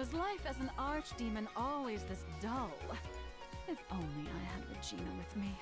Was life as an archdemon always this dull? If only I had Regina with me.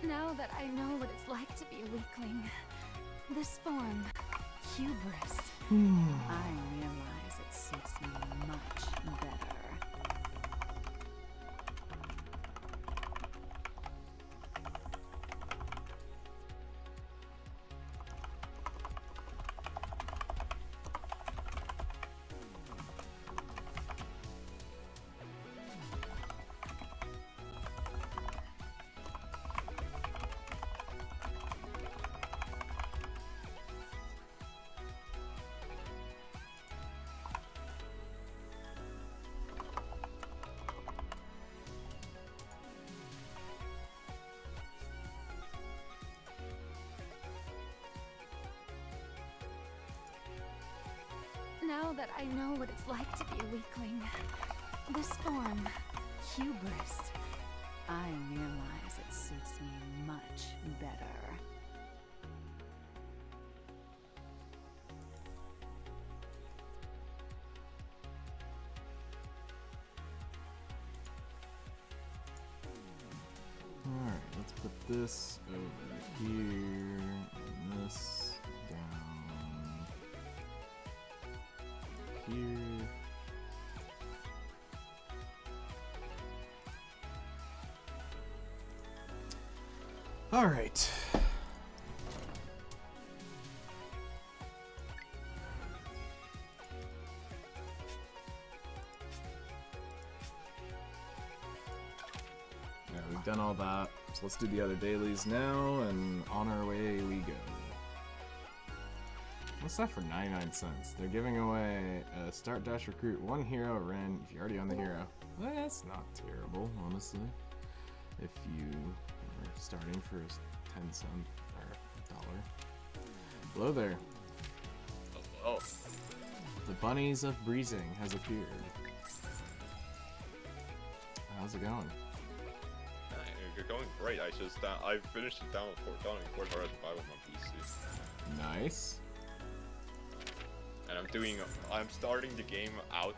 Now that I know what it's like to be a weakling, this form, hubris, I realize it suits me much better. Now that I know what it's like to be a weakling, this form, hubris, I realize it suits me much better. Alright, let's put this over here, and this down here. Alright. Yeah, we've done all that. So let's do the other dailies now, and on our way we go. What's that for 99 cents? They're giving away a Start Dash Recruit 1 hero Ren if you're already on the hero. Well, that's not terrible, honestly. If you are starting for 10 cents or $1. Hello there. Oh. The Bunnies of Breezing has appeared. How's it going? You're going great. I finished it down before Horizon 5 on my PC. Nice. And I'm starting the game out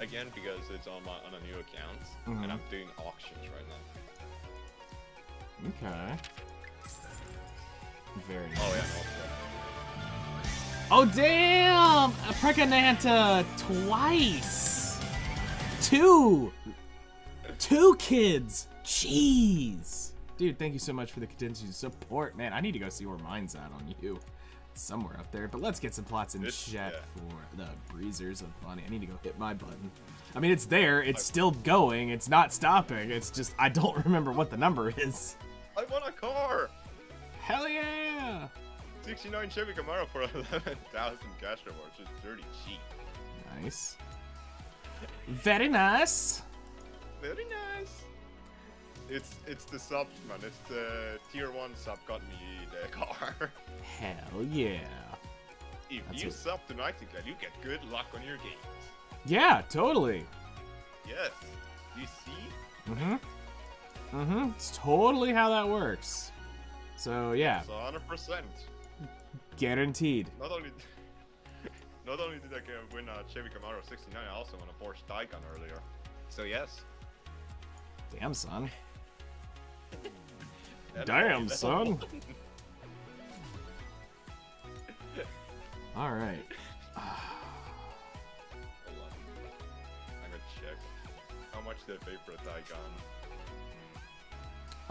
again because it's on a new account, and I'm doing auctions right now. Okay. Very nice. Oh yeah. Oh damn! A Precananta twice! Two kids! Jeez! Dude, thank you so much for the continued support. Man, I need to go see where mine's at on you. It's somewhere up there, but let's get some plots in chat for the Breezers of Bunny. I need to go hit my button. I mean, it's there. It's still going. It's not stopping. It's just, I don't remember what the number is. I won a car! Hell yeah! 69 Chevy Camaro for 11,000 cash rewards, just dirty cheap. Nice. Very nice. Very nice. It's the subs, man. It's the tier 1 sub got me the car. Hell yeah. If you sub to Nightingale, you get good luck on your games. Yeah, totally. Yes. You see? It's totally how that works. So yeah. It's 100%. Guaranteed. Not only did I win a Chevy Camaro 69, I also won a Porsche Taycan earlier. So yes. Damn, son. Damn, son. All right. Hold on. I'm gonna check. How much did I pay for a Taycan?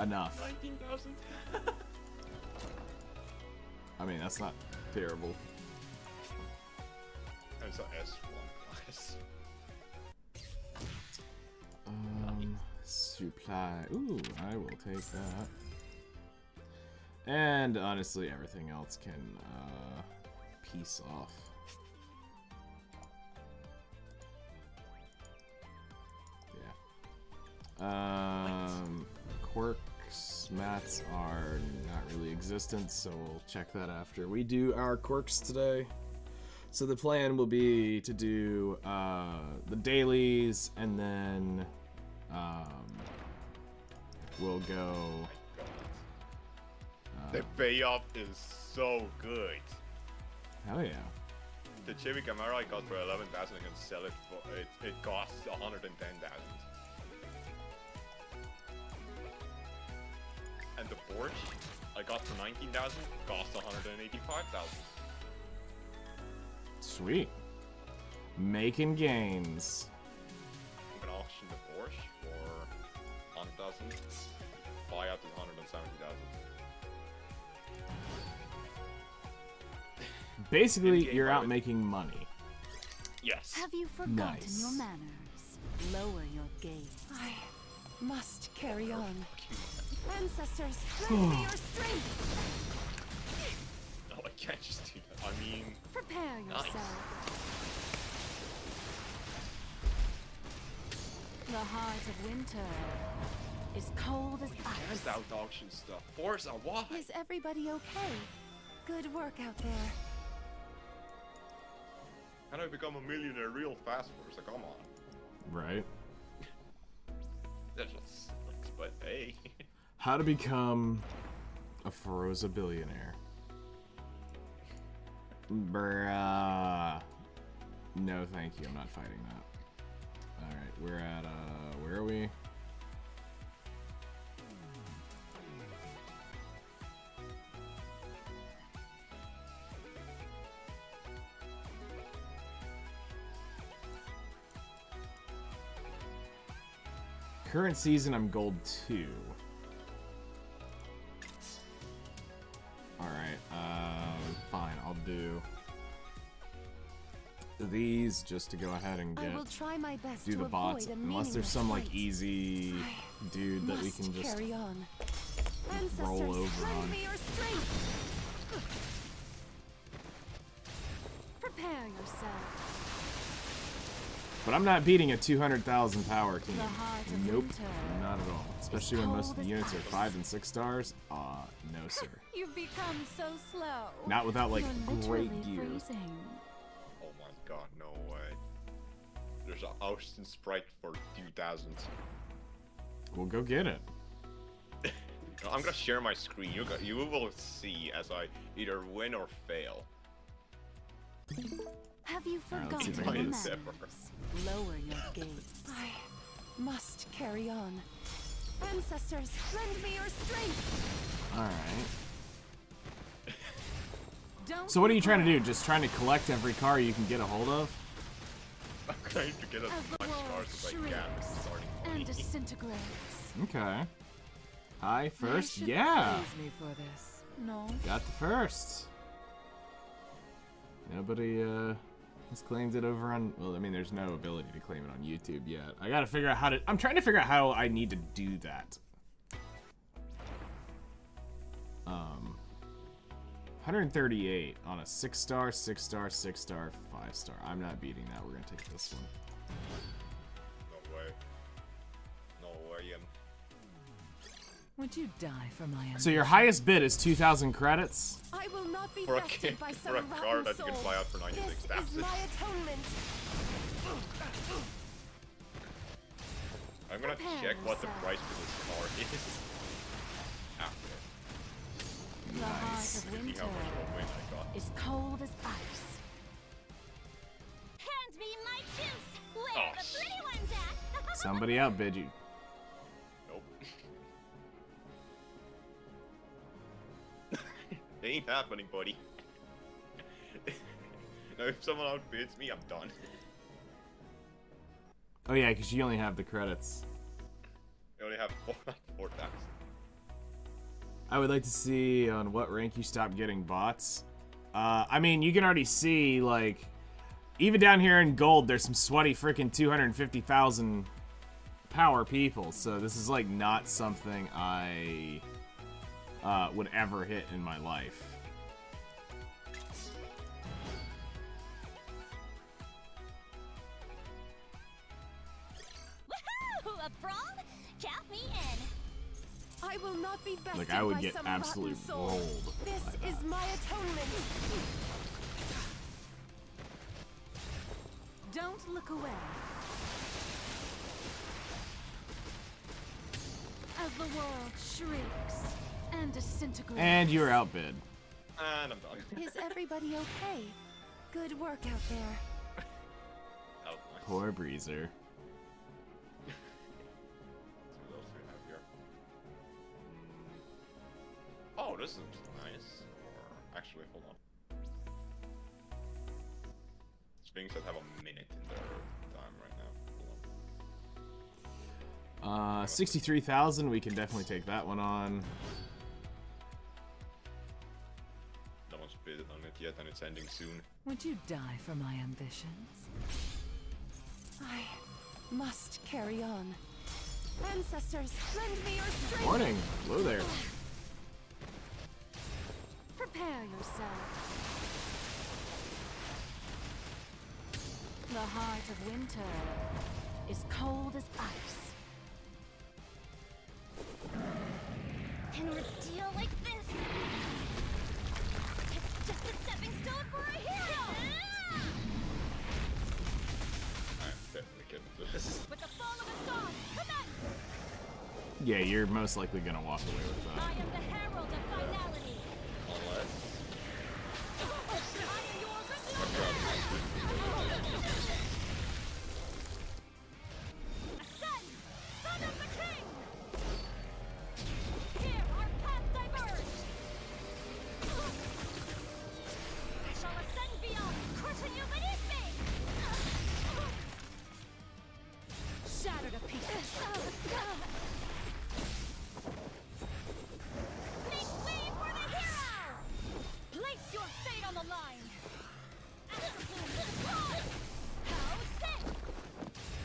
Enough. 19,000. I mean, that's not terrible. And it's a S1 class. Supply. Ooh, I will take that. And honestly, everything else can piece off. Yeah. Quirks, mats are not really existent, so we'll check that after we do our quirks today. So the plan will be to do the dailies, and then we'll go. The payoff is so good. Hell yeah. The Chibi camera I got for 11,000 and can sell it for it costs 110,000. And the Porsche I got for 19,000 cost 185,000. Sweet. Making gains. I'm gonna auction the Porsche for 100,000. Buy out to 170,000. Basically, you're out making money. Yes. Have you forgotten Nice. your manners? Lower your gaze. I must carry on. Ancestors, lend me your strength. No, I can't just do that. I mean, Prepare yourself. The heart of winter is cold as just ice. out auction stuff. Forza, why? Is everybody okay? Good work out there. How do I become a millionaire real fast, Forza? Come on. Right. That just sucks, but hey. How to become a Feroza billionaire. Bruh. No, thank you. I'm not fighting that. Alright, we're at, where are we? Current season, I'm gold 2. Alright, fine, I'll do these just to go ahead and I get will try my best do to the bots, avoid a unless there's some like fight. easy dude that we Must can just carry on. roll Ancestors, over lend on. me your strength. Prepare yourself. But I'm not beating a 200,000 power team. The heart of Nope, winter not at all. Especially when most of the cold as units are ice. 5 and 6 stars. No sir. You've become so slow. Not without like You're great literally gear. freezing. Oh my god, no way. There's an Austin sprite for 2,000. We'll go get it. I'm gonna share my screen. You will see as I either win or fail. Have you Alright, let's see forgotten if I your can get manners? this. Lower your gaze. I must carry on. Ancestors, lend me your strength. Alright. Don't So what are you be trying to do? proud. Just trying to collect every car you can get a hold of? I'm trying to get as As the much world cars as I can shrinks starting and money. disintegrates. Okay. Hi, I first? should Yeah! praise me for this. No. Got the first. Nobody, has claimed it over on... Well, I mean, there's no ability to claim it on YouTube yet. I gotta figure out how to... I'm trying to figure out how I need to do that. 138 on a 6-star, 6-star, 6-star, 5-star. I'm not beating that. We're gonna take this one. No way. No way. Would you die for my So your highest bid is 2,000 credits? I will not be For a bested by for a some car rotten that you can soul. fly out for This 96,000. is my atonement. I'm gonna Prepare check what the yourself. price for this car is. After. The heart Nice. of See how winter much of a win I got. is cold as ice. Hand me my juice! Where Oh, the pretty ones at? Somebody outbid you. Nope. It ain't happening, buddy. Now, if someone outbids me, I'm done. Oh yeah, because you only have the credits. I only have 4,000. I would like to see on what rank you stop getting bots. I mean, you can already see, like, even down here in gold, there's some sweaty freaking 250,000 power people. So this is, like, not something I would ever hit in my life. Woohoo! A brawl? Count me in. I will not be bested Like, I would by get some absolutely rotten soul. rolled. This by is that. my atonement. Don't look away. As the world shrinks and disintegrates. And you're outbid. And I'm done. Is everybody okay? Good work out there. That was nice. Poor Breezer. What else do we have here? Oh, this is nice. Or actually, hold on. Things that have a minute in their time right now. Hold on. 63,000, we can definitely take that one on. No one's bid on it yet, and it's ending soon. Would you die for my ambitions? I must carry on. Ancestors, lend me your strength. Morning. Hello there. Prepare yourself. The heart of winter is cold as ice. An ordeal like this. It's just a stepping stone for a hero. I'm definitely getting to this. With the fall of a star, commence. Yeah, you're most likely gonna walk away with I that. am the herald of finality. Unless. I am your original Ascend, son of the king. Here our paths diverge. I shall ascend beyond, crushing you beneath me. Shattered to pieces. Make way for the hero. Place your fate on the line. How sick.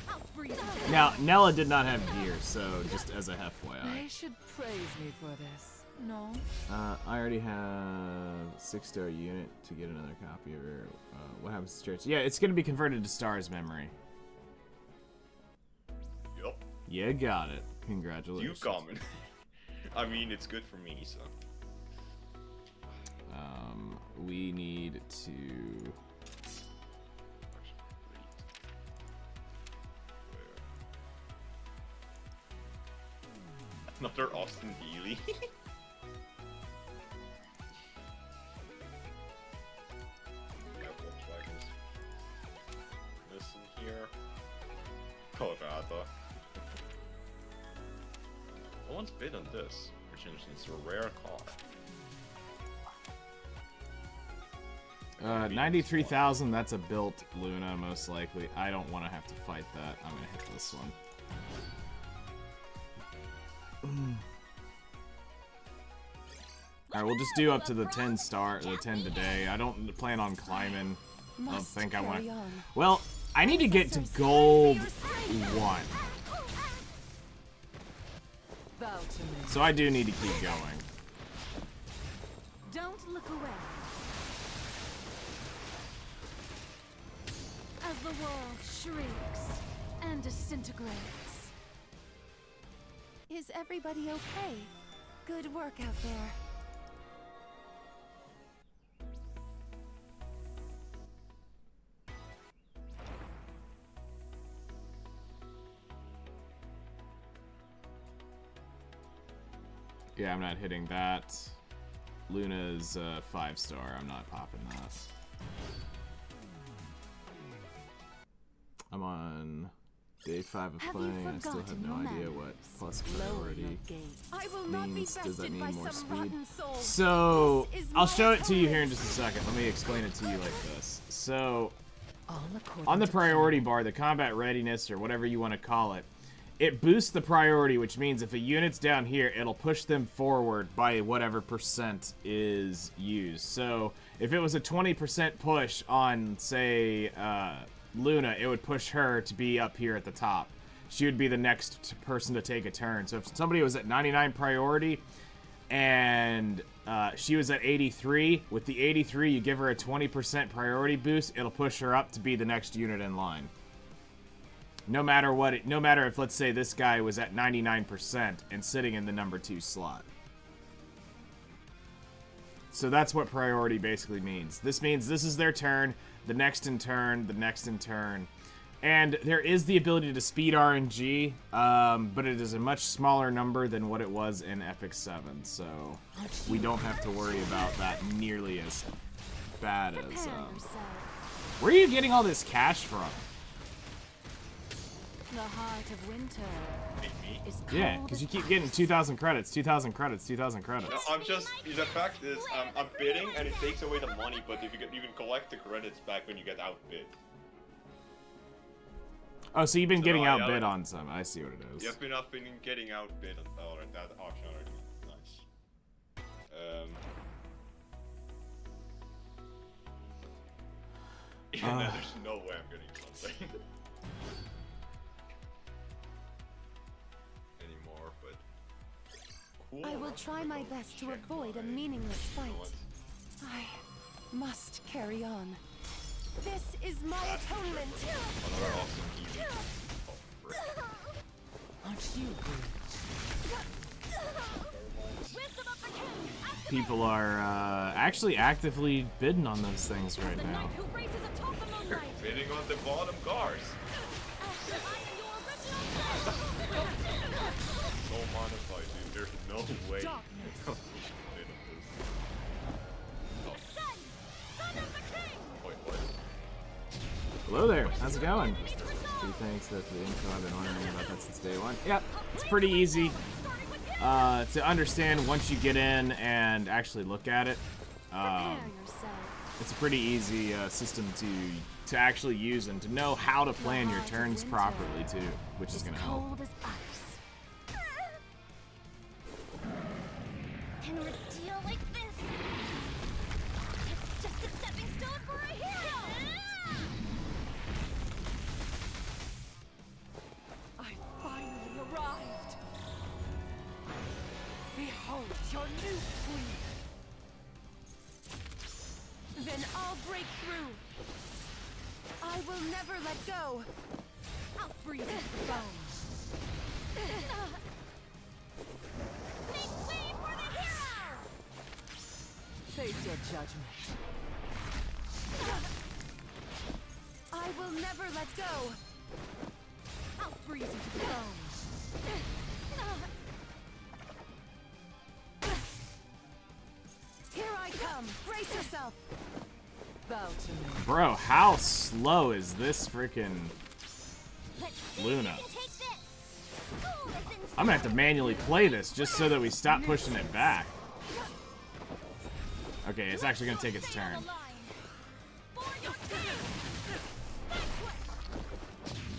I'll freeze you. Now, Nella did not have gear, so just as a FYI. They should praise me for this. No? I already have 6-star unit to get another copy of her. What happens to church? Yeah, it's gonna be converted to Star's memory. Yup. You got it. You Congratulations. common. I mean, it's good for me, so. We need to... Another Austin Healy. Yeah, Volkswagen's missing here. Colorado. No one's bid on this, which is interesting. It's a rare car. 93,000, that's a built Luna, most likely. I don't want to have to fight that. I'm gonna hit this one. Alright, we'll just do up to the 10 star, the 10 today. I don't plan on climbing. I don't Must think I want carry to. on. Well, I need to get to gold 1. Bow to me. So I do need to keep going. Don't look away. As the world shrinks and disintegrates. Is everybody okay? Good work out there. Yeah, I'm not hitting that. Luna's 5-star. I'm not popping that. I'm on day 5 of Have you playing. I still have forgotten no your idea manners? what plus Lower your priority gaze. I will not be means. Does that bested mean by more some speed? rotten soul. So, This is I'll my show it to you here in atonement. just a second. Let me explain it to you like this. So, All according on the to priority bar, the combat readiness, or whatever you want to call it, it boosts the priority, which means if a unit's down here, it'll push them forward by whatever percent is used. So if it was a 20% push on, say, Luna, it would push her to be up here at the top. She would be the next person to take a turn. So if somebody was at 99 priority and she was at 83, with the 83, you give her a 20% priority boost, it'll push her up to be the next unit in line. No matter what, no matter if, let's say, this guy was at 99% and sitting in the number 2 slot. So that's what priority basically means. This means this is their turn, the next in turn, the next in turn. And there is the ability to speed RNG, but it is a much smaller number than what it was in Epic 7. So we don't have to worry about that nearly as bad as... Where are you getting all this cash from? The heart of winter is cold. Yeah, because you keep getting 2,000 credits, 2,000 credits, 2,000 credits. No, I'm just, the fact is, I'm bidding and it takes away the money, but if you can collect the credits back when you get outbid. Oh, so you've been getting outbid on some. I see what it is. Yeah, I've been getting outbid on that auction already. Nice. Yeah, no, there's no way I'm getting something. Anymore, but... Cool. I will try my best to avoid a meaningless fight. I must carry on. This is my atonement. Another awesome healing. Oh, frick. Aren't you Wisdom of the king. People are actually actively bidding on those things right now. Who races atop the moonlight? Bidding on the bottom cars. So modified, dude. There's no way. Wait, what? Hello there, how's it going? Gee, thanks for the info. I've been wondering about that since day one. Yep, it's pretty easy to understand once you get in and actually look at it. It's a pretty easy system to actually use and to know how to plan your turns properly too, which is gonna help. Cold as ice. An ordeal like this. It's just a stepping stone for a hero. I finally arrived. Behold your new queen. Then I'll break through. I will never let go. I'll freeze it to bones. Make way for the hero. face your judgment? I will never let go. I'll freeze you to the bone. Here I come. Brace yourself. Bow to me. Bro, how slow is this freaking Luna? I'm gonna have to manually play this just so that we stop pushing it back. Okay, it's actually gonna take its turn.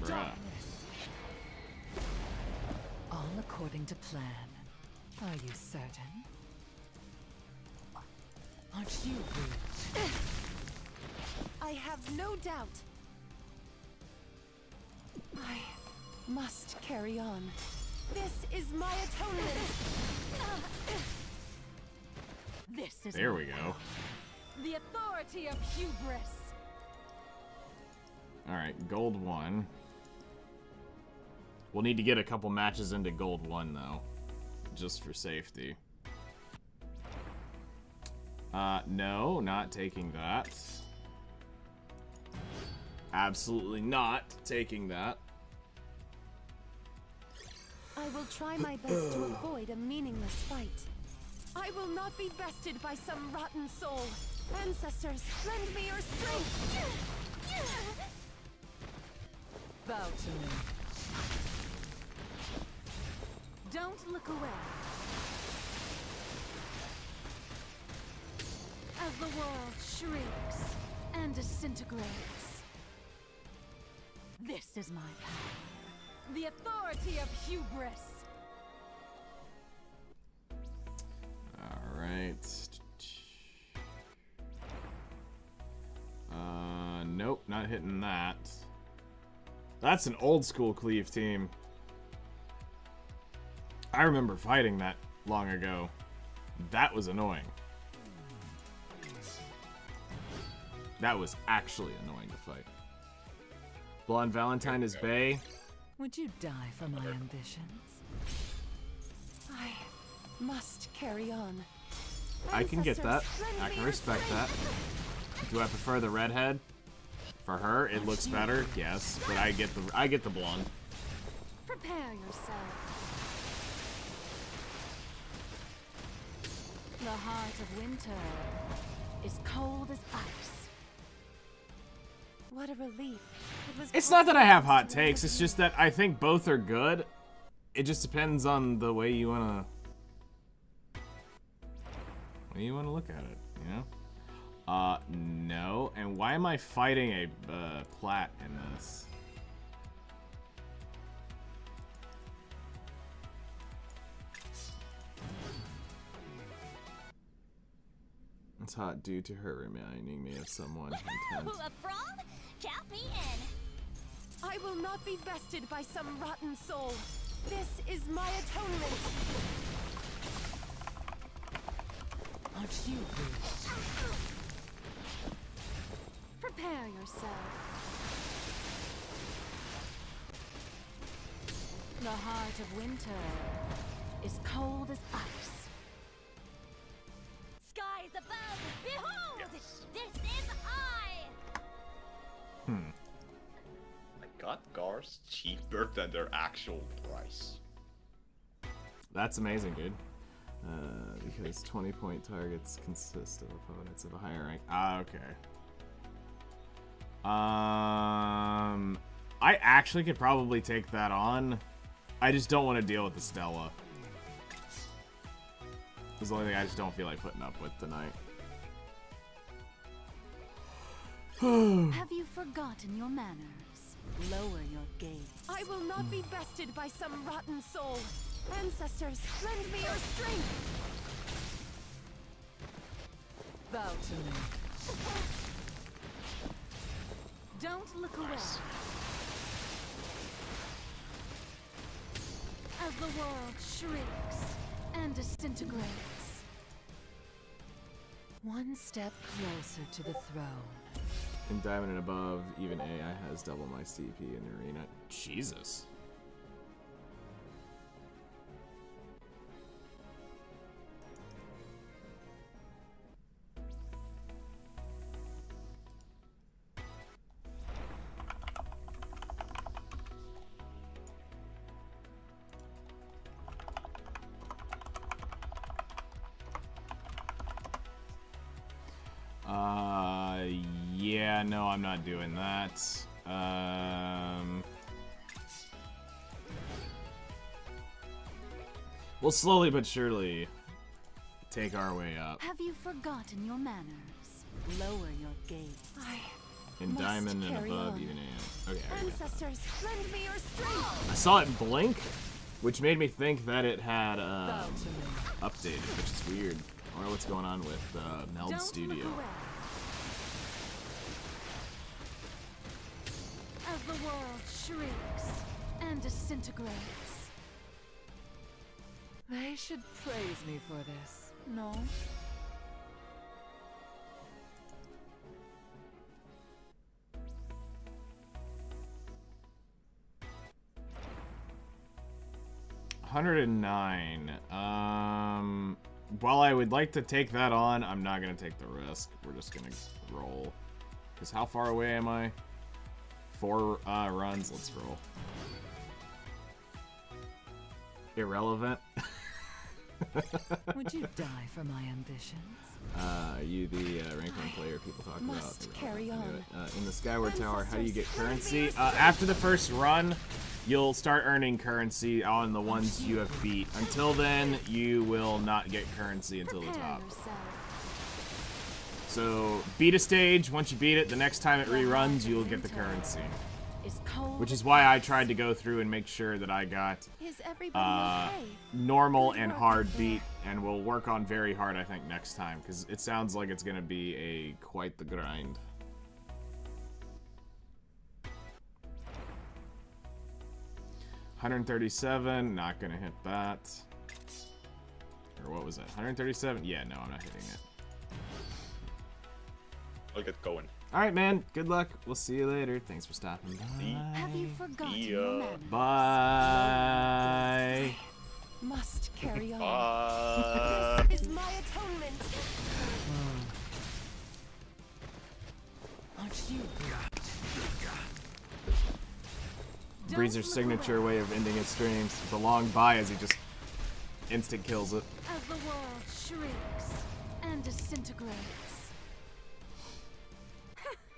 Bruh. All according to plan. Are you certain? Aren't you rude? I have no doubt. I must carry on. This is my atonement. This is There we go. the authority of hubris. Alright, gold 1. We'll need to get a couple matches into gold 1 though. Just for safety. No, not taking that. Absolutely not taking that. I will try my best to avoid a meaningless fight. I will not be bested by some rotten soul. Ancestors, lend me your strength. Bow to me. Don't look away. As the world shrinks and disintegrates. This is my power. The authority of hubris. Alright. Nope, not hitting that. That's an old school cleave team. I remember fighting that long ago. That was annoying. That was actually annoying to fight. Blonde Valentine is Bae. Would you die for my ambitions? I must carry on. I can get that. I can respect that. Do I prefer the redhead? For her, it looks better, yes, but I get the blonde. Prepare yourself. The heart of winter is cold as ice. What a relief. It's not that I have hot takes, it's just that I think both are good. It just depends on the way you wanna look at it, you know? No. And why am I fighting a plat in this? It's hot due to her reminding me of someone intent. A frog? Count me in. I will not be bested by some rotten soul. This is my atonement. Aren't you good? Prepare yourself. The heart of winter is cold as ice. Skies above, behold! This is I! I got cars cheaper than their actual price. That's amazing, dude. Because 20-point targets consist of opponents of a higher rank. Ah, okay. I actually could probably take that on. I just don't want to deal with the Stella. It's the only thing I just don't feel like putting up with tonight. Have you forgotten your manners? Lower your gaze. I will not be bested by some rotten soul. Ancestors, lend me your strength. Bow to me. Don't look away. As the world shrinks and disintegrates. One step closer to the throne. In Diamond and above, even AI has double my CP in the arena. Jesus. Yeah, no, I'm not doing that. We'll slowly but surely take our way up. Have you forgotten your manners? Lower your gaze. In Must Diamond and carry above, on. even AI. Okay. Ancestors, lend me your strength. I saw it blink, which made me think that it had Bow to me. updated, which is weird. I wonder what's going on with Meld Don't Studio. look away. As the world shrinks and disintegrates. They should praise me for this. No? $109. While I would like to take that on, I'm not gonna take the risk. We're just gonna roll. Cause how far away am I? 4 runs. Let's roll. Irrelevant. Would you die for my ambitions? Are you the rank 1 player people talk about? Must carry on. In the Skyward Tower, how do you get currency? After the first run, you'll start earning currency on the ones you have beat. Until then, you will not get currency until the Prepare top. yourself. So, beat a stage. Once you beat it, the next time it reruns, you'll get the currency. Is cold which is why I tried to go through and make sure that I got Is everybody okay? normal and hard beat, and we'll work on very hard, I think, next time, because it sounds like it's gonna be quite the grind. $137, not gonna hit that. Or what was that? 137? Yeah, no, I'm not hitting it. I'll get going. Alright, man. Good luck. We'll see you later. Thanks for stopping by. Have you forgotten your manners? Bye. Must carry on. This is my atonement. Aren't you? Breezer's signature way of ending his streams. The long bye as he just instant kills it. As the world shrinks and disintegrates.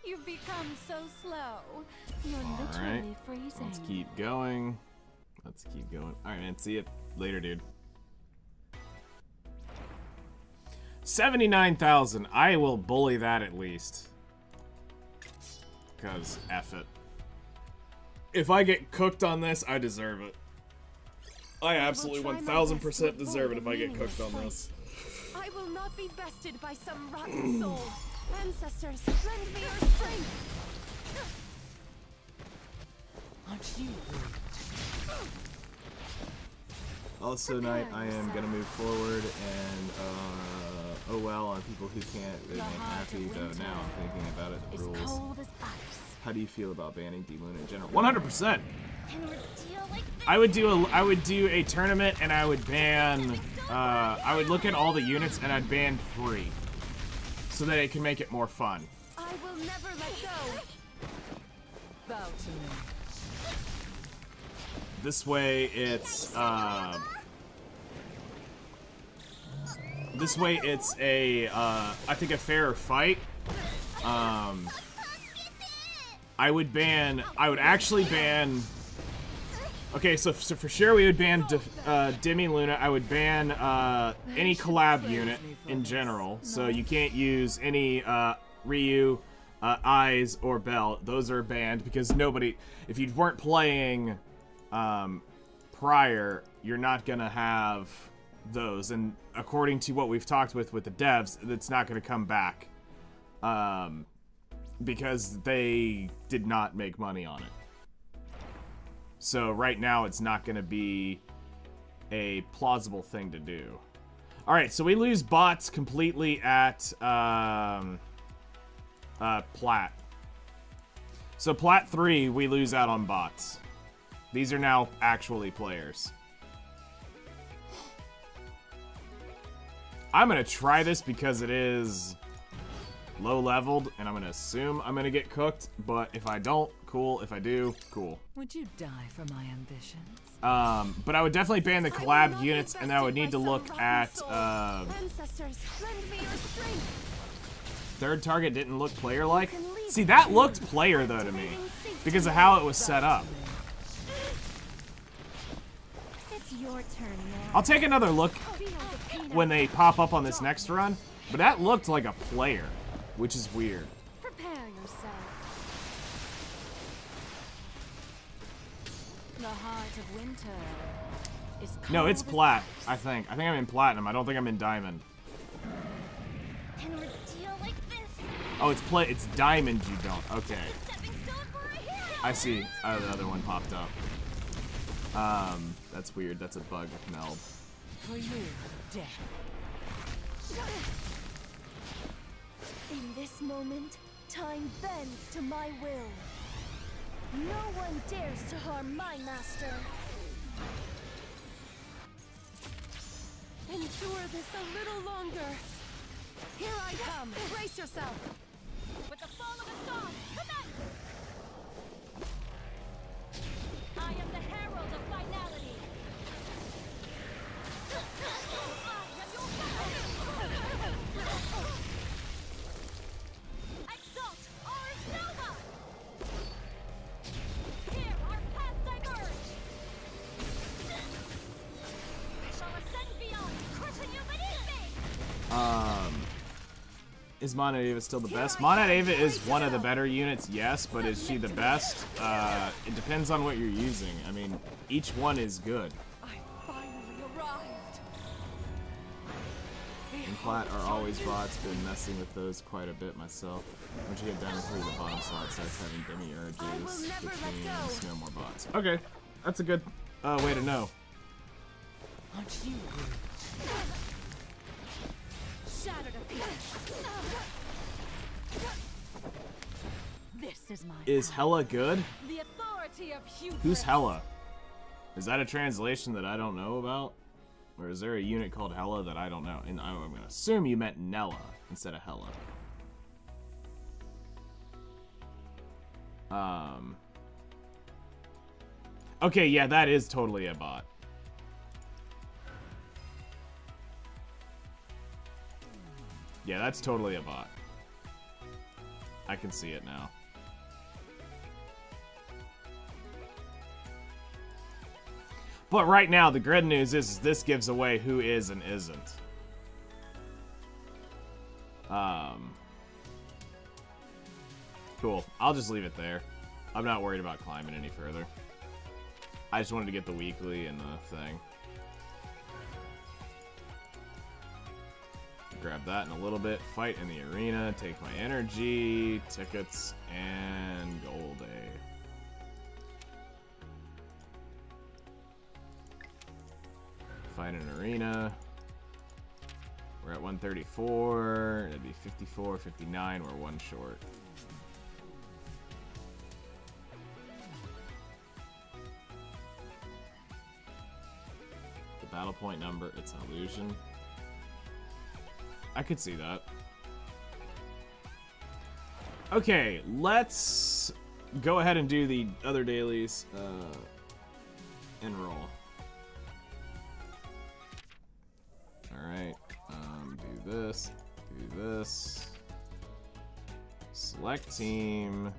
You've become so slow. You're literally freezing. Let's keep going. Let's keep going. Alright, man. See you later, dude. 79,000. I will bully that at least. Because F it. If I get cooked on this, I deserve it. I absolutely 1000% deserve it if I get cooked on this. I will not be bested by some rotten soul. Ancestors, lend me your strength. Aren't you? Also tonight, I am gonna move forward and, oh well, on people who can't, it ain't happy, though now I'm thinking about it, the As rules. cold as ice. How do you feel about banning D-Luna in general? 100%! Can we deal like this? I would do a tournament and I would ban, I would look at all the units and I'd ban 3. So that it can make it more fun. I will never let go. Bow to me. This way it's a, I think a fairer fight. I would actually ban, okay, so for sure we would ban Demi Luna. I would ban any collab unit in general. So you can't use any Ryu, Eyes, or Bell. Those are banned because nobody, if you weren't playing prior, you're not gonna have those. And according to what we've talked with the devs, it's not gonna come back because they did not make money on it. So right now it's not gonna be a plausible thing to do. All right, so we lose bots completely at Plat. So Plat 3, we lose out on bots. These are now actually players. I'm gonna try this because it is low leveled, and I'm gonna assume I'm gonna get cooked, but if I don't, cool. If I do, cool. Would you die for my ambitions? But I would definitely ban the collab units, and I would need to look at, Ancestors, lend me your strength. third target didn't look player-like. See, that looked player, though, to me, because of how it was set up. It's your turn now. I'll take another look when they pop up on this next run, but that looked like a player, which is weird. Prepare yourself. The heart of winter is cold. No, it's as plat, ice. I think. I think I'm in platinum. I don't think I'm in diamond. Can we deal like this? Oh, it's diamond you don't. Okay. Stepping stone for a hero. I see. The other one popped up. That's weird. That's a bug with meld. For you, death. In this moment, time bends to my will. No one dares to harm my master. Endure this a little longer. Here I come. Brace yourself. With the fall of a star, commence! I am the herald of finality. I am your battle. Exalt Ars Nova! Here our paths diverge. I shall ascend beyond, crushing you beneath me. Is Monadeva still the best? Monadeva is one of the better units, yes, but is she the best? It depends on what you're using. I mean, each one is good. I finally arrived. And plat are always bots. Been messing with those quite a bit myself. Once you get down through the bottom slot, starts having demiurges, which means no more bots. Okay, that's a good way to know. Aren't you rude? Shattered to pieces. This is my Is Hella good? The authority of hubris. Who's Hella? Is that a translation that I don't know about? Or is there a unit called Hella that I don't know? And I'm gonna assume you meant Nella instead of Hella. Okay, yeah, that is totally a bot. Yeah, that's totally a bot. I can see it now. But right now, the good news is this gives away who is and isn't. Cool. I'll just leave it there. I'm not worried about climbing any further. I just wanted to get the weekly and the thing. Grab that in a little bit. Fight in the arena. Take my energy, tickets, and gold A. Fight in arena. We're at 134. It'd be 54, 59. We're one short. The battle point number, it's an illusion. I could see that. Okay, let's go ahead and do the other dailies and roll. Alright, do this, do this. Select team.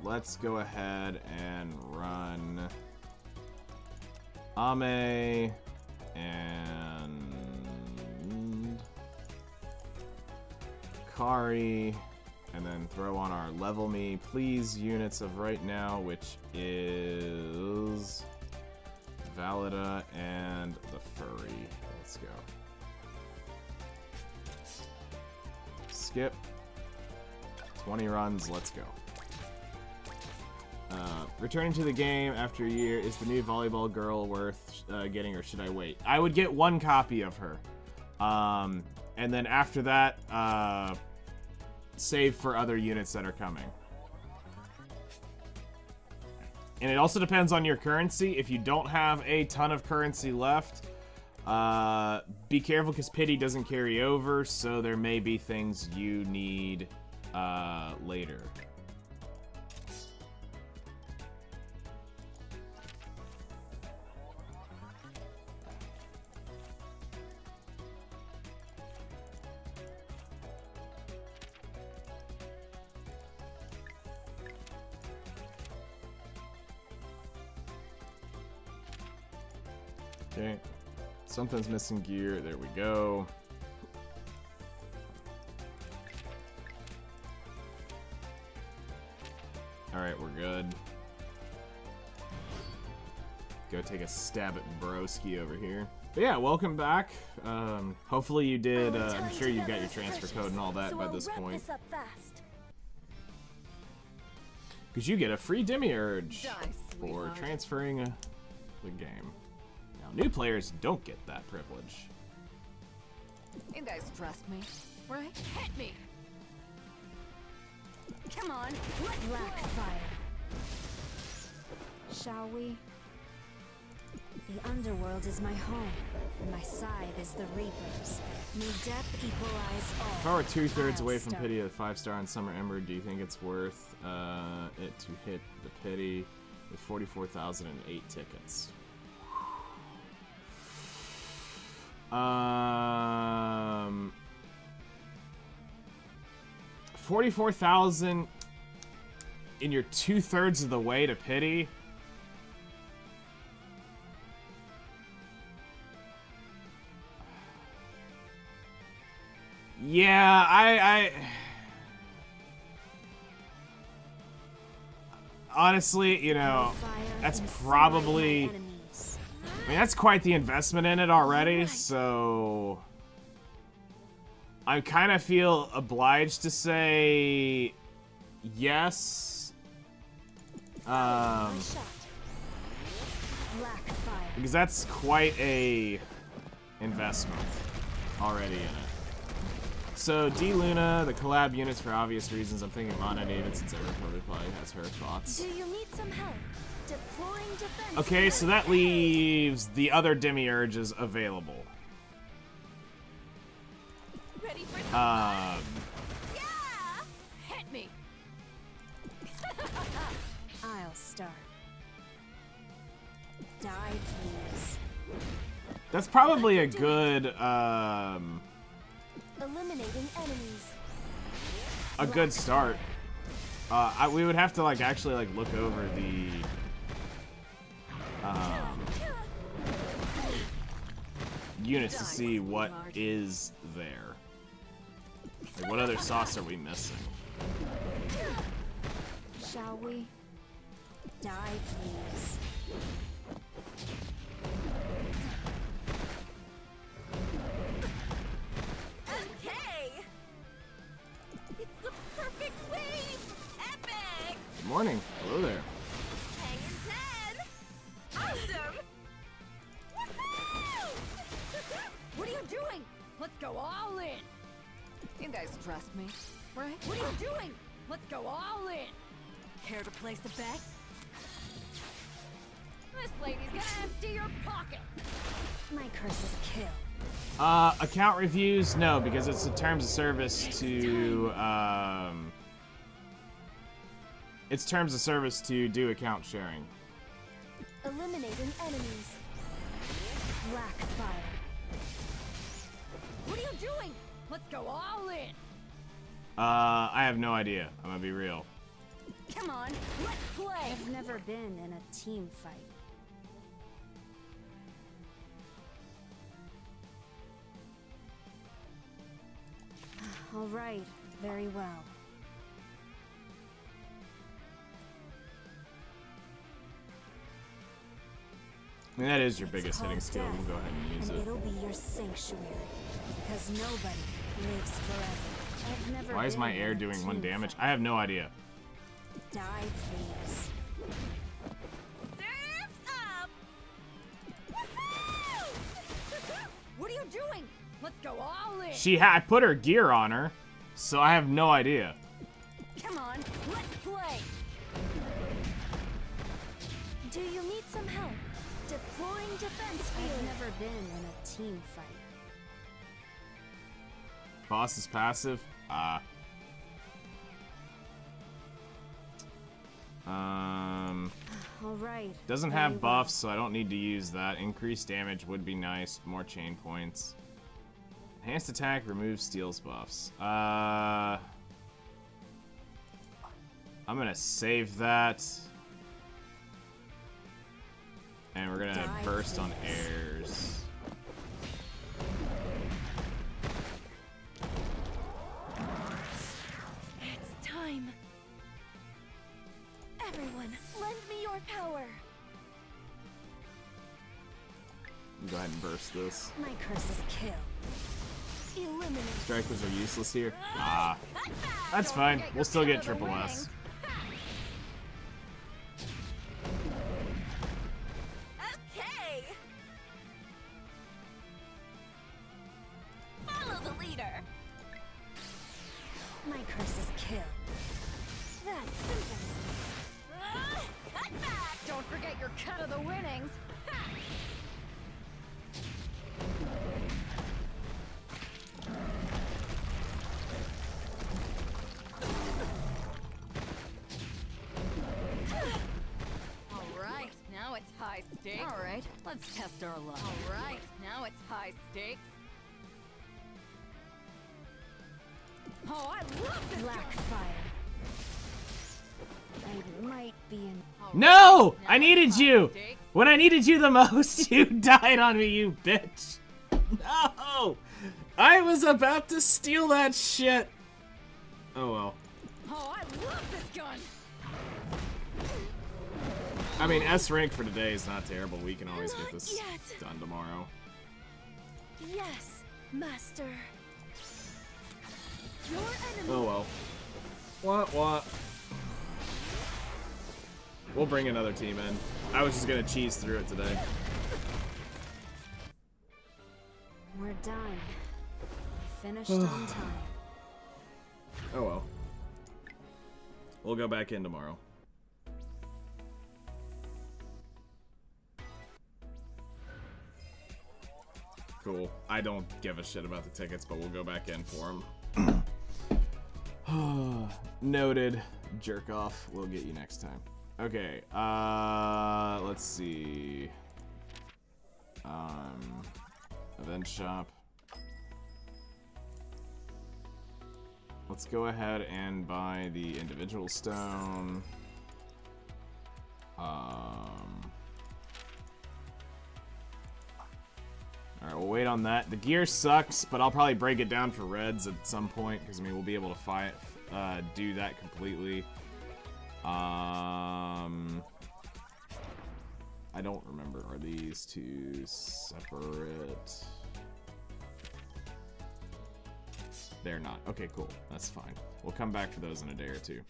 Let's go ahead and run Ame and Kari, and then throw on our level me please units of right now, which is Valida and the Furry. Let's go. Skip. 20 runs, let's go. Returning to the game after a year, is the new volleyball girl worth getting, or should I wait? I would get one copy of her. And then after that, save for other units that are coming. And it also depends on your currency. If you don't have a ton of currency left, be careful because pity doesn't carry over, so there may be things you need later. Okay, something's missing gear. There we go. Alright, we're good. Go take a stab at Broski over here. But yeah, welcome back. Hopefully you did. I'm sure you got your transfer code and all that by this point. Because you get a free demiurge for transferring the game. New players don't get that privilege. You guys trust me, right? Hit me! Come on, Black fire. Shall we? The underworld is my home, and my side is the Reapers. May death equalize all. If I were 2/3 away from pity at 5-star on Summer Ember, do you think it's worth it to hit the pity with 44,008 tickets? 44,000 and you're 2/3 of the way to pity. Yeah, I honestly, you know, that's probably, I mean, that's quite the investment in it already, so I kind of feel obliged to say yes. Because that's quite a investment already in it. So, D. Luna, the collab units for obvious reasons. I'm thinking Mana David since everybody probably has her thoughts. Do you need some help? Deploying defense. Okay, so that leaves the other demiurges available. Ready for some Yeah! hit me. I'll start. Die, please. That's probably a good, Eliminating enemies. a good start. We would have to like actually like look over the units to see what is there. Like, what other sauce are we missing? Shall we? Die, please. Okay. It's the perfect wave. Epic. Good morning. Hello there. Hang in 10. Awesome. Woohoo! What are you doing? Let's go all in. You guys trust me, right? What are you doing? Let's go all in. Care to place a bet? This lady's gonna empty your pocket. My curse is kill. Account reviews? No, because it's the terms of service to, it's terms of service to do account sharing. Eliminating enemies. Black fire. What are you doing? Let's go all in. I have no idea. I'm gonna be real. Come on, let's play. I've never been in a team fight. All right, very well. I mean, that is your biggest hitting called skill. You can death, go ahead and use and it. it'll be your sanctuary, because nobody lives forever. I've never Why is been my in air a doing team 1 damage? fight. I have no idea. Die, please. Surf's up. Woohoo! What are you doing? Let's go all in. I put her gear on her, so I have no idea. Come on, let's play. Do you need some help? Deploying defense field. I've never been in a team fight. Boss is passive? All right. Doesn't very have well. buffs, so I don't need to use that. Increased damage would be nice. More chain points. Enhanced attack removes steals buffs. I'm gonna save that. And we're gonna Die, burst on please. airs. It's time. Everyone, lend me your power. Go ahead and burst this. My curse is kill. Eliminate. Strikers are useless here. That's fine. We'll still get triple S. Okay. Follow the leader. My curse is kill. That's simple. Cut back. Don't forget your cut of the winnings. All right, now it's high stakes. All right, let's test our luck. All right, now it's high stakes. Oh, I love this. Black fire. I might be in. No! I needed you! When I needed you the most, you died on me, you bitch! No! I was about to steal that shit. Oh well. Oh, I love this gun. I mean, S rank for today is not terrible. We can always get this Not yet. done tomorrow. Yes, master. Your enemy. Oh well. What? We'll bring another team in. I was just gonna cheese through it today. We're done. Finished on time. Oh well. We'll go back in tomorrow. Cool. I don't give a shit about the tickets, but we'll go back in for them. Noted. Jerk off. We'll get you next time. Okay. Let's see. Event shop. Let's go ahead and buy the individual stone. Alright, we'll wait on that. The gear sucks, but I'll probably break it down for reds at some point, because, I mean, we'll be able to do that completely. I don't remember. Are these two separate? They're not. Okay, cool. That's fine. We'll come back for those in a day or two.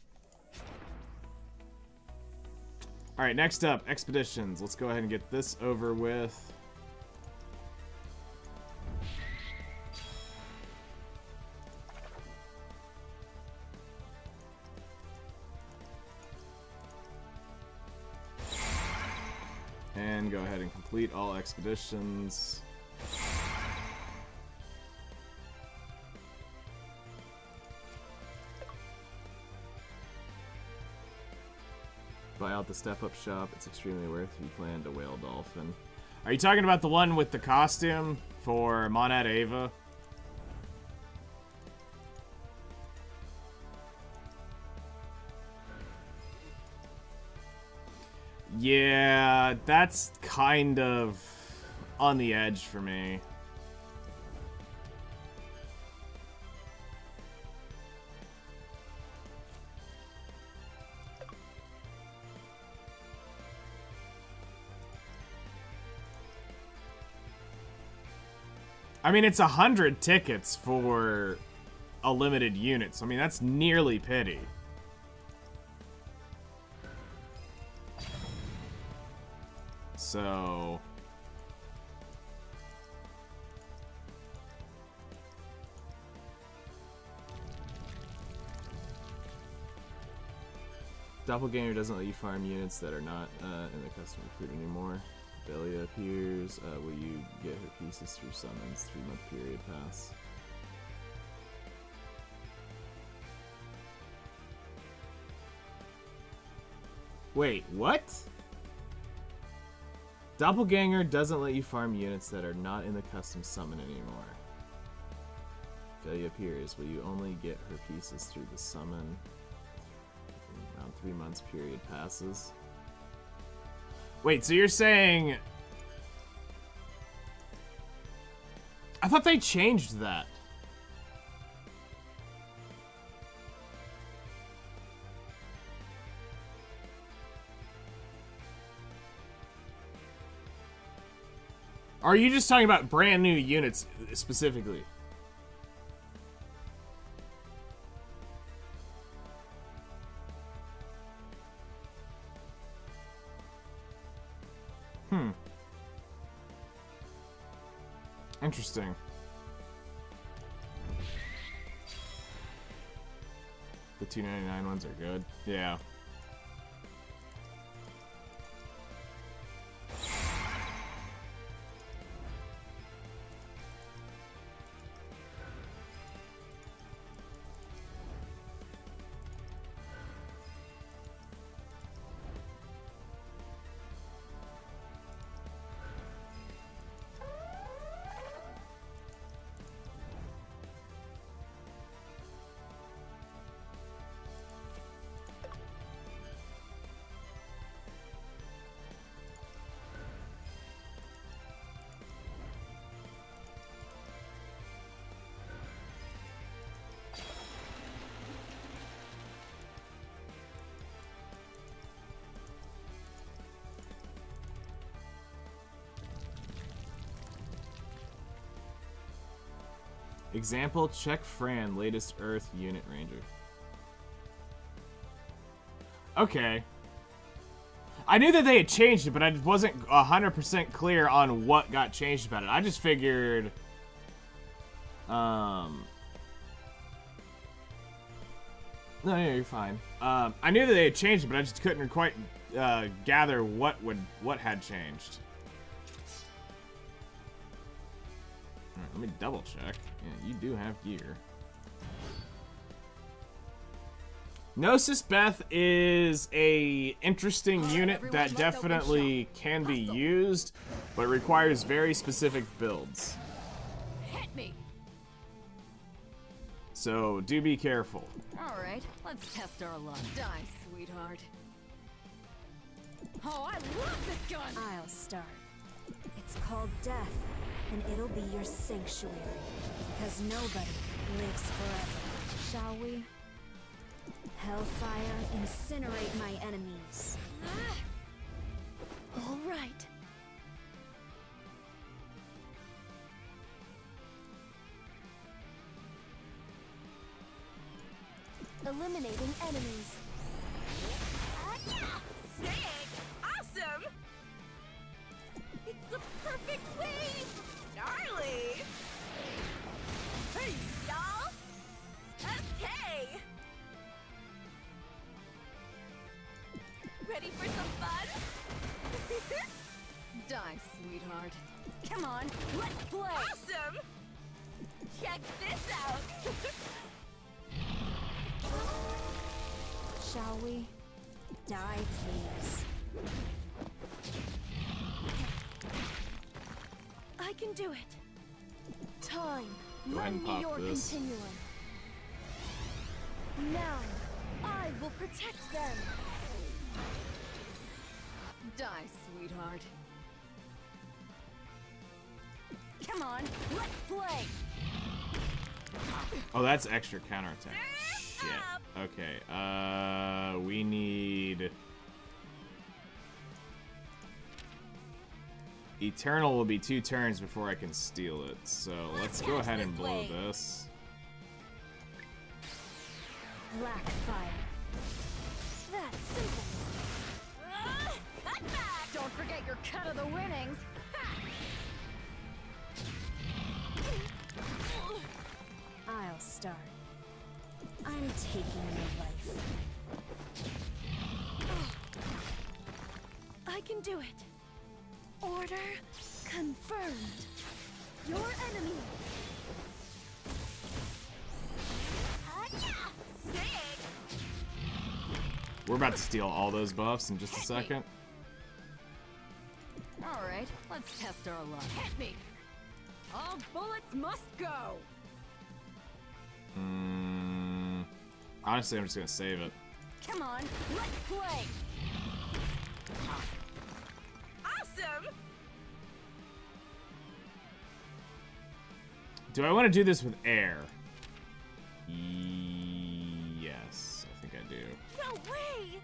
Alright, next up, expeditions. Let's go ahead and get this over with. And go ahead and complete all expeditions. Buy out the step-up shop. It's extremely worth it if you plan to whale dolphin. Are you talking about the one with the costume for Monad Ava? Yeah, that's kind of on the edge for me. I mean, it's 100 tickets for a limited unit, so I mean, that's nearly pity. So... Doppelganger doesn't let you farm units that are not in the custom recruit anymore. Belia appears. Will you get her pieces through summons? 3-month period pass. Wait, what? Doppelganger doesn't let you farm units that are not in the custom summon anymore. Belia appears. Will you only get her pieces through the summon? Around 3 months period passes. Wait, so you're saying... I thought they changed that. Are you just talking about brand new units specifically? Interesting. The $2.99 ones are good. Yeah. Example, check Fran, latest Earth unit ranger. Okay. I knew that they had changed it, but I wasn't 100% clear on what got changed about it. I just figured... No, you're fine. I knew that they had changed it, but I just couldn't quite gather what had changed. Alright, let me double check. Yeah, you do have gear. Gnosis Beth is a interesting unit that definitely can be used, but requires very specific builds. Hit me. So do be careful. All right, let's test our luck. Die, sweetheart. Oh, I love this gun. I'll start. It's called death, and it'll be your sanctuary, because nobody lives forever. Shall we? Hellfire, incinerate my enemies. All right. Eliminating enemies. Snake! Awesome! It's the perfect wave! Gnarly! Hey, y'all! Okay! Ready for some fun? Die, sweetheart. Come on, let's play. Awesome! Check this out! Shall we? Die, please. I can do it. Time. Go ahead and Lend me pop your this. continuum. Now, I will protect them. Die, sweetheart. Come on, let's play. Oh, that's extra counterattack. Shit. Okay. We need... Eternal will be 2 turns before I can steal it. So let's go ahead and blow this. Black fire. That's simple. Cut back! Don't forget your cut of the winnings. I'll start. I'm taking your life. I can do it. Order confirmed. Your enemy. Snake! We're about to steal all those buffs in just a second. All right, let's test our luck. Hit me! All bullets must go. Honestly, I'm just gonna save it. Come on, let's play. Awesome! Do I want to do this with air? Yes, I think I do. No way!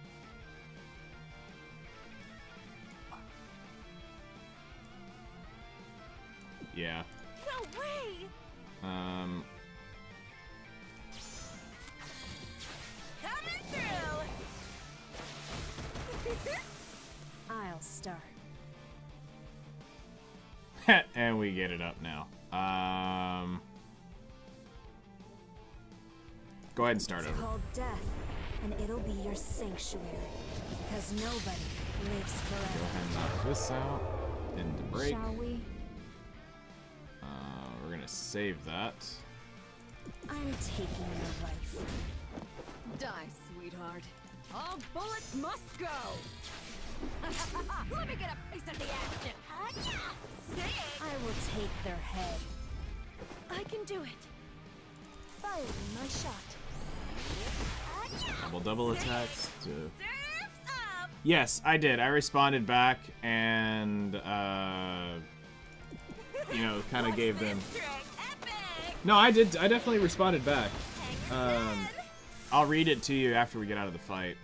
Yeah. No way! Coming through! I'll start. And we get it up now. Go ahead and start It's over. called death, and it'll be your sanctuary, because nobody lives Go forever. ahead and knock this out. End the break. Shall we? We're gonna save that. I'm taking your life. Die, sweetheart. All bullets must go. Let me get a piece of the action! Snake! I will take their head. I can do it. Firing my shot. Double attacks to... Surf's up! Yes, I did. I responded back and, you know, kind of gave them... Epic! No, I did. I definitely responded back. Hang I'll read it to you after we get out of the fight.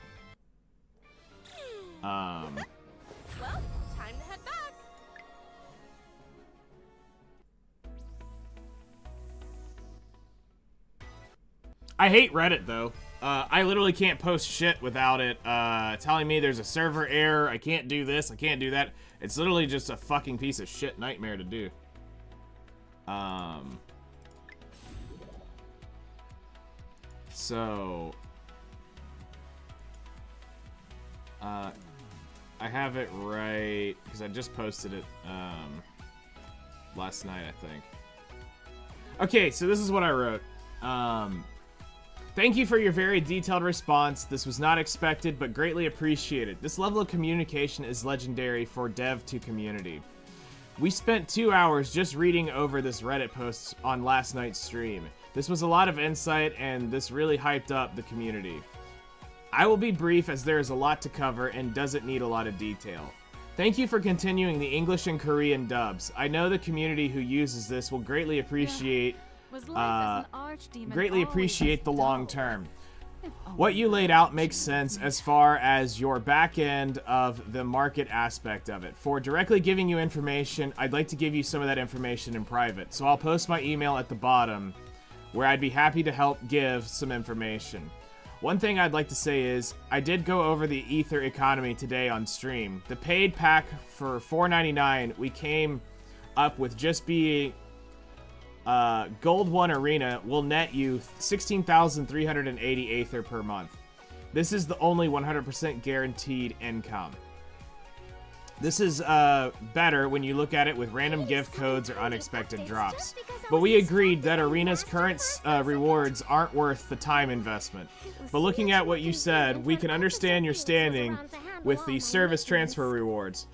Well, time to head back. I hate Reddit, though. I literally can't post shit without it telling me there's a server error, I can't do this, I can't do that. It's literally just a fucking piece of shit nightmare to do. So... I have it right, because I just posted it, last night, I think. Okay, so this is what I wrote. Thank you for your very detailed response. This was not expected, but greatly appreciated. This level of communication is legendary for dev to community. We spent 2 hours just reading over this Reddit post on last night's stream. This was a lot of insight, and this really hyped up the community. I will be brief as there is a lot to cover and doesn't need a lot of detail. Thank you for continuing the English and Korean dubs. I know the community who uses this will greatly appreciate the long term. What you laid out makes sense as far as your back end of the market aspect of it. For directly giving you information, I'd like to give you some of that information in private. So I'll post my email at the bottom where I'd be happy to help give some information. One thing I'd like to say is, I did go over the Ether economy today on stream. The paid pack for $4.99, we came up with just being Gold 1 Arena will net you 16,380 Aether per month. This is the only 100% guaranteed income. This is better when you look at it with random gift codes or unexpected drops. But we agreed that Arena's current rewards aren't worth the time investment. But looking at what you said, we can understand your standing with the service transfer rewards.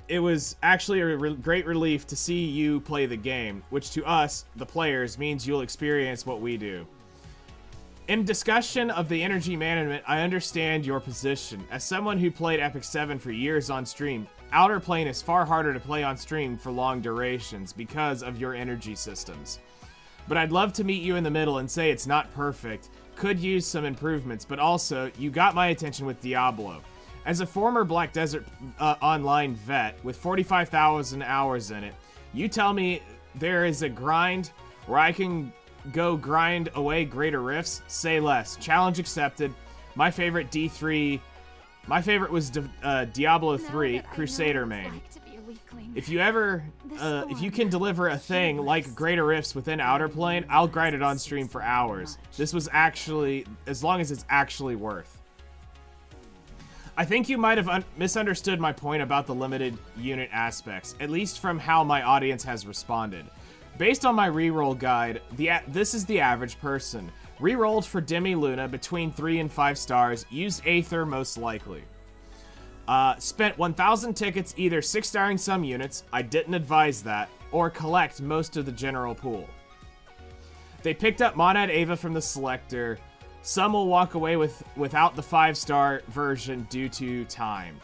It was actually a great relief to see you play the game, which to us, the players, means you'll experience what we do. In discussion of the energy management, I understand your position. As someone who played Epic 7 for years on stream, Outerplane is far harder to play on stream for long durations because of your energy systems. But I'd love to meet you in the middle and say it's not perfect, could use some improvements, but also, you got my attention with Diablo. As a former Black Desert Online vet with 45,000 hours in it, you tell me there is a grind where I can go grind away greater rifts? Say less. Challenge accepted. My favorite D3... My favorite was Diablo 3, Crusader main. If you ever... if you can deliver a thing like greater rifts within Outerplane, I'll grind it on stream for hours. This was actually... as long as it's actually worth. I think you might have misunderstood my point about the limited unit aspects, at least from how my audience has responded. Based on my reroll guide, this is the average person. Rerolled for Demi Luna between 3 and 5 stars, used Aether most likely. Spent 1,000 tickets either 6-starring some units, I didn't advise that, or collect most of the general pool. They picked up Monad Ava from the selector. Some will walk away without the 5-star version due to time.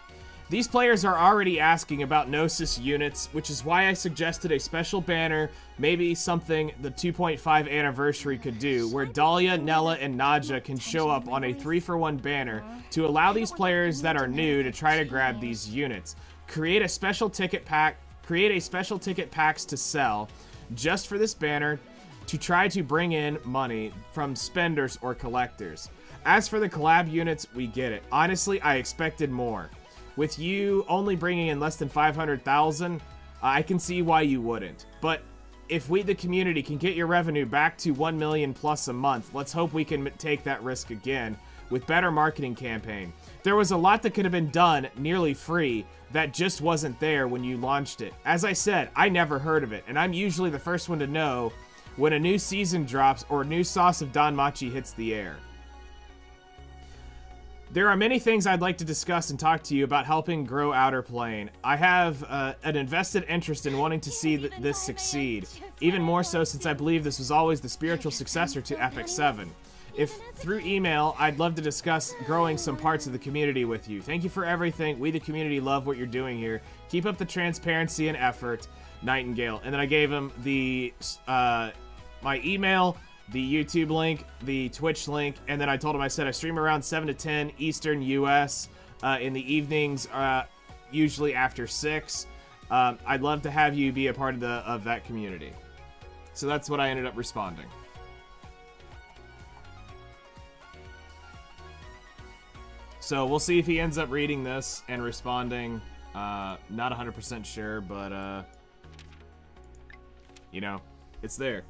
These players are already asking about Gnosis units, which is why I suggested a special banner, maybe something the 2.5 anniversary could do, where Dahlia, Nella, and Nadja can show up on a 3-for-1 banner to allow these players that are new to try to grab these units. Create a special ticket packs to sell just for this banner to try to bring in money from spenders or collectors. As for the collab units, we get it. Honestly, I expected more. With you only bringing in less than 500,000, I can see why you wouldn't. But if we, the community, can get your revenue back to 1 million plus a month, let's hope we can take that risk again with better marketing campaign. There was a lot that could have been done nearly free that just wasn't there when you launched it. As I said, I never heard of it, and I'm usually the first one to know when a new season drops or a new sauce of Danmachi hits the air. There are many things I'd like to discuss and talk to you about helping grow Outerplane. I have an invested interest in wanting to see this succeed, even more so since I believe this was always the spiritual successor to Epic 7. If through email, I'd love to discuss growing some parts of the community with you. Thank you for everything. We, the community, love what you're doing here. Keep up the transparency and effort, Nightingale. And then I gave him the my email, the YouTube link, the Twitch link, and then I told him, I said I stream around 7 to 10 Eastern US in the evenings, usually after 6. I'd love to have you be a part of that community. So that's what I ended up responding. So we'll see if he ends up reading this and responding. Not 100% sure, but, you know, it's there.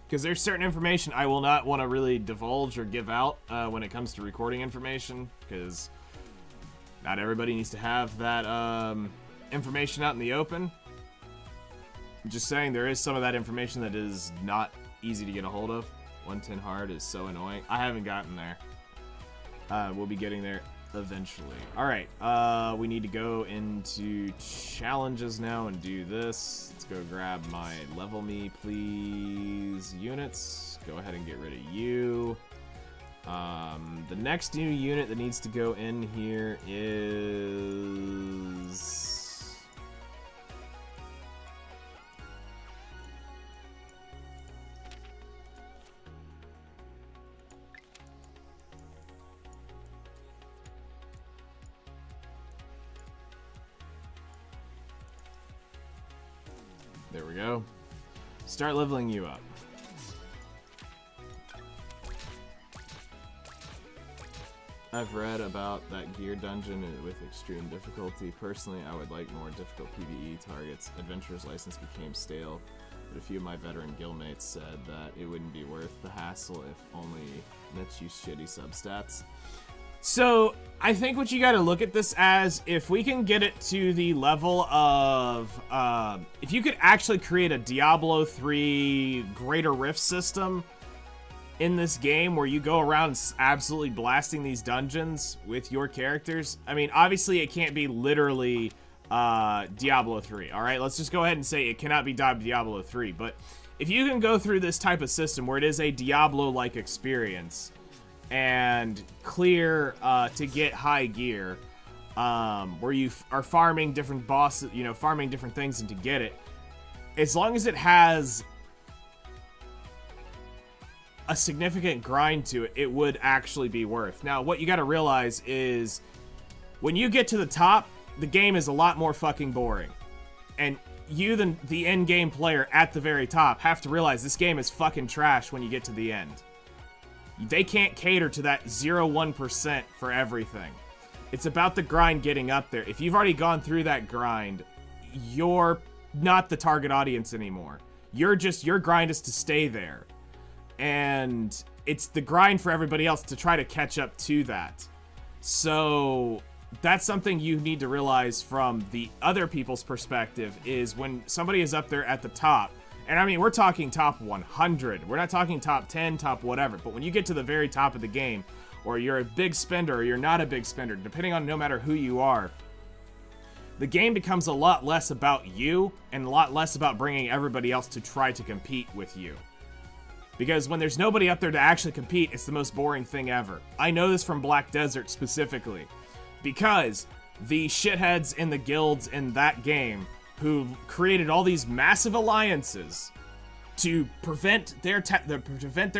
Because there's certain information I will not want to really divulge or give out when it comes to recording information, because not everybody needs to have that information out in the open. I'm just saying, there is some of that information that is not easy to get a hold of. 110 hard is so annoying. I haven't gotten there. We'll be getting there eventually. Alright, we need to go into challenges now and do this. Let's go grab my level me please units. Go ahead and get rid of you. The next new unit that needs to go in here is... There we go. Start leveling you up. I've read about that gear dungeon with extreme difficulty. Personally, I would like more difficult PvE targets. Adventurer's License became stale, but a few of my veteran guildmates said that it wouldn't be worth the hassle if only lets you shitty substats. So, I think what you gotta look at this as, if we can get it to the level of, if you could actually create a Diablo 3 Greater Rift system in this game where you go around absolutely blasting these dungeons with your characters. I mean, obviously it can't be literally Diablo 3, alright? Let's just go ahead and say it cannot be Diablo 3, but if you can go through this type of system where it is a Diablo-like experience, and clear to get high gear, where you are farming different bosses, you know, farming different things and to get it, as long as it has a significant grind to it, it would actually be worth. Now, what you gotta realize is, when you get to the top, the game is a lot more fucking boring. And you, the end game player at the very top, have to realize this game is fucking trash when you get to the end. They can't cater to that 0-1% for everything. It's about the grind getting up there. If you've already gone through that grind, you're not the target audience anymore. Your grind is to stay there. And it's the grind for everybody else to try to catch up to that. So that's something you need to realize from the other people's perspective, is when somebody is up there at the top, and I mean, we're talking top 100. We're not talking top 10, top whatever. But when you get to the very top of the game, or you're a big spender, or you're not a big spender, depending on no matter who you are, the game becomes a lot less about you, and a lot less about bringing everybody else to try to compete with you. Because when there's nobody up there to actually compete, it's the most boring thing ever. I know this from Black Desert specifically. Because the shitheads in the guilds in that game, who created all these massive alliances to prevent their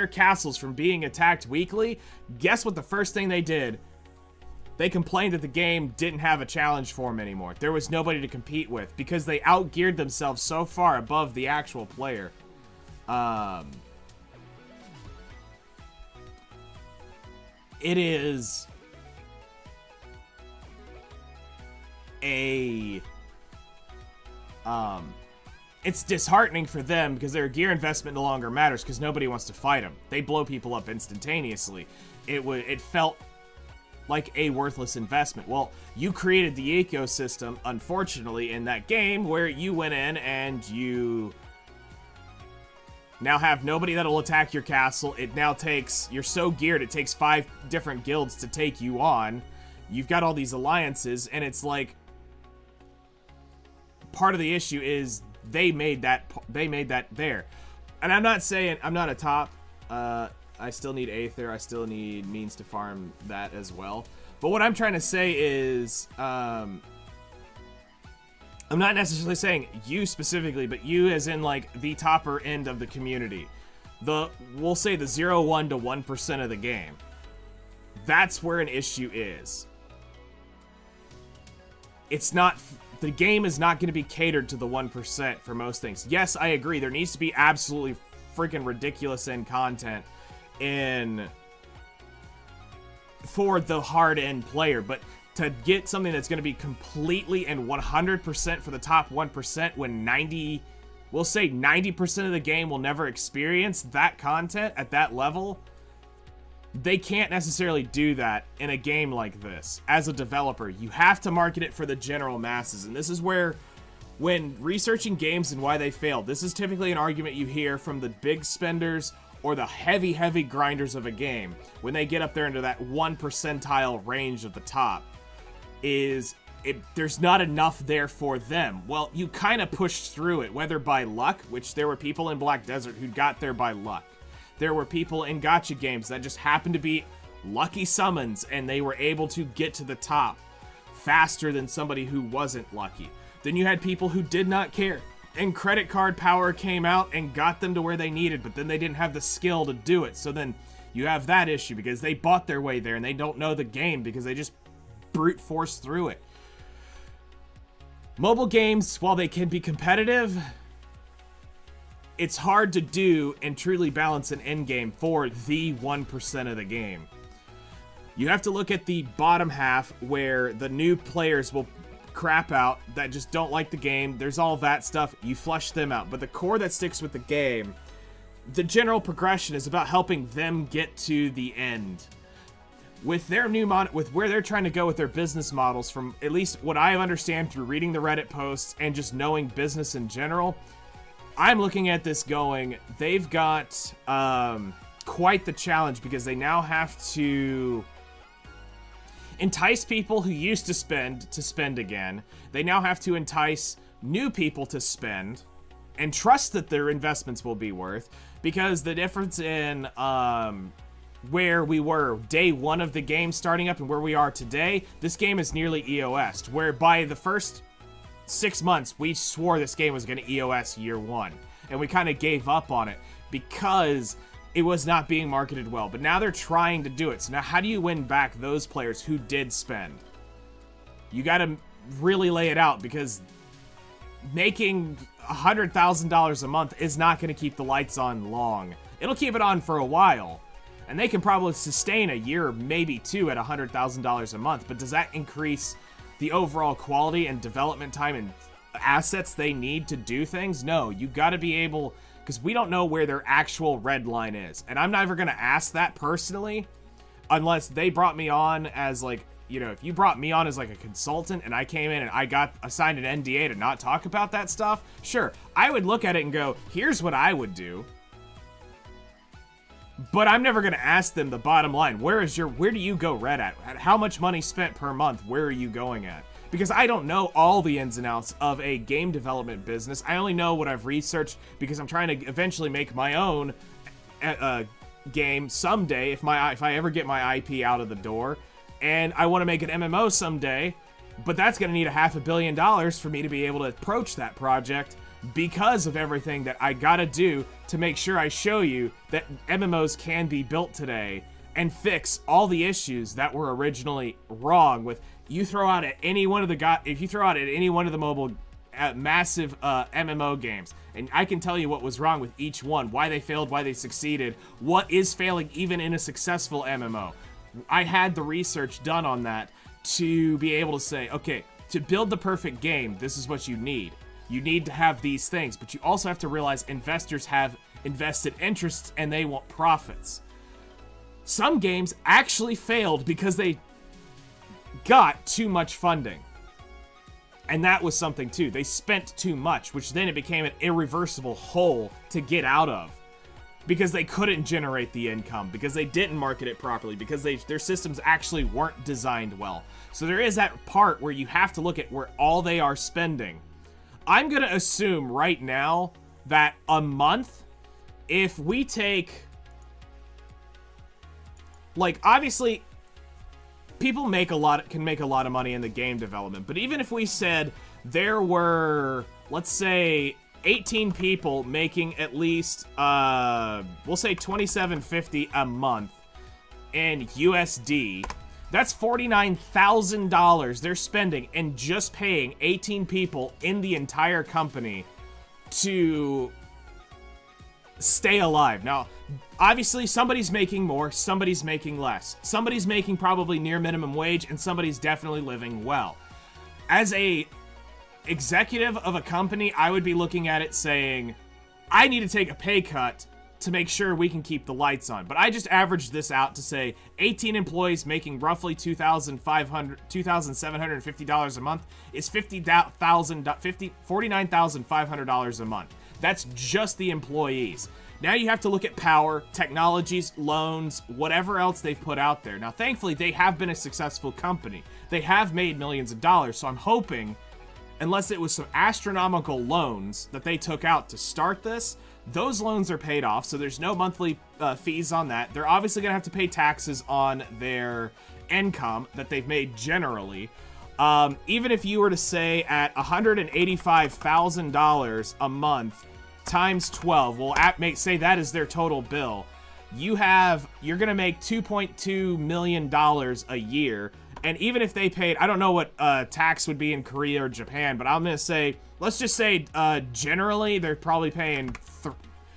castles from being attacked weekly, guess what the first thing they did? They complained that the game didn't have a challenge for them anymore. There was nobody to compete with because they outgeared themselves so far above the actual player. It is it's disheartening for them because their gear investment no longer matters because nobody wants to fight them. They blow people up instantaneously. It felt like a worthless investment. Well, you created the ecosystem, unfortunately, in that game where you went in and you now have nobody that'll attack your castle. It now takes, you're so geared, it takes 5 different guilds to take you on. You've got all these alliances, and it's like, part of the issue is they made that there. And I'm not saying I'm not a top. I still need Aether. I still need means to farm that as well. But what I'm trying to say is, I'm not necessarily saying you specifically, but you as in like the topper end of the community. We'll say the 0-1 to 1% of the game. That's where an issue is. The game is not going to be catered to the 1% for most things. Yes, I agree. There needs to be absolutely freaking ridiculous end content in for the hard-end player, but to get something that's going to be completely and 100% for the top 1% when we'll say 90% of the game will never experience that content at that level, they can't necessarily do that in a game like this. As a developer, you have to market it for the general masses, and this is where, when researching games and why they fail, this is typically an argument you hear from the big spenders or the heavy grinders of a game when they get up there into that 1 percentile range of the top. There's not enough there for them. Well, you kind of pushed through it, whether by luck, which there were people in Black Desert who got there by luck. There were people in gacha games that just happened to be lucky summons, and they were able to get to the top faster than somebody who wasn't lucky. Then you had people who did not care, and credit card power came out and got them to where they needed, but then they didn't have the skill to do it. So then you have that issue because they bought their way there and they don't know the game because they just brute force through it. Mobile games, while they can be competitive, it's hard to do and truly balance an end game for the 1% of the game. You have to look at the bottom half where the new players will crap out that just don't like the game. There's all that stuff. You flush them out. But the core that sticks with the game, the general progression is about helping them get to the end. With their new with where they're trying to go with their business models, from at least what I understand through reading the Reddit posts and just knowing business in general, I'm looking at this going, they've got quite the challenge because they now have to entice people who used to spend again. They now have to entice new people to spend and trust that their investments will be worth, because the difference in where we were day one of the game starting up and where we are today, this game is nearly EOS'd, where by the first 6 months, we swore this game was going to EOS year one, and we kind of gave up on it because it was not being marketed well. But now they're trying to do it. So now how do you win back those players who did spend? You got to really lay it out, because making $100,000 a month is not going to keep the lights on long. It'll keep it on for a while, and they can probably sustain a year, maybe two, at $100,000 a month. But does that increase the overall quality and development time and assets they need to do things? No, you got to be able, because we don't know where their actual red line is. And I'm never going to ask that personally unless they brought me on as, like, you know, if you brought me on as like a consultant and I came in and I got assigned an NDA to not talk about that stuff, sure, I would look at it and go, here's what I would do. But I'm never going to ask them the bottom line. Where do you go red at? How much money spent per month? Where are you going at? Because I don't know all the ins and outs of a game development business. I only know what I've researched because I'm trying to eventually make my own game someday if I ever get my IP out of the door. And I want to make an MMO someday, but that's going to need $500 million for me to be able to approach that project, because of everything that I gotta do to make sure I show you that MMOs can be built today and fix all the issues that were originally wrong with. You throw out at any one of the mobile massive MMO games, and I can tell you what was wrong with each one, why they failed, why they succeeded, what is failing even in a successful MMO. I had the research done on that to be able to say, okay, to build the perfect game, this is what you need. You need to have these things, but you also have to realize investors have invested interests and they want profits. Some games actually failed because they got too much funding. And that was something too. They spent too much, which then it became an irreversible hole to get out of. Because they couldn't generate the income, because they didn't market it properly, because their systems actually weren't designed well. So there is that part where you have to look at where all they are spending. I'm going to assume right now that a month, if we take, like, obviously, people can make a lot of money in the game development, but even if we said there were, let's say, 18 people making at least, we'll say $27.50 a month in USD, that's $49,000 they're spending in just paying 18 people in the entire company to stay alive. Now, obviously, somebody's making more, somebody's making less. Somebody's making probably near minimum wage, and somebody's definitely living well. As a executive of a company, I would be looking at it saying, I need to take a pay cut to make sure we can keep the lights on. But I just averaged this out to say 18 employees making roughly $2,750 a month is $49,500 a month. That's just the employees. Now you have to look at power, technologies, loans, whatever else they've put out there. Now, thankfully, they have been a successful company. They have made millions of dollars, so I'm hoping, unless it was some astronomical loans that they took out to start this, those loans are paid off, so there's no monthly fees on that. They're obviously going to have to pay taxes on their income that they've made generally. Even if you were to say at $185,000 a month times 12, we'll say that is their total bill. You're going to make $2.2 million a year. And even if they paid, I don't know what tax would be in Korea or Japan, but I'm going to say, let's just say generally they're probably paying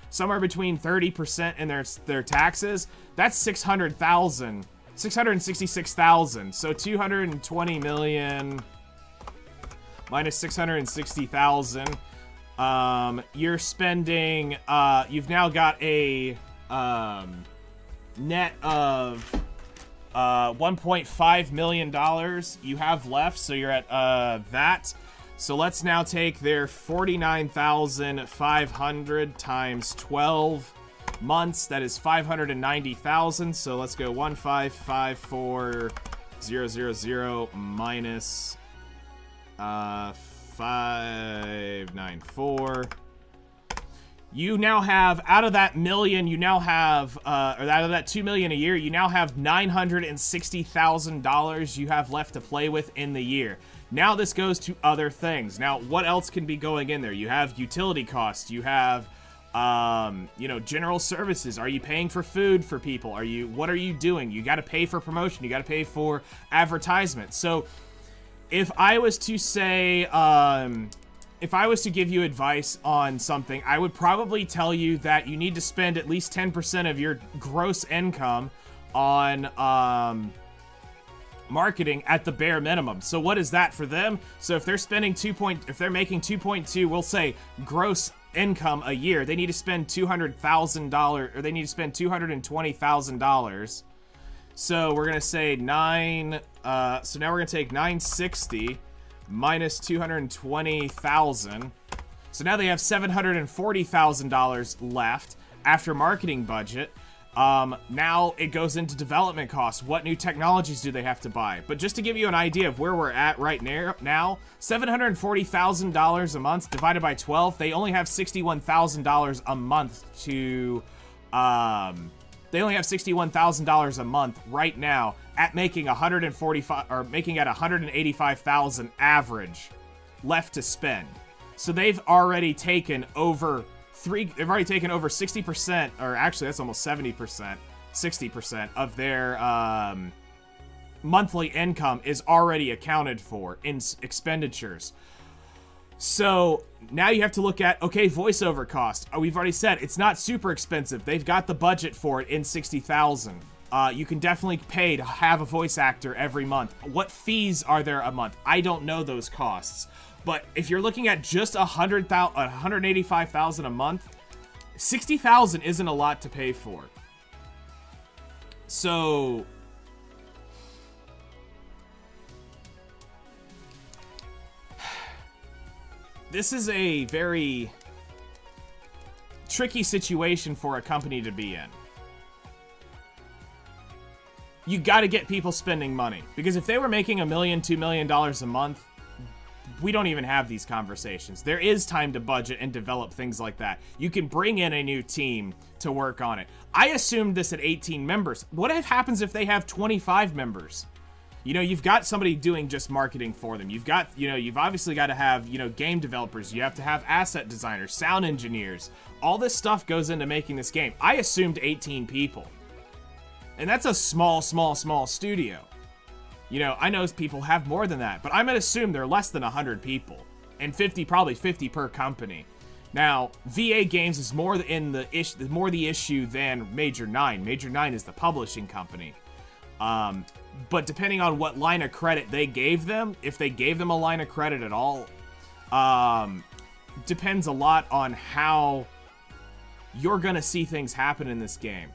somewhere between 30% in their taxes. That's $666,000. So 220 million minus 660,000. You're spending, you've now got a net of $1.5 million you have left, so you're at that. So let's now take their $49,500 times 12 months. That is 590,000. So let's go 1554000 minus 594. You now have, out of that million, you now have, or out of that 2 million a year, you now have $960,000 you have left to play with in the year. Now this goes to other things. Now, what else can be going in there? You have utility costs. You have, general services. Are you paying for food for people? What are you doing? You got to pay for promotion. You got to pay for advertisement. So, if I was to say, if I was to give you advice on something, I would probably tell you that you need to spend at least 10% of your gross income on, marketing at the bare minimum. So what is that for them? So if they're spending if they're making 2.2, we'll say gross income a year, they need to spend $200,000, or they need to spend $220,000. So we're gonna say so now we're gonna take 960 minus 220,000. So now they have $740,000 left after marketing budget. Now it goes into development costs. What new technologies do they have to buy? But just to give you an idea of where we're at right now, $740,000 a month divided by 12, they only have $61,000 a month to, they only have $61,000 a month right now at making making at 185,000 average left to spend. So they've already taken over 60%, or actually that's almost 70%, 60% of their monthly income is already accounted for in expenditures. So now you have to look at, okay, voiceover cost. We've already said it's not super expensive. They've got the budget for it in 60,000. You can definitely pay to have a voice actor every month. What fees are there a month? I don't know those costs. But if you're looking at just $185,000 a month, $60,000 isn't a lot to pay for. So this is a very tricky situation for a company to be in. You got to get people spending money, because if they were making $1 million, $2 million a month, we don't even have these conversations. There is time to budget and develop things like that. You can bring in a new team to work on it. I assumed this at 18 members. What happens if they have 25 members? You know, you've got somebody doing just marketing for them. You've got, you've obviously got to have, game developers. You have to have asset designers, sound engineers. All this stuff goes into making this game. I assumed 18 people. And that's a small studio. I know people have more than that, but I'm going to assume they're less than 100 people, and probably 50 per company. Now, VA Games is more the issue than Major 9. Major 9 is the publishing company. But depending on what line of credit they gave them, if they gave them a line of credit at all, depends a lot on how you're gonna see things happen in this game.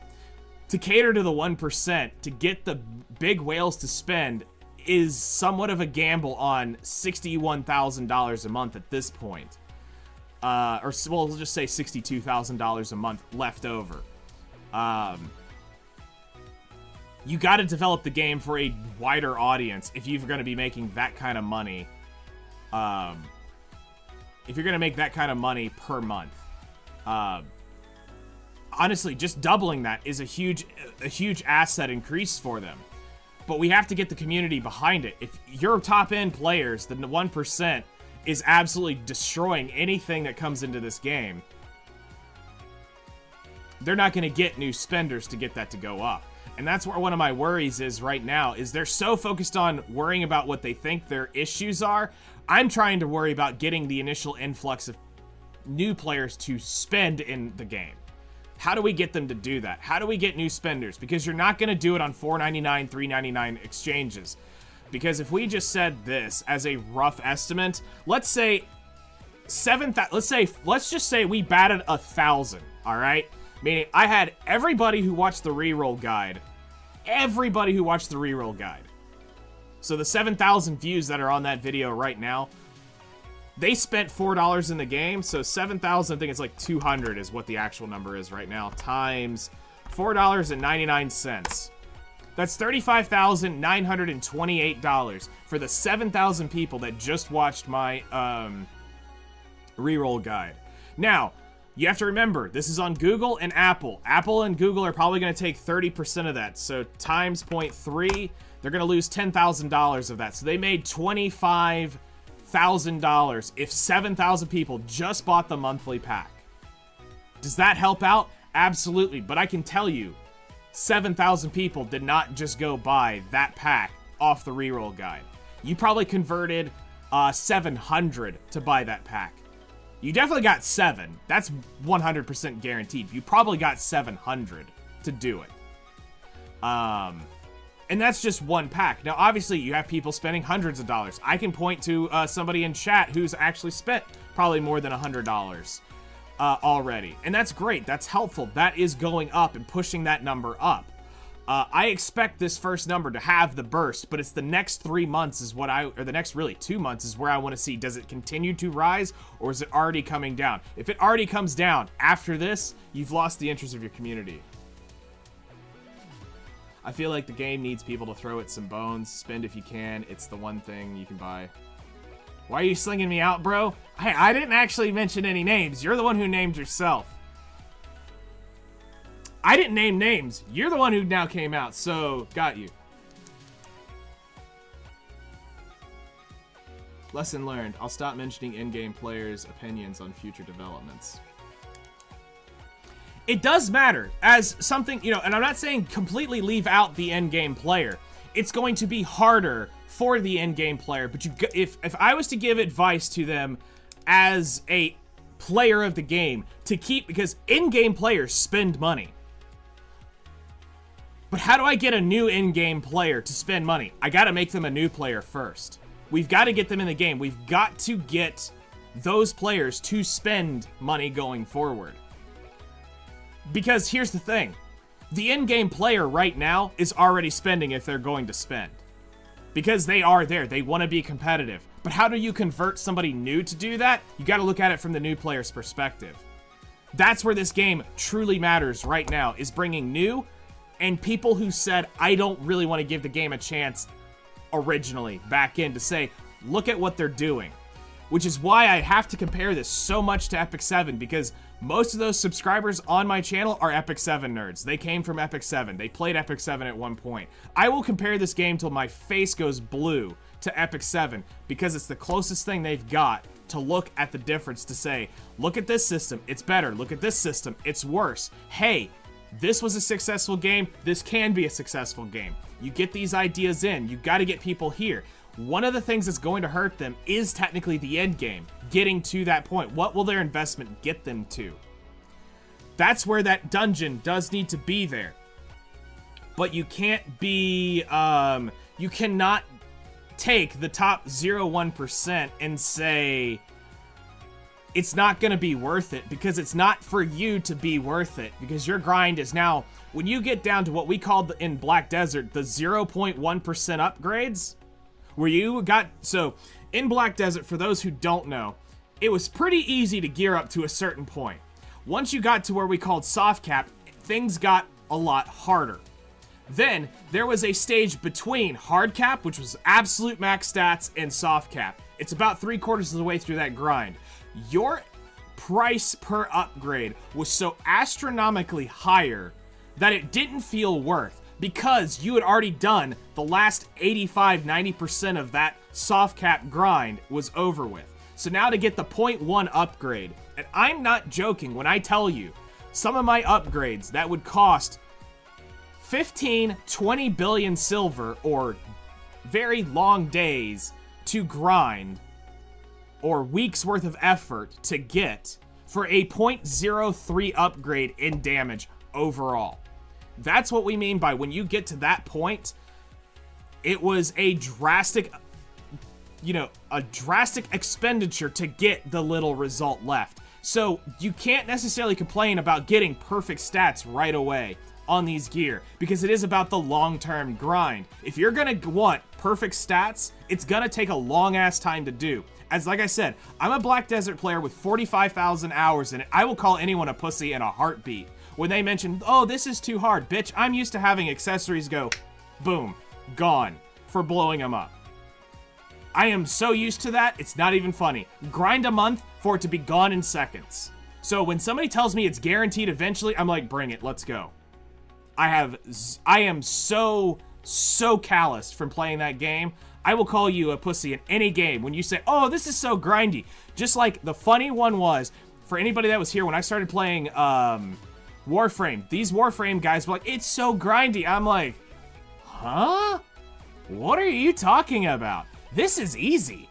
To cater to the 1%, to get the big whales to spend, is somewhat of a gamble on $61,000 a month at this point. Well, we'll just say $62,000 a month left over. You got to develop the game for a wider audience if you're going to be making that kind of money. If you're going to make that kind of money per month. Honestly, just doubling that is a huge asset increase for them. But we have to get the community behind it. If your top-end players, the 1%, is absolutely destroying anything that comes into this game, they're not going to get new spenders to get that to go up. And that's where one of my worries is right now, is they're so focused on worrying about what they think their issues are. I'm trying to worry about getting the initial influx of new players to spend in the game. How do we get them to do that? How do we get new spenders? Because you're not going to do it on $4.99, $3.99 exchanges. Because if we just said this as a rough estimate, let's say let's just say we batted 1,000, all right? Meaning I had everybody who watched the reroll guide. Everybody who watched the reroll guide. So the 7,000 views that are on that video right now, they spent $4 in the game, so 7,000, I think it's like 200 is what the actual number is right now, times $4.99. That's $35,928 for the 7,000 people that just watched my reroll guide. Now, you have to remember, this is on Google and Apple. Apple and Google are probably going to take 30% of that, so times 0.3, they're going to lose $10,000 of that. So they made $25,000 if 7,000 people just bought the monthly pack. Does that help out? Absolutely, but I can tell you, 7,000 people did not just go buy that pack off the reroll guide. You probably converted 700 to buy that pack. You definitely got 7. That's 100% guaranteed. You probably got 700 to do it. And that's just one pack. Now, obviously, you have people spending hundreds of dollars. I can point to somebody in chat who's actually spent probably more than $100 already. And that's great. That's helpful. That is going up and pushing that number up. I expect this first number to have the burst, but it's the next 3 months is what or the next really 2 months is where I want to see. Does it continue to rise or is it already coming down? If it already comes down after this, you've lost the interest of your community. I feel like the game needs people to throw it some bones. Spend if you can. It's the one thing you can buy. Why are you slinging me out, bro? Hey, I didn't actually mention any names. You're the one who named yourself. I didn't name names. You're the one who now came out, so got you. Lesson learned. I'll stop mentioning in-game players' opinions on future developments. It does matter as something, you know, and I'm not saying completely leave out the end-game player. It's going to be harder for the end-game player, but if I was to give advice to them as a player of the game to keep, because in-game players spend money. But how do I get a new in-game player to spend money? I got to make them a new player first. We've got to get them in the game. We've got to get those players to spend money going forward. Because here's the thing. The in-game player right now is already spending if they're going to spend. Because they are there. They want to be competitive. But how do you convert somebody new to do that? You got to look at it from the new player's perspective. That's where this game truly matters right now, is bringing new and people who said, I don't really want to give the game a chance originally back in to say, look at what they're doing. Which is why I have to compare this so much to Epic 7, because most of those subscribers on my channel are Epic 7 nerds. They came from Epic 7. They played Epic 7 at one point. I will compare this game till my face goes blue to Epic 7, because it's the closest thing they've got to look at the difference, to say, look at this system, it's better. Look at this system, it's worse. Hey, this was a successful game. This can be a successful game. You get these ideas in. You got to get people here. one of the things that's going to hurt them is technically the end game, getting to that point. What will their investment get them to? That's where that dungeon does need to be there. But you can't be, you cannot take the top 0.1% and say it's not going to be worth it, because it's not for you to be worth it, because your grind is now, when you get down to what we called in Black Desert, the 0.1% upgrades, where you got, so in Black Desert, for those who don't know, it was pretty easy to gear up to a certain point. Once you got to where we called soft cap, things got a lot harder. Then there was a stage between hard cap, which was absolute max stats, and soft cap. It's about 3/4 of the way through that grind. Your price per upgrade was so astronomically higher that it didn't feel worth, because you had already done the last 85-90% of that soft cap grind was over with. So now to get the 0.1 upgrade, and I'm not joking when I tell you, some of my upgrades that would cost 15-20 billion silver, or very long days to grind, or weeks worth of effort to get, for a 0.03 upgrade in damage overall. That's what we mean by when you get to that point, it was a drastic, a drastic expenditure to get the little result left. So you can't necessarily complain about getting perfect stats right away on these gear, because it is about the long-term grind. If you're gonna want perfect stats, it's gonna take a long-ass time to do. As like I said, I'm a Black Desert player with 45,000 hours in it. I will call anyone a pussy in a heartbeat when they mention, oh, this is too hard. Bitch, I'm used to having accessories go, boom, gone, for blowing them up. I am so used to that, it's not even funny. Grind a month for it to be gone in seconds. So when somebody tells me it's guaranteed eventually, I'm like, bring it, let's go. I am so calloused from playing that game. I will call you a pussy in any game when you say, oh, this is so grindy. Just like the funny one was, for anybody that was here when I started playing Warframe, these Warframe guys were like, it's so grindy. I'm like, huh? What are you talking about? This is easy.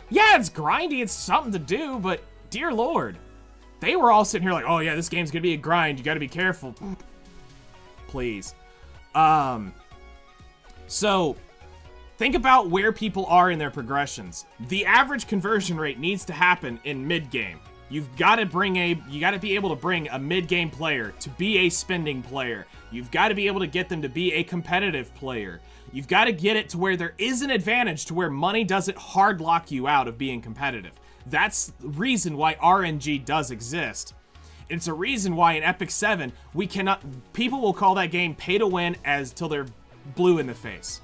Yeah, it's grindy, it's something to do, but dear Lord. They were all sitting here like, oh yeah, this game's gonna be a grind, you gotta be careful. Please. So, think about where people are in their progressions. The average conversion rate needs to happen in mid-game. You gotta be able to bring a mid-game player to be a spending player. You've got to be able to get them to be a competitive player. You've got to get it to where there is an advantage to where money doesn't hard lock you out of being competitive. That's the reason why RNG does exist. It's a reason why in Epic 7, people will call that game pay to win till they're blue in the face.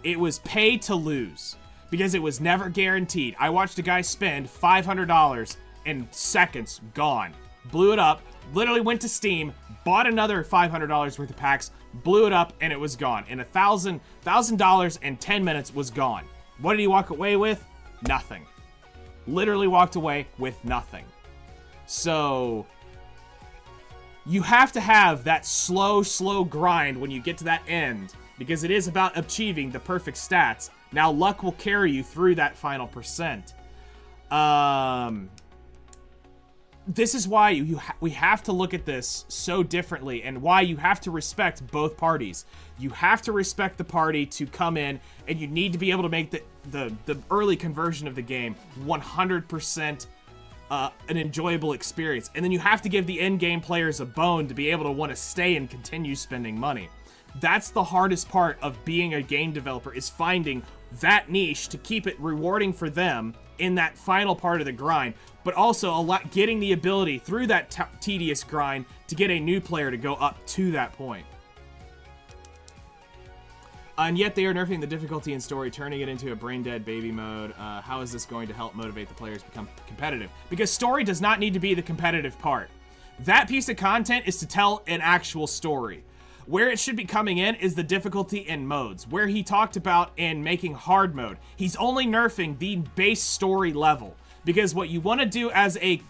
It was pay to lose, because it was never guaranteed. I watched a guy spend $500 in seconds, gone. Blew it up, literally went to Steam, bought another $500 worth of packs, blew it up, and it was gone. And $1,000 in 10 minutes was gone. What did he walk away with? Nothing. Literally walked away with nothing. So, you have to have that slow grind when you get to that end, because it is about achieving the perfect stats. Now, luck will carry you through that final percent. This is why we have to look at this so differently, and why you have to respect both parties. You have to respect the party to come in, and you need to be able to make the early conversion of the game 100% an enjoyable experience. And then you have to give the end game players a bone to be able to want to stay and continue spending money. That's the hardest part of being a game developer, is finding that niche to keep it rewarding for them in that final part of the grind, but also getting the ability through that tedious grind to get a new player to go up to that point. And yet they are nerfing the difficulty in story, turning it into a brain-dead baby mode. How is this going to help motivate the players to become competitive? Because story does not need to be the competitive part. That piece of content is to tell an actual story. Where it should be coming in is the difficulty in modes, where he talked about in making hard mode. He's only nerfing the base story level, because what you want to do as a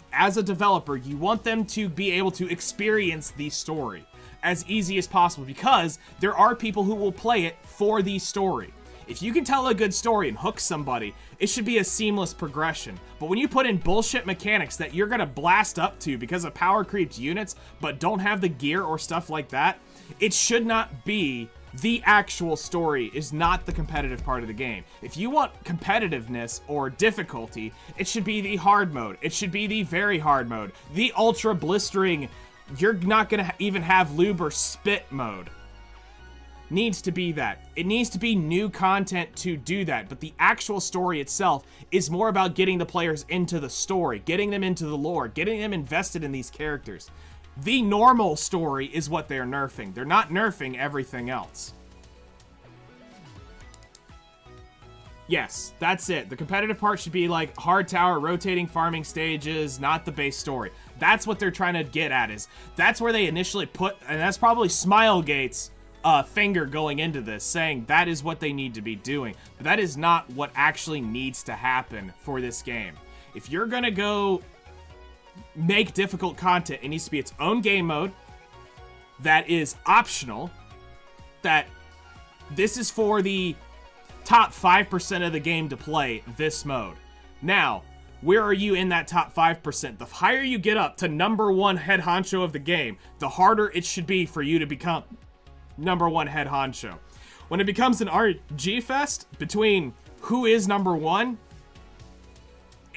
developer, you want them to be able to experience the story as easy as possible, because there are people who will play it for the story. If you can tell a good story and hook somebody, it should be a seamless progression. But when you put in bullshit mechanics that you're gonna blast up to because of power creeped units, but don't have the gear or stuff like that, it should not be. The actual story is not the competitive part of the game. If you want competitiveness or difficulty, it should be the hard mode. It should be the very hard mode. The ultra blistering, you're not gonna even have lube or spit mode. Needs to be that. It needs to be new content to do that, but the actual story itself is more about getting the players into the story, getting them into the lore, getting them invested in these characters. The normal story is what they're nerfing. They're not nerfing everything else. Yes, that's it. The competitive part should be like hard tower, rotating farming stages, not the base story. That's what they're trying to get at is, that's where they initially put, and that's probably Smilegate's finger going into this, saying that is what they need to be doing. But that is not what actually needs to happen for this game. If you're gonna go make difficult content, it needs to be its own game mode that is optional, that this is for the top 5% of the game to play this mode. Now, where are you in that top 5%? The higher you get up to #1 head honcho of the game, the harder it should be for you to become #1 head honcho. When it becomes an RG fest between who is #1,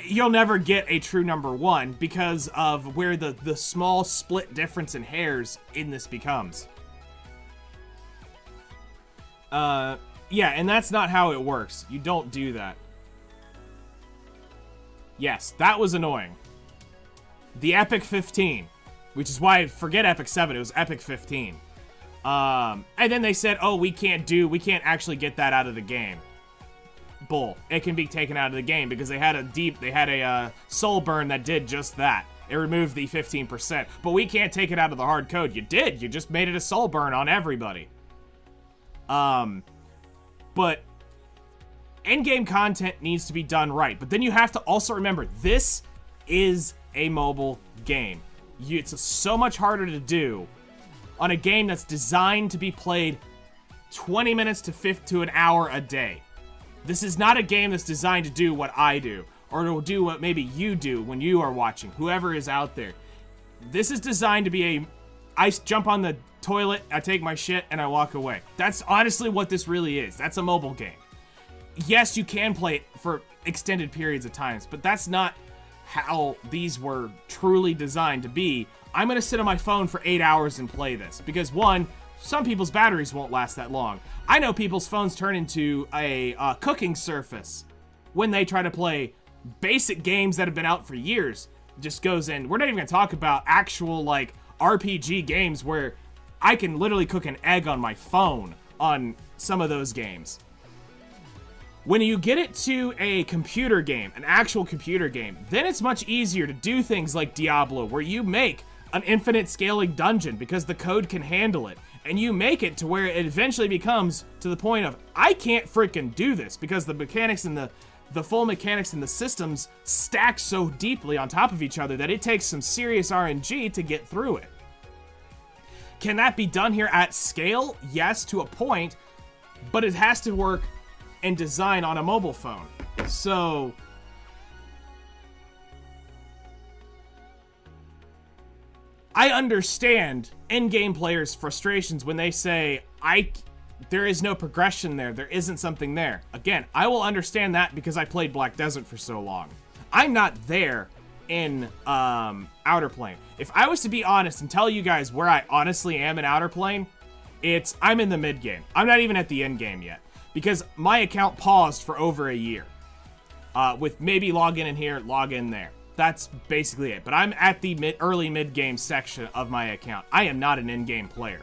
you'll never get a true #1 because of where the small split difference in hairs in this becomes. Yeah, and that's not how it works. You don't do that. Yes, that was annoying. The Epic 15, which is why, forget Epic 7, it was Epic 15. And then they said, oh, we can't actually get that out of the game. Bull. It can be taken out of the game because they had a soul burn that did just that. It removed the 15%, but we can't take it out of the hard code. You did. You just made it a soul burn on everybody. But in-game content needs to be done right. But then you have to also remember, this is a mobile game. It's so much harder to do on a game that's designed to be played 20 minutes to an hour a day. This is not a game that's designed to do what I do, or to do what maybe you do when you are watching, whoever is out there. This is designed to be I jump on the toilet, I take my shit, and I walk away. That's honestly what this really is. That's a mobile game. Yes, you can play it for extended periods of times, but that's not how these were truly designed to be. I'm gonna sit on my phone for 8 hours and play this, because one, some people's batteries won't last that long. I know people's phones turn into a cooking surface when they try to play basic games that have been out for years. Just goes in. We're not even gonna talk about actual like RPG games where I can literally cook an egg on my phone on some of those games. When you get it to a computer game, an actual computer game, then it's much easier to do things like Diablo, where you make an infinite scaling dungeon because the code can handle it. And you make it to where it eventually becomes to the point of, I can't freaking do this because the mechanics and the full mechanics and the systems stack so deeply on top of each other that it takes some serious RNG to get through it. Can that be done here at scale? Yes, to a point, but it has to work and design on a mobile phone. So I understand in-game players' frustrations when they say, there is no progression there, there isn't something there. Again, I will understand that because I played Black Desert for so long. I'm not there in Outerplane. If I was to be honest and tell you guys where I honestly am in Outerplane, I'm in the mid-game. I'm not even at the end game yet, because my account paused for over a year. With maybe log in here, log in there. That's basically it. But I'm at the early mid-game section of my account. I am not an in-game player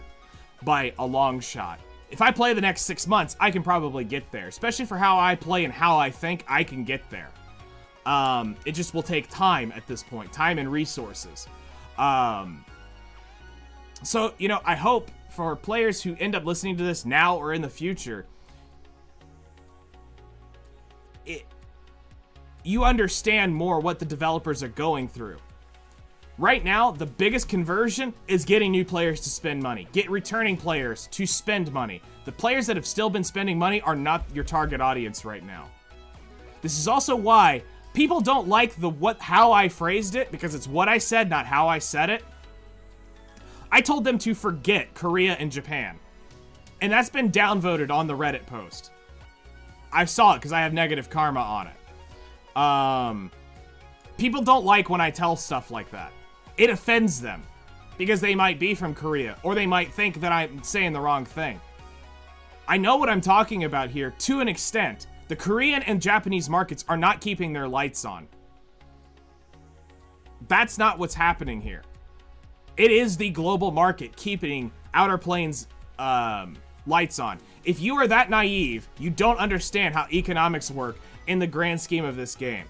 by a long shot. If I play the next 6 months, I can probably get there. Especially for how I play and how I think, I can get there. It just will take time at this point. Time and resources. So, you know, I hope for players who end up listening to this now or in the future, you understand more what the developers are going through. Right now, the biggest conversion is getting new players to spend money. Get returning players to spend money. The players that have still been spending money are not your target audience right now. This is also why people don't like how I phrased it, because it's what I said, not how I said it. I told them to forget Korea and Japan. And that's been downvoted on the Reddit post. I saw it because I have negative karma on it. People don't like when I tell stuff like that. It offends them because they might be from Korea or they might think that I'm saying the wrong thing. I know what I'm talking about here to an extent. The Korean and Japanese markets are not keeping their lights on. That's not what's happening here. It is the global market keeping Outerplane's lights on. If you are that naive, you don't understand how economics work in the grand scheme of this game.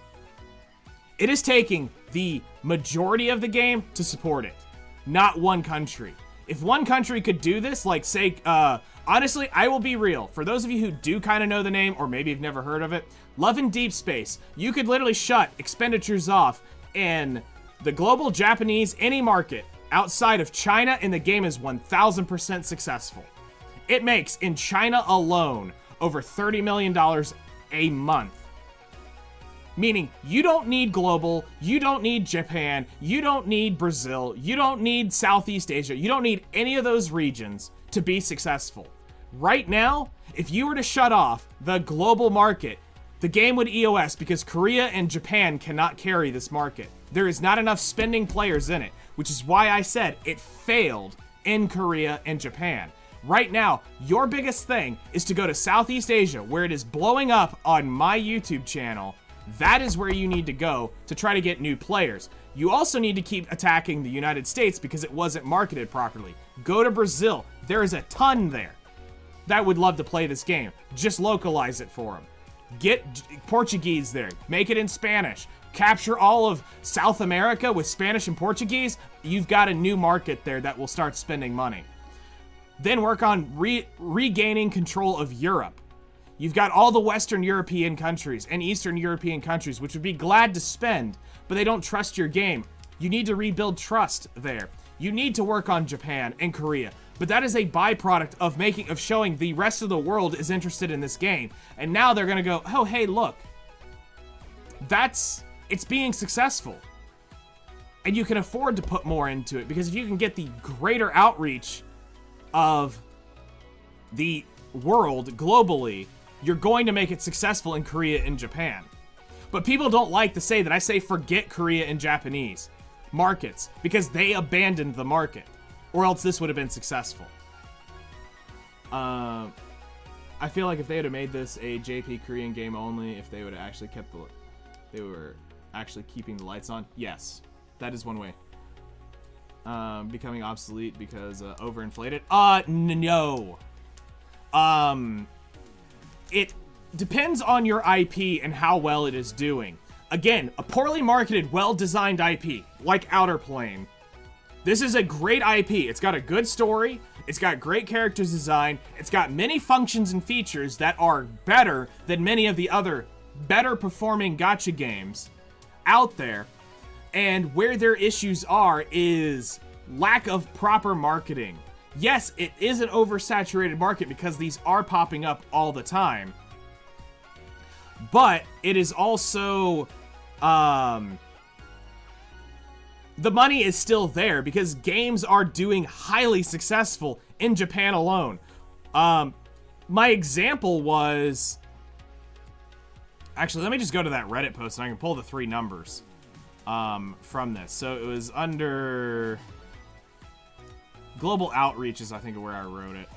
It is taking the majority of the game to support it, not one country. If one country could do this, like say, honestly, I will be real. For those of you who do kind of know the name, or maybe have never heard of it, Love in Deep Space, you could literally shut expenditures off in the global Japanese, any market outside of China, and the game is 1000% successful. It makes, in China alone, over $30 million a month. Meaning, you don't need global, you don't need Japan, you don't need Brazil, you don't need Southeast Asia, you don't need any of those regions to be successful. Right now, if you were to shut off the global market, the game would EOS because Korea and Japan cannot carry this market. There is not enough spending players in it, which is why I said it failed in Korea and Japan. Right now, your biggest thing is to go to Southeast Asia, where it is blowing up on my YouTube channel. That is where you need to go to try to get new players. You also need to keep attacking the United States because it wasn't marketed properly. Go to Brazil. There is a ton there that would love to play this game. Just localize it for them. Get Portuguese there. Make it in Spanish. Capture all of South America with Spanish and Portuguese. You've got a new market there that will start spending money. Then work on regaining control of Europe. You've got all the Western European countries and Eastern European countries, which would be glad to spend, but they don't trust your game. You need to rebuild trust there. You need to work on Japan and Korea, but that is a byproduct of showing the rest of the world is interested in this game. And now they're gonna go, oh, hey, look, it's being successful. And you can afford to put more into it, because if you can get the greater outreach of the world globally, you're going to make it successful in Korea and Japan. But people don't like to say that I say forget Korea and Japanese markets because they abandoned the market, or else this would have been successful. I feel like if they would have made this a JP Korean game only, if they would have actually they were actually keeping the lights on. Yes, that is one way. Becoming obsolete because overinflated. No. It depends on your IP and how well it is doing. Again, a poorly marketed, well-designed IP, like Outerplane. This is a great IP. It's got a good story. It's got great characters design. It's got many functions and features that are better than many of the other better performing gacha games out there. And where their issues are is lack of proper marketing. Yes, it is an oversaturated market because these are popping up all the time. But it is also, the money is still there because games are doing highly successful in Japan alone. My example was, actually, let me just go to that Reddit post and I can pull the 3 numbers from this. So it was under global outreaches, I think, where I wrote it.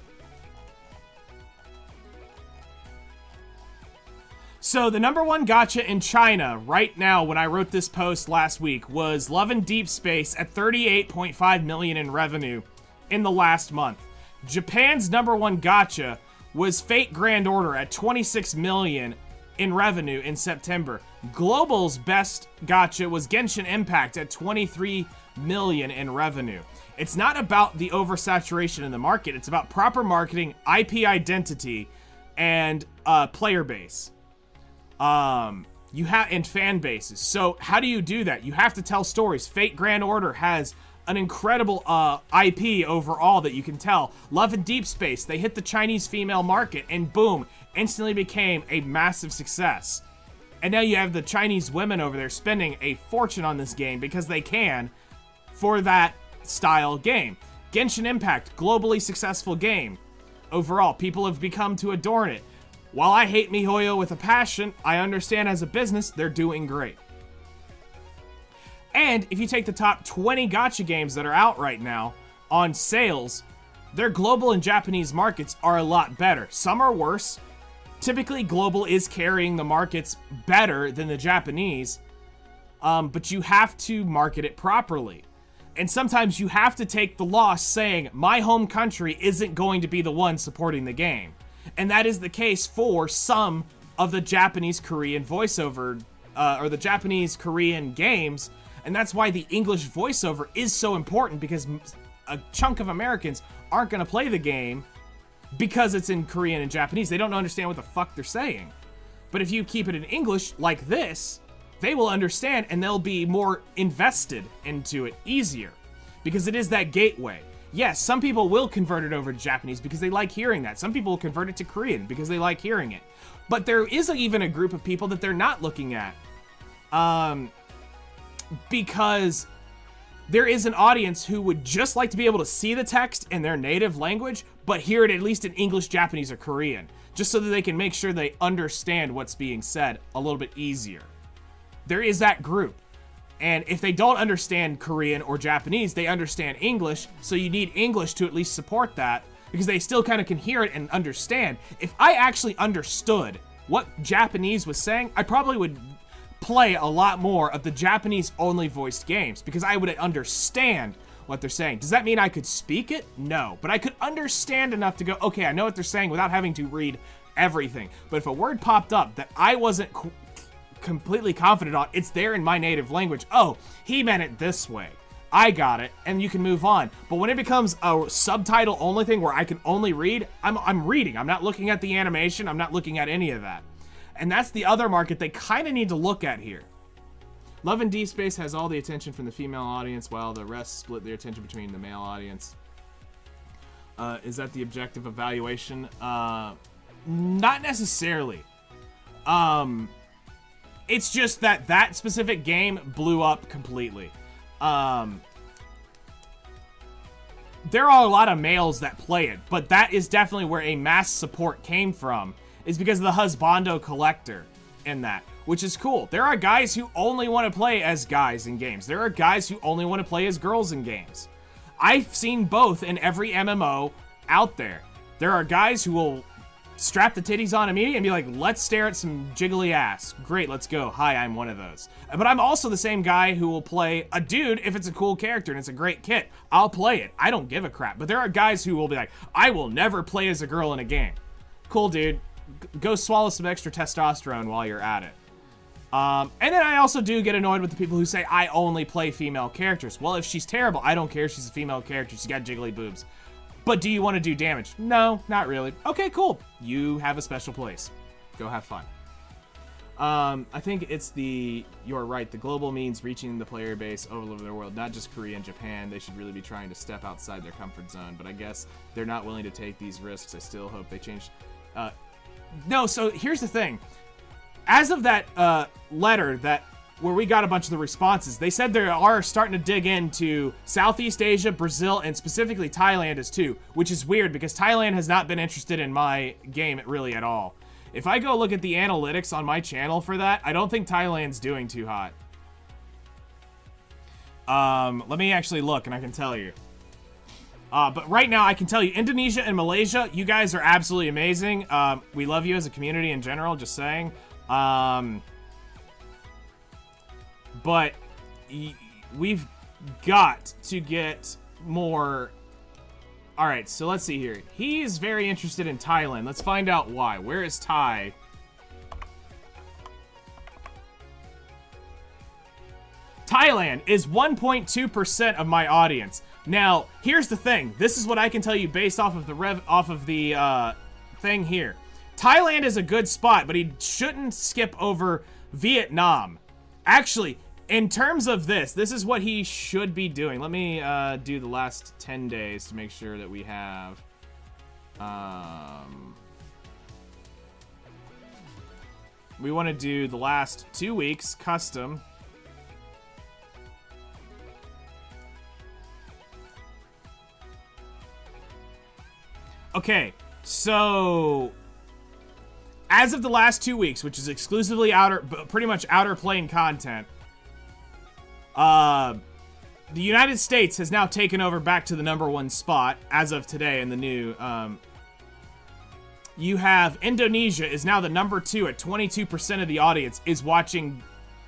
So the #1 gacha in China right now, when I wrote this post last week, was Love in Deep Space at 38.5 million in revenue in the last month. Japan's #1 gacha was Fate Grand Order at 26 million in revenue in September. Global's best gacha was Genshin Impact at 23 million in revenue. It's not about the oversaturation in the market. It's about proper marketing, IP identity, and player base. You have and fan bases. So how do you do that? You have to tell stories. Fate Grand Order has an incredible IP overall that you can tell. Love and Deep Space, they hit the Chinese female market and boom, instantly became a massive success. And now you have the Chinese women over there spending a fortune on this game because they can for that style game. Genshin Impact, globally successful game. Overall, people have become to adorn it. While I hate MiHoYo with a passion, I understand as a business, they're doing great. And if you take the top 20 gacha games that are out right now on sales, their global and Japanese markets are a lot better. Some are worse. Typically, global is carrying the markets better than the Japanese, but you have to market it properly. And sometimes you have to take the loss saying, my home country isn't going to be the one supporting the game. And that is the case for some of the Japanese Korean voiceover, or the Japanese Korean games. And that's why the English voiceover is so important, because a chunk of Americans aren't going to play the game because it's in Korean and Japanese. They don't understand what the fuck they're saying. But if you keep it in English like this, they will understand and they'll be more invested into it easier, because it is that gateway. Yes, some people will convert it over to Japanese because they like hearing that. Some people will convert it to Korean because they like hearing it. But there is even a group of people that they're not looking at. Because there is an audience who would just like to be able to see the text in their native language, but hear it at least in English, Japanese, or Korean, just so that they can make sure they understand what's being said a little bit easier. There is that group. And if they don't understand Korean or Japanese, they understand English, so you need English to at least support that, because they still kind of can hear it and understand. If I actually understood what Japanese was saying, I probably would play a lot more of the Japanese-only voiced games, because I would understand what they're saying. Does that mean I could speak it? No. But I could understand enough to go, okay, I know what they're saying without having to read everything. But if a word popped up that I wasn't completely confident on, it's there in my native language. Oh, he meant it this way. I got it, and you can move on. But when it becomes a subtitle only thing where I can only read, I'm reading. I'm not looking at the animation. I'm not looking at any of that. And that's the other market they kind of need to look at here. Love and Deep Space has all the attention from the female audience, while the rest split their attention between the male audience. Is that the objective evaluation? Not necessarily. It's just that that specific game blew up completely. There are a lot of males that play it, but that is definitely where a mass support came from, is because of the husbando collector in that, which is cool. There are guys who only want to play as guys in games. There are guys who only want to play as girls in games. I've seen both in every MMO out there. There are guys who will strap the titties on immediately and be like, let's stare at some jiggly ass. Great, let's go. Hi, I'm one of those. But I'm also the same guy who will play a dude if it's a cool character and it's a great kit. I'll play it. I don't give a crap. But there are guys who will be like, I will never play as a girl in a game. Cool, dude. Go swallow some extra testosterone while you're at it. And then I also do get annoyed with the people who say, I only play female characters. Well, if she's terrible, I don't care. She's a female character. She's got jiggly boobs. But do you want to do damage? No, not really. Okay, cool. You have a special place. Go have fun. I think it's you're right. The global means reaching the player base all over the world, not just Korea and Japan. They should really be trying to step outside their comfort zone, but I guess they're not willing to take these risks. I still hope they change. No, so here's the thing. As of that letter where we got a bunch of the responses, they said they are starting to dig into Southeast Asia, Brazil, and specifically Thailand as too, which is weird because Thailand has not been interested in my game really at all. If I go look at the analytics on my channel for that, I don't think Thailand's doing too hot. Let me actually look and I can tell you. But right now I can tell you, Indonesia and Malaysia, you guys are absolutely amazing. We love you as a community in general, just saying. But we've got to get more. All right, so let's see here. He's very interested in Thailand. Let's find out why. Where is Thai? Thailand is 1.2% of my audience. Now, here's the thing. This is what I can tell you based off of the thing here. Thailand is a good spot, but he shouldn't skip over Vietnam. Actually, in terms of this is what he should be doing. Let me do the last 10 days to make sure that we have... we want to do the last 2 weeks, custom. Okay, so... as of the last 2 weeks, which is exclusively pretty much Outerplane content, the United States has now taken over back to the #1 spot as of today in the new, you have Indonesia is now the #2 at 22% of the audience is watching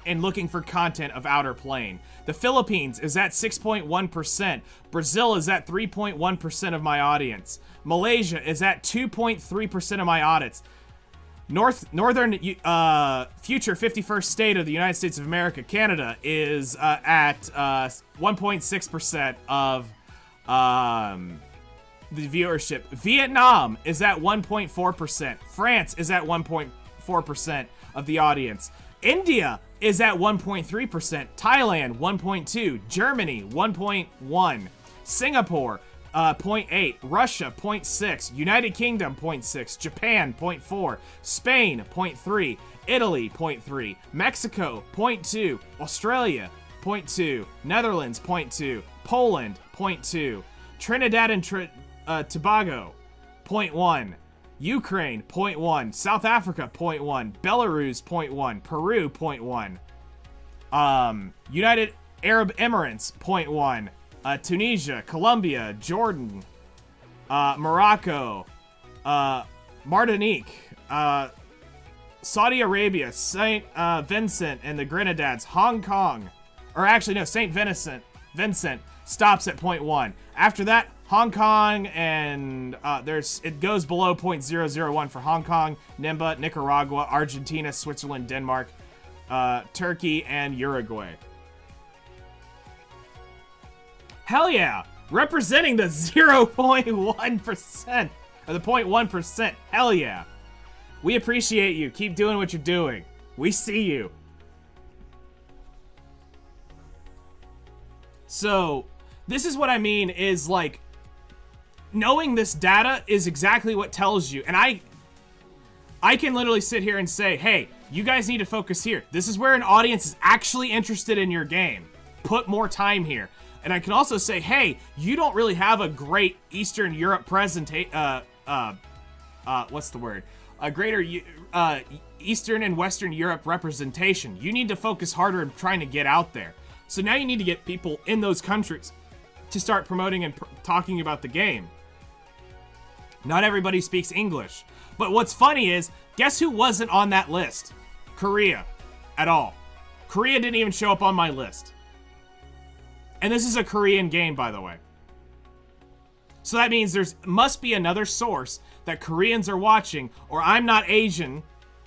and looking for content of Outerplane. The Philippines is at 6.1%. Brazil is at 3.1% of my audience. Malaysia is at 2.3% of my audience. Northern future 51st state of the United States of America, Canada, is at 1.6% of the viewership. Vietnam is at 1.4%. France is at 1.4% of the audience. India is at 1.3%. Thailand, 1.2%. Germany, 1.1%. Singapore, 0.8, Russia 0.6, United Kingdom 0.6, Japan 0.4, Spain 0.3, Italy 0.3, Mexico 0.2, Australia 0.2, Netherlands 0.2, Poland 0.2, Trinidad and Tobago 0.1, Ukraine 0.1, South Africa 0.1, Belarus 0.1, Peru 0.1, United Arab Emirates 0.1, Tunisia, Colombia, Jordan, Morocco, Martinique, Saudi Arabia, St. Vincent and the Grenadines, Hong Kong, or actually no, St. Vincent stops at 0.1. After that, Hong Kong and it goes below 0.001 for Hong Kong, Nimba, Nicaragua, Argentina, Switzerland, Denmark, Turkey, and Uruguay. Hell yeah! Representing the 0.1%, or the 0.1%. Hell yeah! We appreciate you. Keep doing what you're doing. We see you. So, this is what I mean is like, knowing this data is exactly what tells you. And I can literally sit here and say, hey, you guys need to focus here. This is where an audience is actually interested in your game. Put more time here. And I can also say, hey, you don't really have a great Eastern Europe what's the word? A greater Eastern and Western Europe representation. You need to focus harder in trying to get out there. So now you need to get people in those countries to start promoting and talking about the game. Not everybody speaks English. But what's funny is, guess who wasn't on that list? Korea. At all. Korea didn't even show up on my list. And this is a Korean game, by the way. So that means must be another source that Koreans are watching, or I'm not Asian,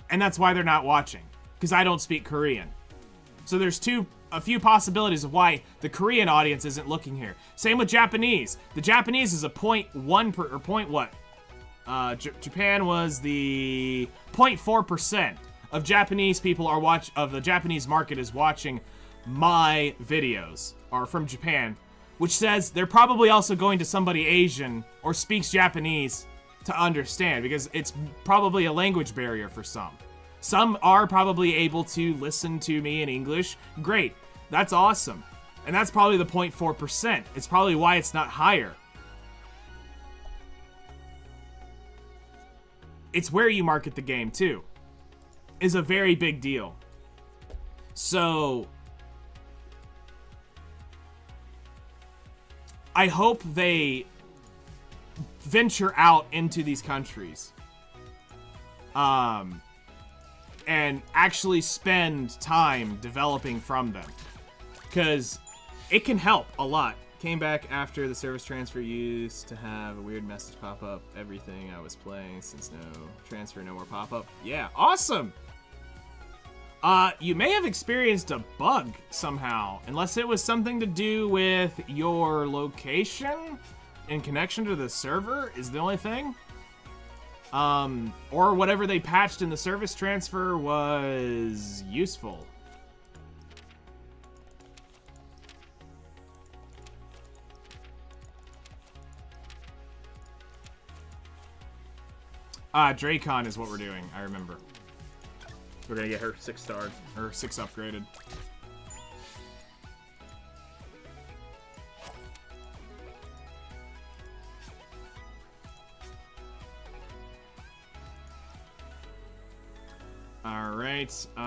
and that's why they're not watching. Because I don't speak Korean. So there's a few possibilities of why the Korean audience isn't looking here. Same with Japanese. The Japanese is a 0.1 or point what? Japan was the 0.4% of Japanese people of the Japanese market is watching my videos are from Japan, which says they're probably also going to somebody Asian or speaks Japanese to understand, because it's probably a language barrier for some. Some are probably able to listen to me in English. Great. That's awesome. And that's probably the 0.4%. It's probably why it's not higher. It's where you market the game too, is a very big deal. So I hope they venture out into these countries and actually spend time developing from them, because it can help a lot. Came back after the service transfer, used to have a weird message pop up everything I was playing, since no transfer, no more pop up. Yeah, awesome. You may have experienced a bug somehow, unless it was something to do with your location in connection to the server is the only thing. or whatever they patched in the service transfer was useful. Dracon is what we're doing, I remember. We're gonna get her 6-starred, or 6 upgraded. Alright, go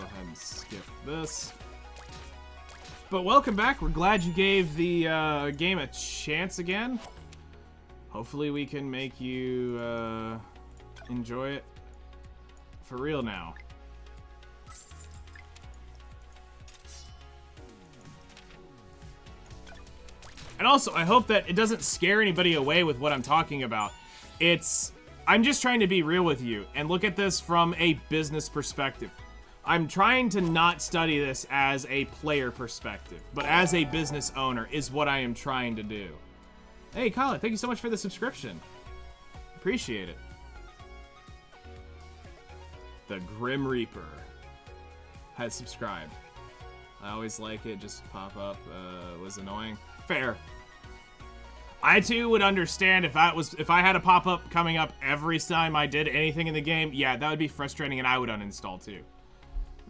ahead and skip this. But welcome back. We're glad you gave the game a chance again. Hopefully we can make you enjoy it for real now. And also, I hope that it doesn't scare anybody away with what I'm talking about. I'm just trying to be real with you and look at this from a business perspective. I'm trying to not study this as a player perspective, but as a business owner is what I am trying to do. Hey, Colin, thank you so much for the subscription. Appreciate it. The Grim Reaper has subscribed. I always like it, just pop up, was annoying. Fair. I too would understand if I had a pop-up coming up every time I did anything in the game. Yeah, that would be frustrating and I would uninstall too.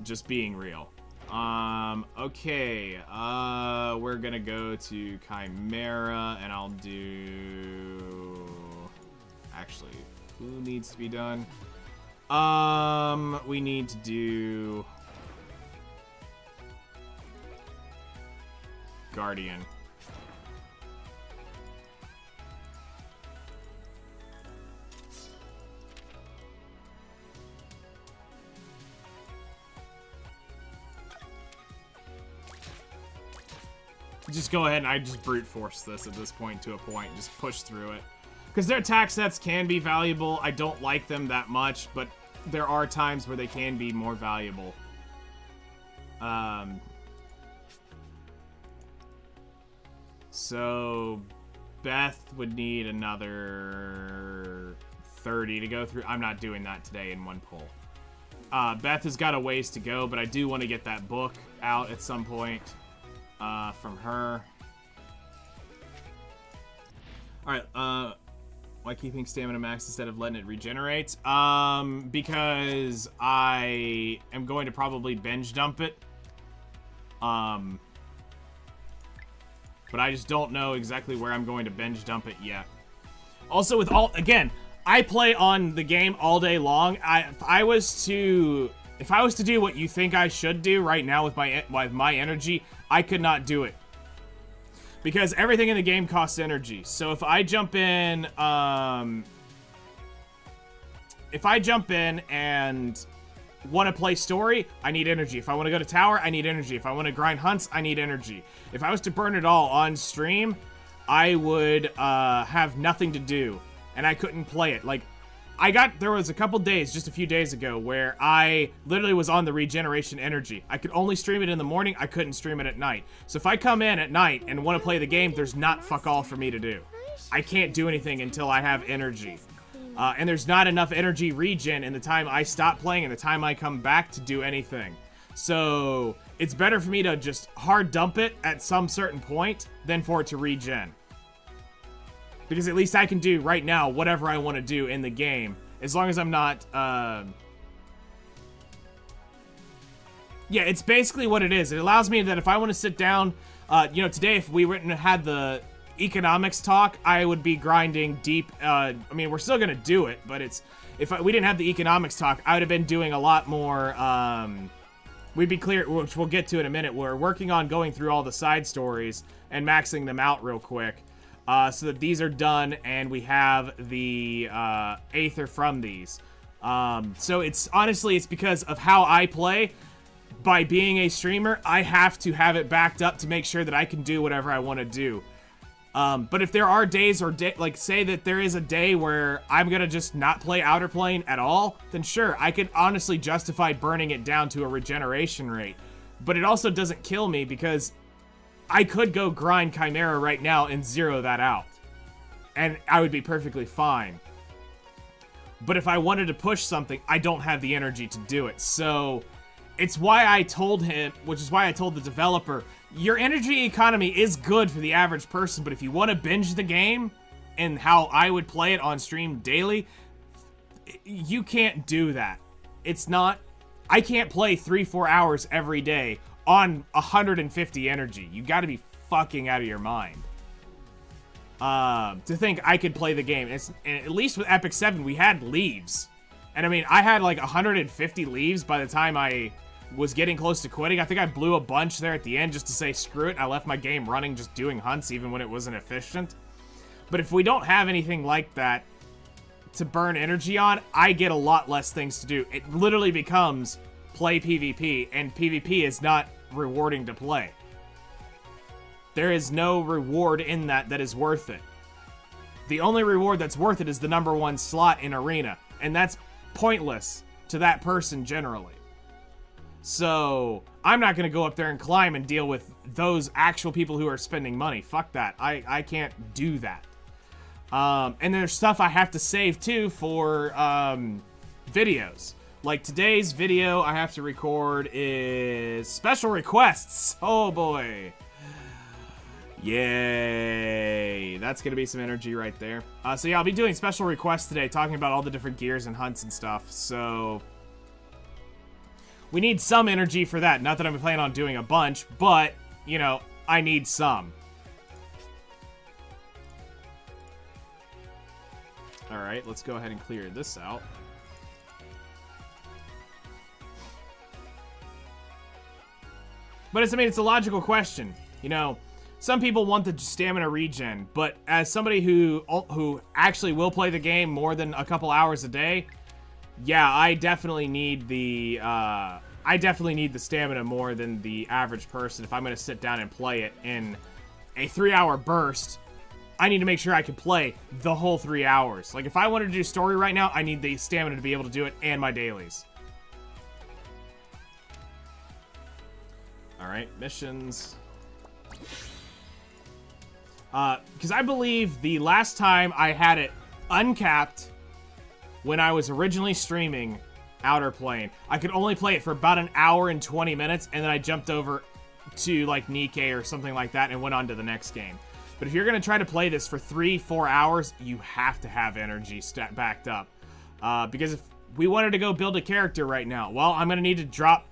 Just being real. Okay. We're gonna go to Chimera and I'll do... Actually, who needs to be done? We need to do... Guardian. Just go ahead and I just brute force this at this point to a point. Just push through it. Because their attack sets can be valuable. I don't like them that much, but there are times where they can be more valuable. So Beth would need another 30 to go through. I'm not doing that today in one pull. Beth has got a ways to go, but I do want to get that book out at some point from her. Alright, why keeping stamina max instead of letting it regenerate? Because I am going to probably binge dump it. But I just don't know exactly where I'm going to binge dump it yet. Also, with all, again, I play on the game all day long. If I was to do what you think I should do right now with my energy, I could not do it. Because everything in the game costs energy. So if I jump in, and want to play story, I need energy. If I want to go to tower, I need energy. If I want to grind hunts, I need energy. If I was to burn it all on stream, I would have nothing to do, and I couldn't play it. Like, there was a couple days, just a few days ago, where I literally was on the regeneration energy. I could only stream it in the morning, I couldn't stream it at night. So if I come in at night and want to play the game, there's not fuck all for me to do. I can't do anything until I have energy. And there's not enough energy regen in the time I stop playing and the time I come back to do anything. So it's better for me to just hard dump it at some certain point than for it to regen. Because at least I can do right now whatever I want to do in the game. As long as I'm not, yeah, it's basically what it is. It allows me that if I want to sit down, you know, today if we went and had the economics talk, I would be grinding deep. I mean, we're still gonna do it, but we didn't have the economics talk, I would have been doing a lot more. We'd be clear, which we'll get to in a minute. We're working on going through all the side stories and maxing them out real quick, so that these are done and we have the Aether from these. So it's honestly, it's because of how I play. By being a streamer, I have to have it backed up to make sure that I can do whatever I want to do. But if there are days or like say that there is a day where I'm gonna just not play Outerplane at all, then sure, I could honestly justify burning it down to a regeneration rate. But it also doesn't kill me because I could go grind Chimera right now and zero that out. And I would be perfectly fine. But if I wanted to push something, I don't have the energy to do it. So it's why I told him, which is why I told the developer, your energy economy is good for the average person, but if you want to binge the game and how I would play it on stream daily, you can't do that. It's not, I can't play 3-4 hours every day on 150 energy. You got to be fucking out of your mind. To think I could play the game. At least with Epic 7, we had leaves. And I mean, I had like 150 leaves by the time I was getting close to quitting. I think I blew a bunch there at the end just to say screw it. I left my game running just doing hunts even when it wasn't efficient. But if we don't have anything like that to burn energy on, I get a lot less things to do. It literally becomes play PvP, and PvP is not rewarding to play. There is no reward in that is worth it. The only reward that's worth it is the #1 slot in Arena, and that's pointless to that person generally. So, I'm not going to go up there and climb and deal with those actual people who are spending money. Fuck that. I can't do that. And there's stuff I have to save too for videos. Like today's video I have to record is special requests. Oh boy. Yay. That's going to be some energy right there. So yeah, I'll be doing special requests today, talking about all the different gears and hunts and stuff. So we need some energy for that. Not that I'm planning on doing a bunch, but, you know, I need some. Alright, let's go ahead and clear this out. But it's, I mean, it's a logical question. You know, some people want the stamina regen, but as somebody who actually will play the game more than a couple hours a day, yeah, I definitely need the stamina more than the average person. If I'm going to sit down and play it in a 3-hour burst, I need to make sure I can play the whole 3 hours. Like, if I wanted to do story right now, I need the stamina to be able to do it and my dailies. Alright, missions. Because I believe the last time I had it uncapped when I was originally streaming Outerplane, I could only play it for about an hour and 20 minutes, and then I jumped over to, like, Nikkei or something like that and went on to the next game. But if you're going to try to play this for 3-4 hours, you have to have energy backed up. Because if we wanted to go build a character right now, well, I'm going to need to drop,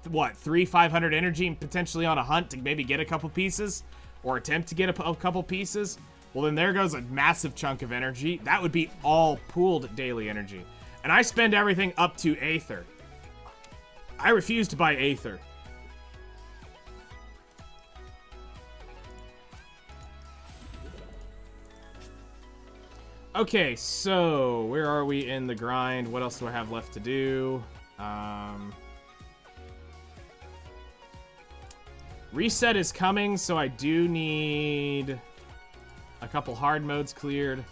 what, 300-500 energy potentially on a hunt to maybe get a couple pieces? Or attempt to get a couple pieces? Well, then there goes a massive chunk of energy. That would be all pooled daily energy. And I spend everything up to Aether. I refuse to buy Aether. Okay, so where are we in the grind? What else do I have left to do? Reset is coming, so I do need a couple hard modes cleared.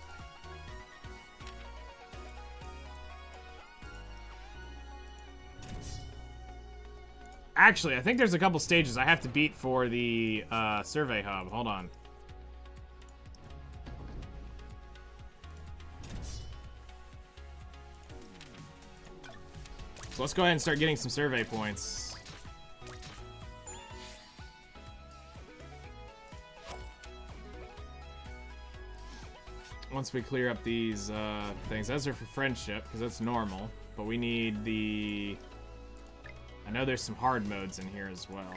Actually, I think there's a couple stages I have to beat for the survey hub. Hold on. So let's go ahead and start getting some survey points. Once we clear up these things. Those are for friendship, because that's normal. But we need the... I know there's some hard modes in here as well.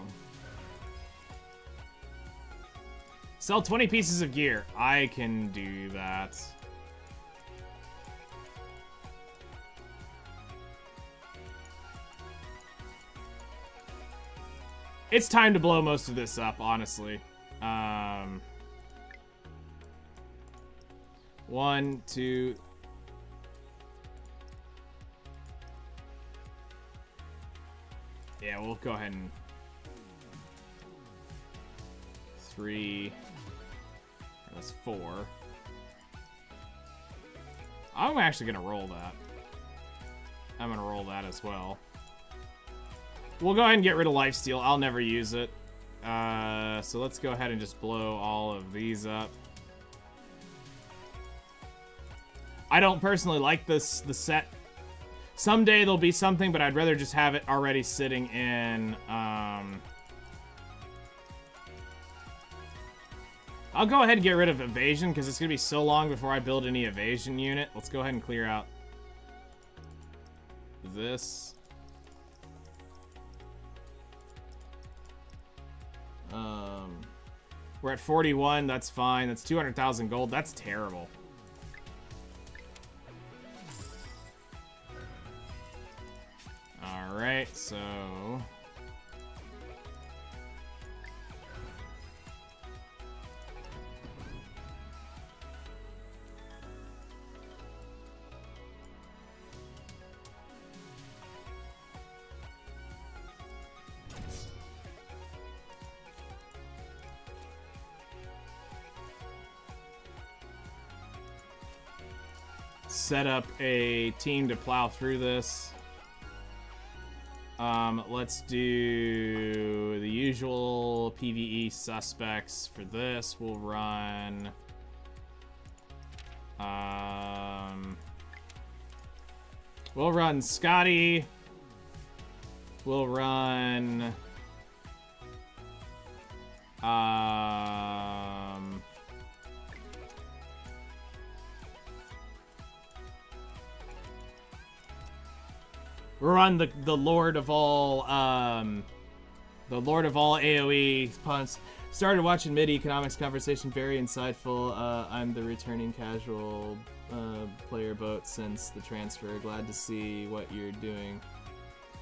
Sell 20 pieces of gear. I can do that. It's time to blow most of this up, honestly. 1, 2... Yeah, we'll go ahead and... 3... 4. I'm actually gonna roll that. I'm gonna roll that as well. We'll go ahead and get rid of lifesteal. I'll never use it. So let's go ahead and just blow all of these up. I don't personally like the set. Someday there'll be something, but I'd rather just have it already sitting in, I'll go ahead and get rid of evasion, because it's going to be so long before I build any evasion unit. Let's go ahead and clear out this. We're at 41, that's fine. That's 200,000 gold. That's terrible. Alright, so... set up a team to plow through this. Let's do the usual PvE suspects for this. We'll run... we'll run Scotty. We'll run... we're on the Lord of all, AoE punts. Started watching mid-economics conversation, very insightful. I'm the returning casual player boat since the transfer. Glad to see what you're doing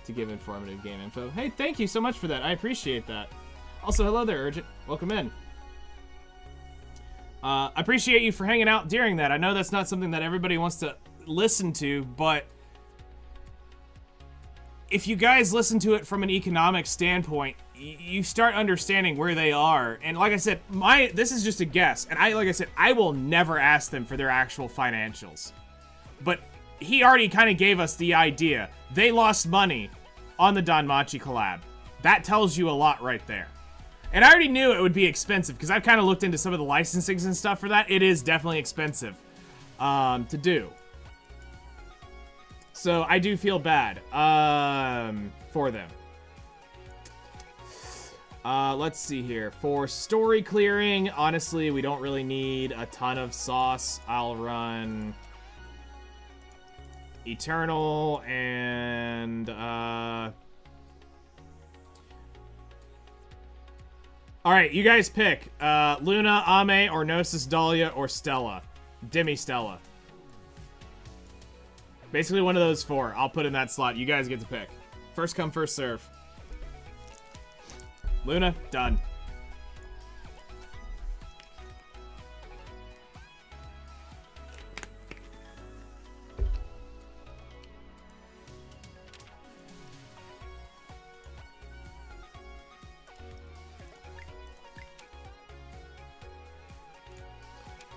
to give informative game info. Hey, thank you so much for that. I appreciate that. Also, hello there, Urgent. Welcome in. I appreciate you for hanging out during that. I know that's not something that everybody wants to listen to, but if you guys listen to it from an economic standpoint, you start understanding where they are. And like I said, this is just a guess. And like I said, I will never ask them for their actual financials. But he already kind of gave us the idea. They lost money on the Danmachi collab. That tells you a lot right there. And I already knew it would be expensive because I've kind of looked into some of the licensings and stuff for that. It is definitely expensive to do. So I do feel bad for them. Let's see here. For story clearing, honestly, we don't really need a ton of sauce. I'll run Eternal and alright, you guys pick. Luna, Ame, or Gnosis Dahlia, or Stella. Demi Stella. Basically one of those 4. I'll put in that slot. You guys get to pick. First come, first serve. Luna, done.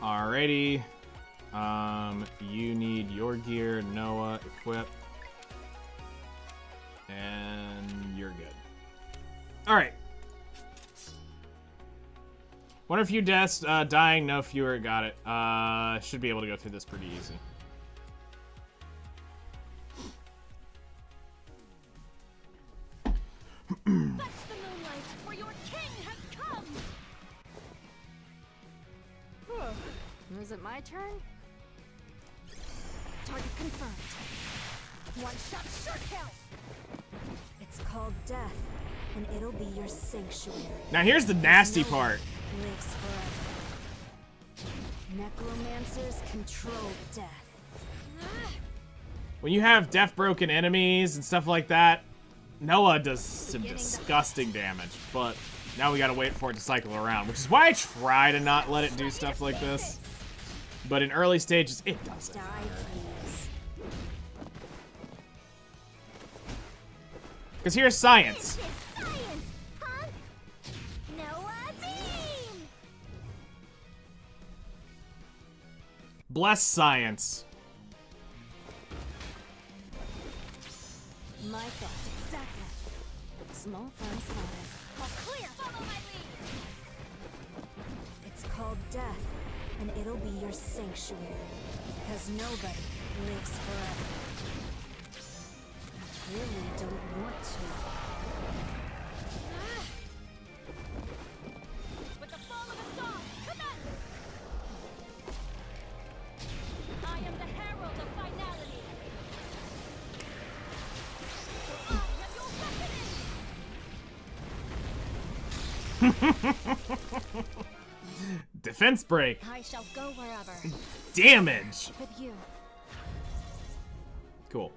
Alrighty. You need your gear, Noah, equip. And you're good. Alright. One or few deaths, dying, no fewer, got it. Should be able to go through this pretty easy. Fetch the moonlight, for your king has come! Is it my turn? Target confirmed. One shot, sure kill! It's called death, and it'll be your sanctuary. Now here's the nasty part. Lives forever. Necromancers control death. When you have death-broken enemies and stuff like that, Noah does some disgusting damage, but now we gotta wait for it to cycle around, which is why I try to not let it do stuff like this. But in early stages, it doesn't. Because here's science. Bless science. My thoughts exactly. Small fun spotted. All clear. Follow my lead. It's called death, and it'll be your sanctuary. Because nobody lives forever. I really don't want to. With the fall of a star, commence! I am the herald of finality. I am your reckoning! Defense break. I shall go wherever. Damage. With you. Cool.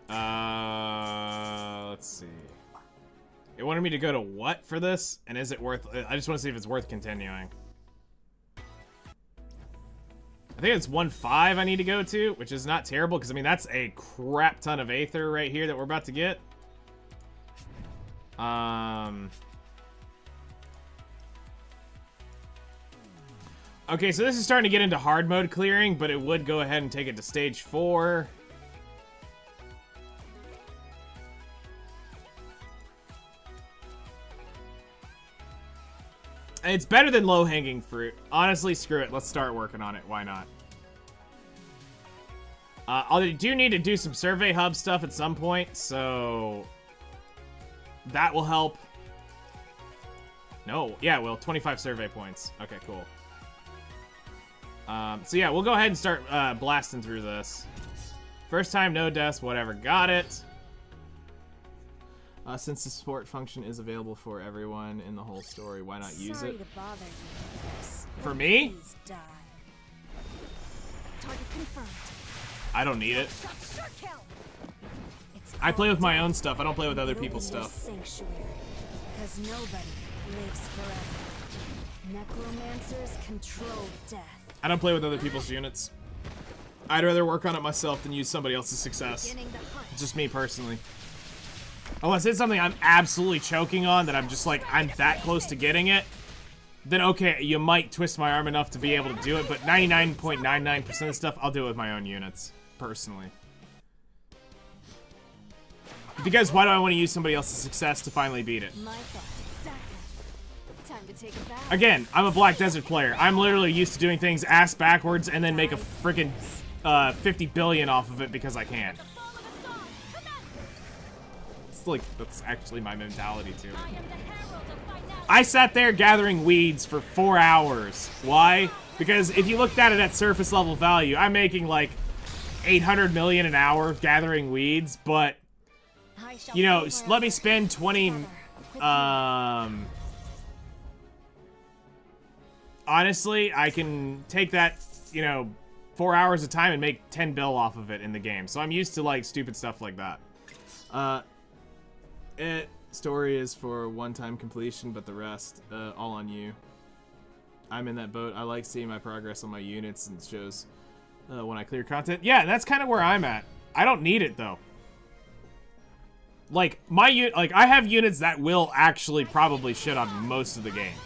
Let's see. It wanted me to go to what for this? And is it worth... I just want to see if it's worth continuing. I think it's 1.5 I need to go to, which is not terrible, because, I mean, that's a crap ton of Aether right here that we're about to get. Okay, so this is starting to get into hard mode clearing, but it would go ahead and take it to stage 4. It's better than low-hanging fruit. Honestly, screw it. Let's start working on it. Why not? I do need to do some survey hub stuff at some point, so that will help. No, yeah, well, 25 survey points. Okay, cool. So yeah, we'll go ahead and start blasting through this. First time, no deaths, whatever. Got it. Since the support function is available for everyone in the whole story, why not use Sorry it? to bother you, Chris. For me? Please die. Target confirmed. I don't need it. Sure kill. It's I play with my called own stuff. I don't play with other It'll people's be your stuff. Sanctuary, because nobody lives forever. Necromancers control death. I don't play with other people's units. I'd rather work on it myself than use somebody else's success. Beginning the hunt. Just me personally. Unless it's something I'm absolutely choking on that I'm just like, I'm that close to getting it, then okay, you might twist my arm enough to be able to do it, but 99.99% of stuff, I'll do it with my own units, personally. Because why do I want to use somebody else's success to finally beat it? My thoughts exactly. Time to take it back. Again, I'm a Black Desert player. I'm literally used to doing things ass backwards and then make a freaking 50 billion off of it because I can. The fall of a star, commence! It's like, that's actually my mentality too. I am the herald of finality. I sat there gathering weeds for 4 hours. Why? Because if you looked at it at surface level value, I'm making like 800 million an hour gathering weeds, but I shall you know, go let me wherever. spend 20 honestly, I can take that, you know, 4 hours of time and make 10 bill off of it in the game. So I'm used to like stupid stuff like that. Story is for one-time completion, but the rest, all on you. I'm in that boat. I like seeing my progress on my units, and it shows when I clear content. Yeah, that's kind of where I'm at. I don't need it though. Like I have units that will actually probably shit on most of the game.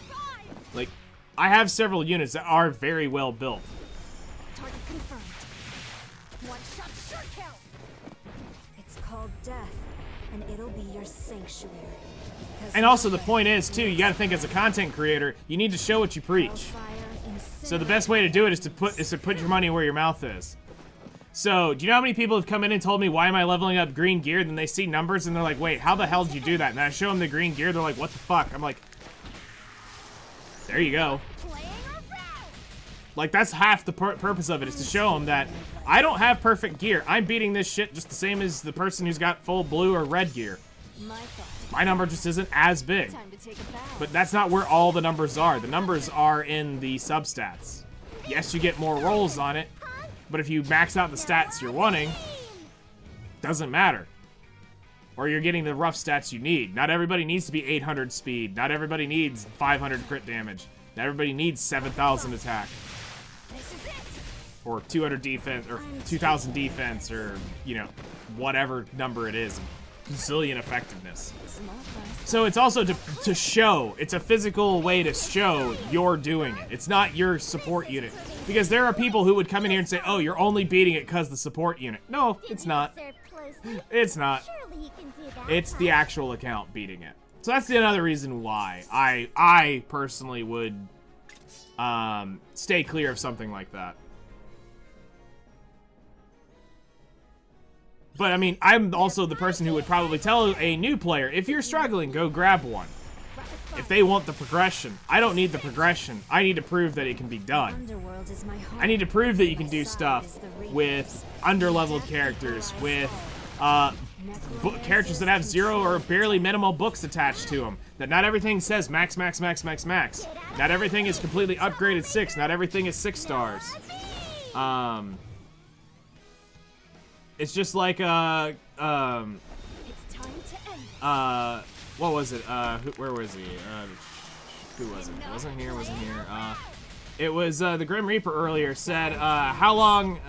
Like, I have several units that are very well built. Target confirmed. One shot, sure kill. It's called death, and it'll be your sanctuary. 'Cause And also the nobody point is too, you gotta think as a content creator, you need to show what you preach. So the best way to do it is to put your money where your mouth is. So, do you know how many people have come in and told me, why am I leveling up green gear? Then they see numbers and they're like, wait, how the hell did you do that? And I show them the green gear, they're like, what the fuck? I'm like, there you go. Playing around. Like, that's half the purpose of it, is to show them that I don't have perfect gear. I'm beating this shit just the same as the person who's got full blue or red gear. My thoughts. My number just isn't as big. Time to take it back. But that's not where all the numbers are. The numbers are in the substats. Yes, you get more rolls on it, but if you max out the stats you're wanting, doesn't matter. Or you're getting the rough stats you need. Not everybody needs to be 800 speed. Not everybody needs 500 crit damage. Not everybody needs 7,000 attack. This is it. Or 200 defense, or 2,000 defense, or, you know, whatever number it is. zillion effectiveness. So it's also to show. It's a physical way to show you're doing it. It's not your support unit. Because there are people who would come in here and say, oh, you're only beating it because the support unit. No, it's not. It's not. It's the actual account beating it. So that's another reason why I personally would stay clear of something like that. But I mean, I'm also the person who would probably tell a new player, if you're struggling, go grab one. If they want the progression. I don't need the progression. I need to prove that it can be done. I need to prove that you can do stuff with underleveled characters, with characters that have 0 or barely minimal books attached to them. That not everything says max, max, max, max, max. Not everything is completely upgraded 6. Not everything is 6 stars. It's just like, what was it? Where was he? Who was it? Wasn't here. It was, the Grim Reaper earlier said, how long,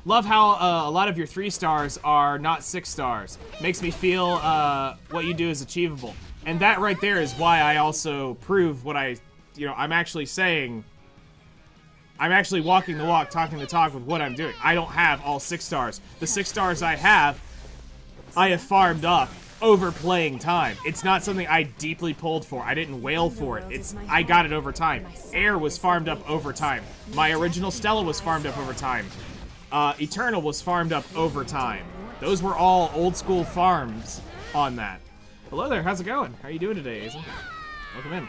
love how, a lot of your 3 stars are not 6 stars. Makes me feel, what you do is achievable. And that right there is why I also prove what I'm actually saying. I'm actually walking the walk, talking the talk with what I'm doing. I don't have all 6 stars. The 6 stars I have farmed up over playing time. It's not something I deeply pulled for. I didn't wail for it. I got it over time. Air was farmed up over time. My original Stella was farmed up over time. Eternal was farmed up over time. Those were all old school farms on that. Hello there, how's it going? How are you doing today, Azen? Welcome in.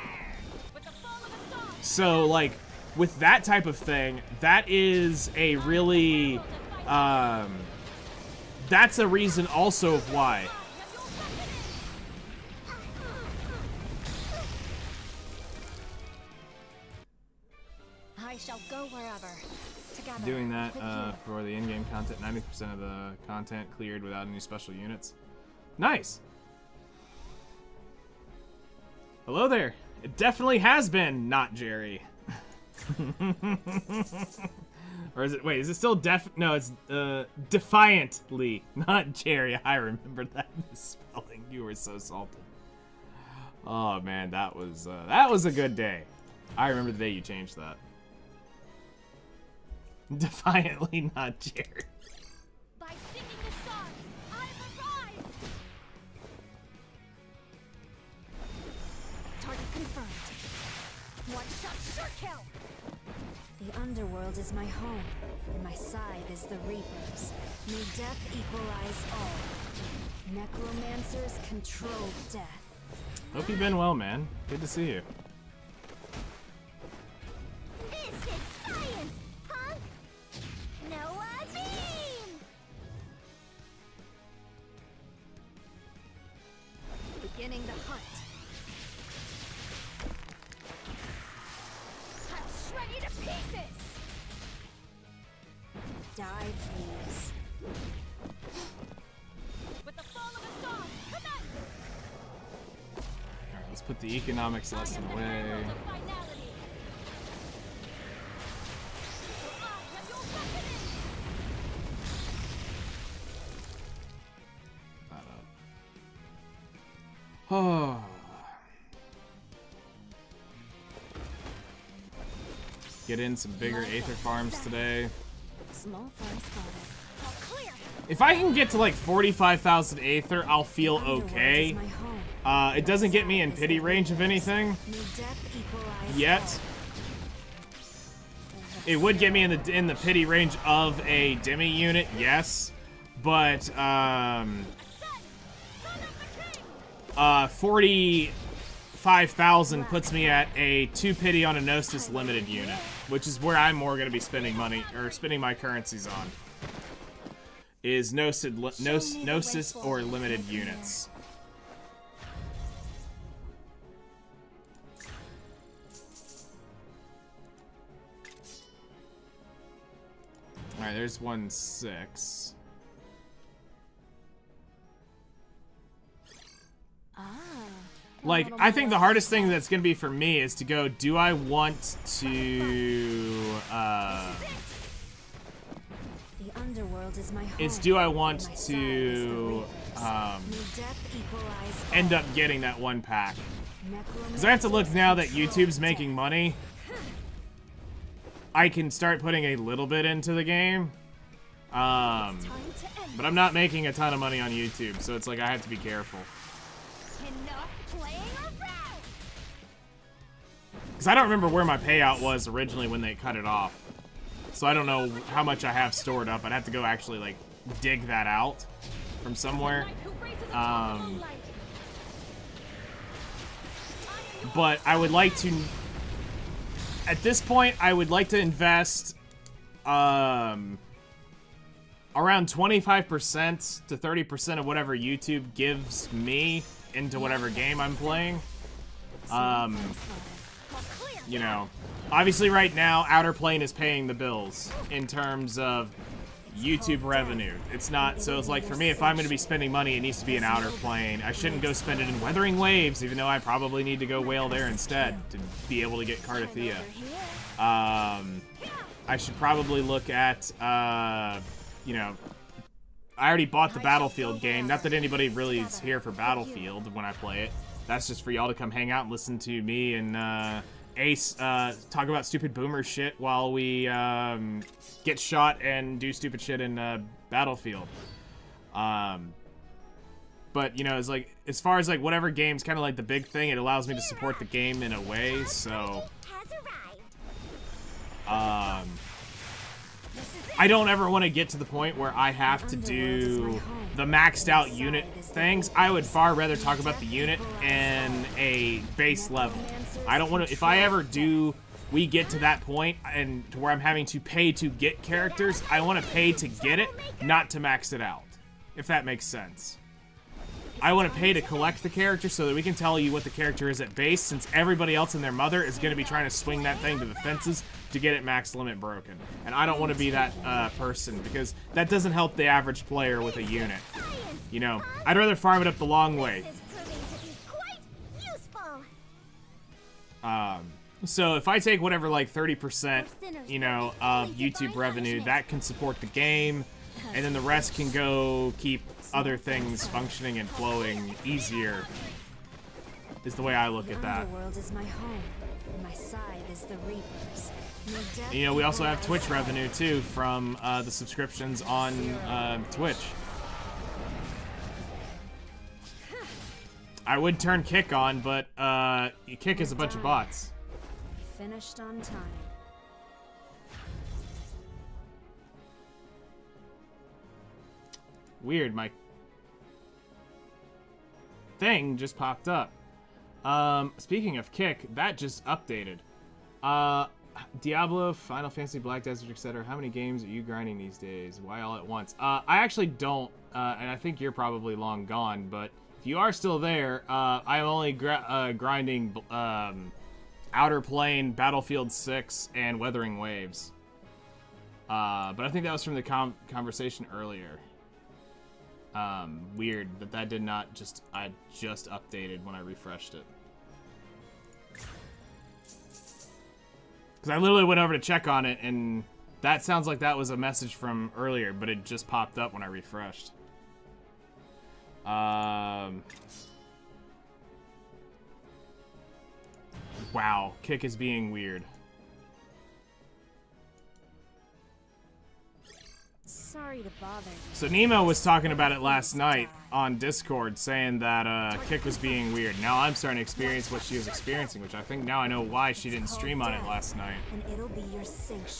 So, like, with that type of thing, that is a really, that's a reason also of why. I shall go wherever. Together. Doing that for the in-game content, 90% of the content cleared without any special units. Nice. Hello there. It definitely has been not Jerry. Or is it, wait, is it still no, it's defiantly, not Jerry. I remember that misspelling. You were so salty. Oh man, that was a good day. I remember the day you changed that. Defiantly not Jerry. By singing the stars, I've arrived! Target confirmed. One shot, sure kill! The underworld is my home, and my side is the Reapers. May death equalize all. Necromancers control death. Hope you've been well, man. Good to see you. This is science, punk! No, I mean! Beginning the hunt. I'll shred you to pieces! Die, please. With the fall of a star, commence! Alright, let's put the economics lesson away. That up. Oh. Get in some bigger Aether farms today. Small farm spotted. Clear! If I can get to like 45,000 Aether, I'll feel okay. It doesn't get me in pity range of anything yet. It would get me in the pity range of a Demi unit, yes, but 45,000 puts me at a 2 pity on a Gnosis limited unit, which is where I'm more going to be spending money or spending my currencies on. Is Gnosis or limited units. Alright, there's 1-6. Like, I think the hardest thing that's gonna be for me is to go, do I want to, The underworld is my home. do I want to, end up getting that one pack. Because I have to look now that YouTube's making money. I can start putting a little bit into the game. But I'm not making a ton of money on YouTube, so it's like I have to be careful. Because I don't remember where my payout was originally when they cut it off. So I don't know how much I have stored up. I'd have to go actually, like, dig that out from somewhere. But I would like to... At this point, I would like to invest around 25% to 30% of whatever YouTube gives me into whatever game I'm playing. You know, obviously right now, Outerplane is paying the bills in terms of YouTube revenue. It's not, so it's like for me, if I'm going to be spending money, it needs to be in Outerplane. I shouldn't go spend it in Weathering Waves, even though I probably need to go whale there instead to be able to get Cardathea. I should probably look at, you know, I already bought the Battlefield game. Not that anybody really is here for Battlefield when I play it. That's just for y'all to come hang out and listen to me and Ace talk about stupid boomer shit while we get shot and do stupid shit in Battlefield. But you know, it's like as far as like whatever game's kind of like the big thing, it allows me to support the game in a way. So I don't ever want to get to the point where I have to do the maxed out unit things. I would far rather talk about the unit in a base level. I don't want to, if I ever do, we get to that point and to where I'm having to pay to get characters, I want to pay to get it, not to max it out, if that makes sense. I want to pay to collect the character so that we can tell you what the character is at base, since everybody else and their mother is going to be trying to swing that thing to the fences to get it max limit broken. And I don't want to be that person, because that doesn't help the average player with a unit. You know, I'd rather farm it up the long way. So if I take whatever, like 30%, you know, of YouTube revenue, that can support the game, and then the rest can go keep other things functioning and flowing easier, is the way I look at that. You know, we also have Twitch revenue too from the subscriptions on Twitch. I would turn Kick on, but Kick is a bunch of bots. Finished on time. Weird, my thing just popped up. Speaking of Kick, that just updated. Diablo, Final Fantasy, Black Desert, etc. How many games are you grinding these days? Why all at once? I actually don't, and I think you're probably long gone, but if you are still there, I'm only grinding Outerplane, Battlefield 6, and Weathering Waves. But I think that was from the conversation earlier. Weird that did not just, I just updated when I refreshed it. Because I literally went over to check on it, and that sounds like that was a message from earlier, but it just popped up when I refreshed. Wow, Kick is being weird. Sorry to bother you. So Nemo was talking about it last night on Discord, saying that Kick was being weird. Now I'm starting to experience what she was experiencing, which I think now I know why she didn't stream on it last night.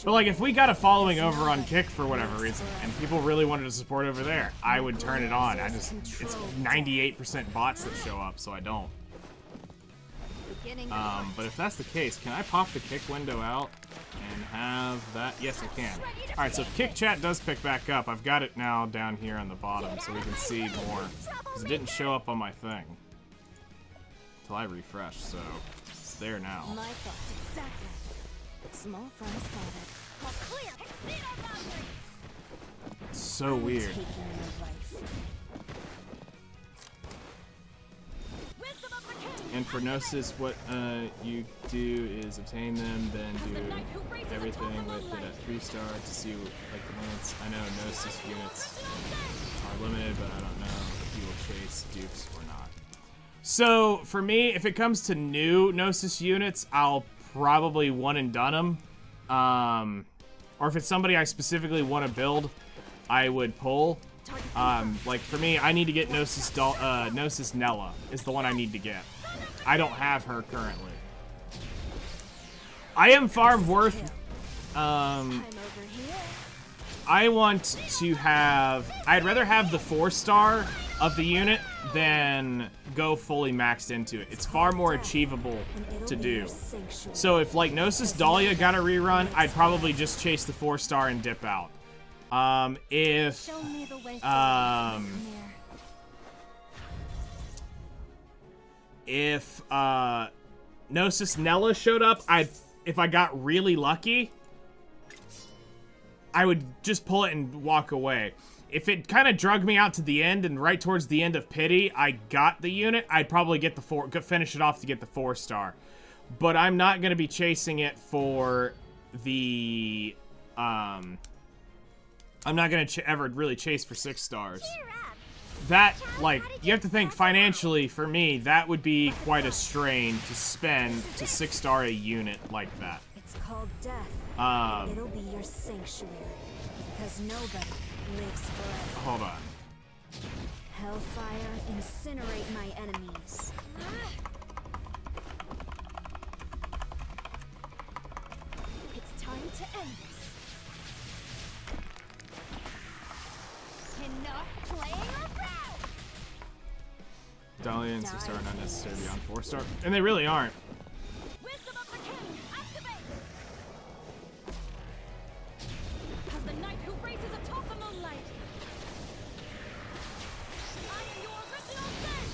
But like, if we got a following over on Kick for whatever reason, and people really wanted to support over there, I would turn it on. It's 98% bots that show up, so I don't. But if that's the case, can I pop the Kick window out and have that? Yes, I can. Alright, so if Kick chat does pick back up, I've got it now down here on the bottom so we can see more. Because it didn't show up on my thing until I refreshed, so it's there now. My thoughts exactly. Small fun spotted. It's so weird. And for Gnosis, what you do is obtain them, then do everything with it at 3-star to see like the limits. I know Gnosis units are limited, but I don't know if you will chase dupes or not. So for me, if it comes to new Gnosis units, I'll probably one and done them. Or if it's somebody I specifically want to build, I would pull. Like for me, I need to get Gnosis Nella is the one I need to get. I don't have her currently. I am Farmworth. I want to have. I'd rather have the 4-star of the unit than go fully maxed into it. It's far more achievable to do. So if like Gnosis Dahlia got a rerun, I'd probably just chase the 4-star and dip out. If Gnosis Nella showed up, if I got really lucky, I would just pull it and walk away. If it kind of drug me out to the end and right towards the end of Pity, I got the unit, I'd probably get the finish it off to get the 4-star. But I'm not going to be chasing it for the, I'm not going to ever really chase for 6 stars. That, like, you have to think financially, for me, that would be quite a strain to spend to 6-star a unit like that. It's called death. It'll be your sanctuary, because nobody lives forever. Hold on. Hellfire, incinerate my enemies. It's time to end this. Enough playing around! Dahlia and 6-star are not necessarily on 4-star. And they really aren't. Wisdom of the King, activate! As the knight who races atop the moonlight. I am your original sin!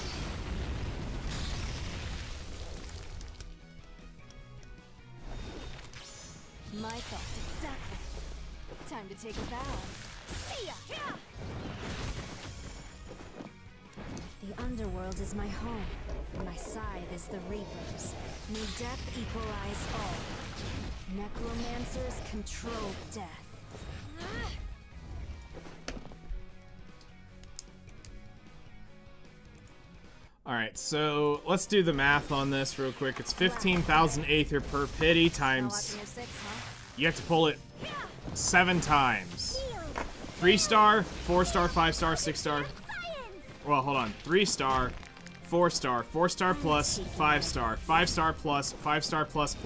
My thoughts exactly. Time to take a bow. See ya! Yeah. The underworld is my home, and my side is the Reapers. May death equalize all. Necromancers control death. Alright, so let's do the math on this real quick. It's 15,000 Aether per Pity times... You have to pull it 7 times. 3-star, 4-star, 5-star, 6-star. Well, hold on. 3-star, 4-star, 4-star plus, 5-star, 5-star plus, 5-star plus,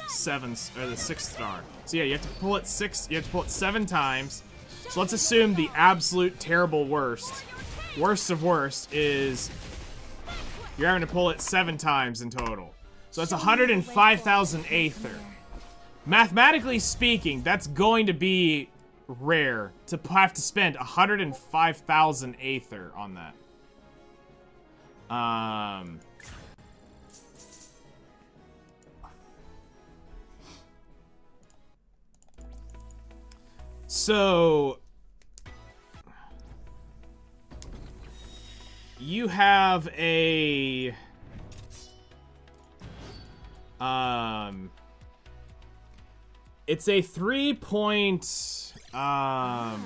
7, or the 6-star. So yeah, you have to pull it 7 times. So let's assume the absolute terrible worst of worst is you're having to pull it 7 times in total. So that's 105,000 Aether. Mathematically speaking, that's going to be rare to have to spend 105,000 Aether on that. So you have a it's a 3 point A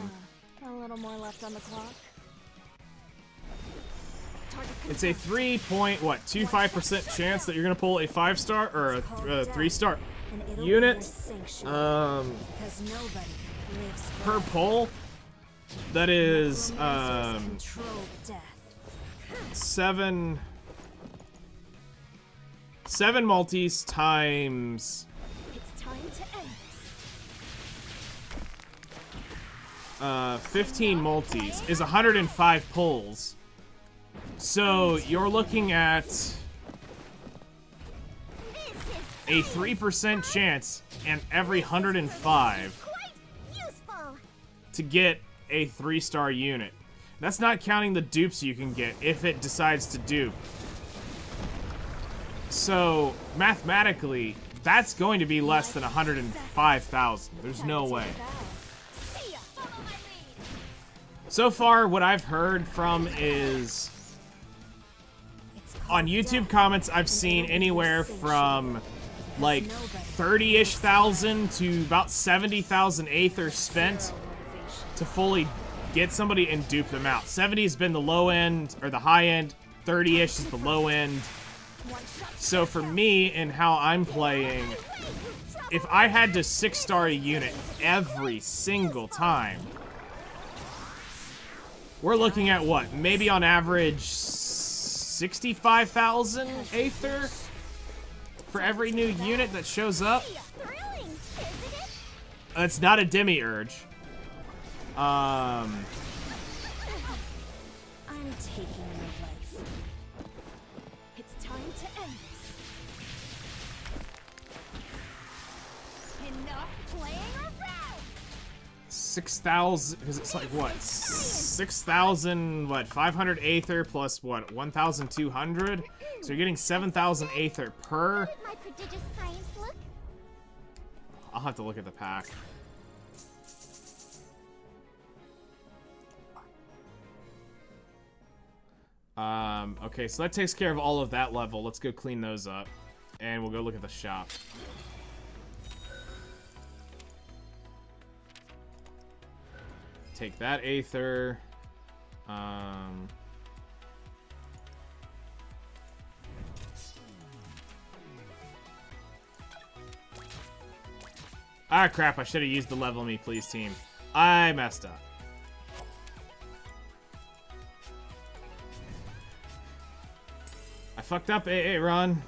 little more left on the clock. it's a 3.25% chance that you're gonna pull a 5-star or a 3-star unit Because nobody lives per pull. That is control death. 7 multis times It's time to end this. 15 multis is 105 pulls. So you're looking at a 3% chance in every 105 to get a 3-star unit. That's not counting the dupes you can get if it decides to dupe. So mathematically, that's going to be less than 105,000. There's no way. So far, what I've heard from is on YouTube comments, I've seen anywhere from like 30-ish thousand to about 70,000 Aether spent to fully get somebody and dupe them out. 70 has been the low end, or the high end. 30-ish is the low end. So for me and how I'm playing, if I had to 6-star a unit every single time, we're looking at what? Maybe on average 65,000 Aether for every new unit that shows up. It's not a demiurge. I'm taking your life. It's time to end this. Enough playing around! 6,000, because it's like what? 6,000, what? 500 Aether plus what? 1,200? So you're getting 7,000 Aether per. My prodigious science look? I'll have to look at the pack. Okay, so that takes care of all of that level. Let's go clean those up. And we'll go look at the shop. Take that Aether. Ah, crap, I should have used the level me please team. I messed up. I fucked up, Ron.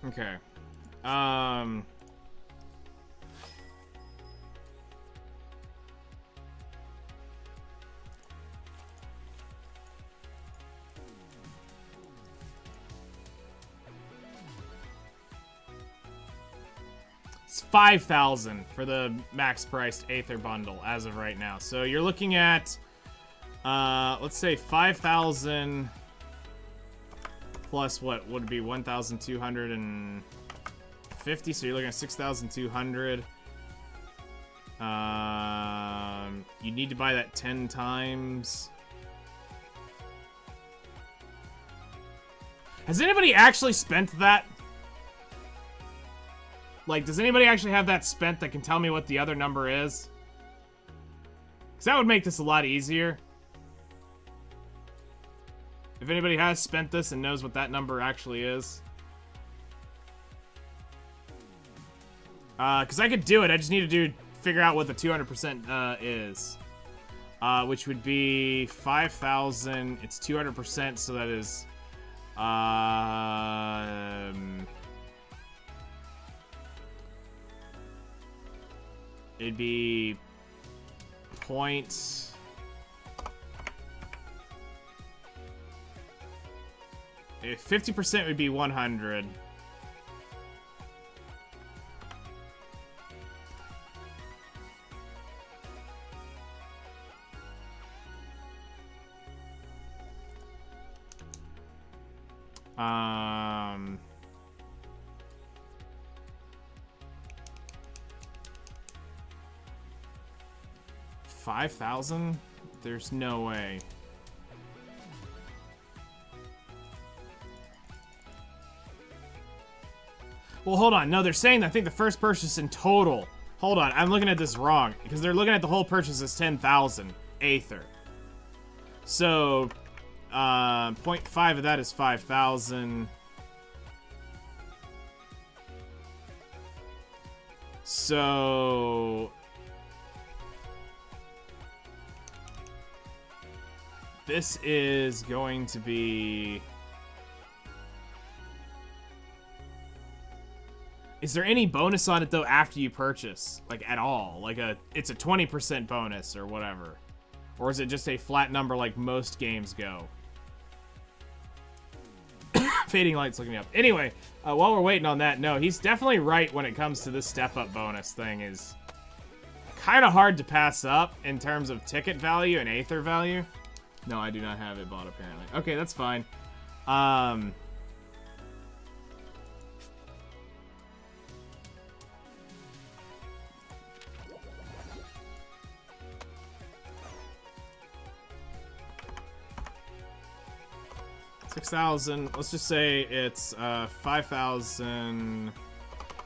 Okay. 5,000 for the max priced Aether bundle as of right now. So you're looking at, let's say 5,000 plus what would be 1,250. So you're looking at 6,200. You need to buy that 10 times. Has anybody actually spent that? Like, does anybody actually have that spent that can tell me what the other number is? Because that would make this a lot easier. If anybody has spent this and knows what that number actually is. Because I could do it. I just need to figure out what the 200% is. Which would be 5,000. It's 200%, so that is... it'd be 50% would be 100. Um... 5,000? There's no way. Well, hold on. No, they're saying, I think the first purchase in total. Hold on, I'm looking at this wrong. Because they're looking at the whole purchase as 10,000 Aether. So, 0.5 of that is 5,000. So... this is going to be... Is there any bonus on it, though, after you purchase? Like, at all? Like, it's a 20% bonus or whatever? Or is it just a flat number like most games go? Fading Light's looking me up. Anyway, while we're waiting on that, no, he's definitely right when it comes to this step-up bonus thing is kind of hard to pass up in terms of ticket value and Aether value. No, I do not have it bought, apparently. Okay, that's fine. $6,000. Let's just say it's 5,000.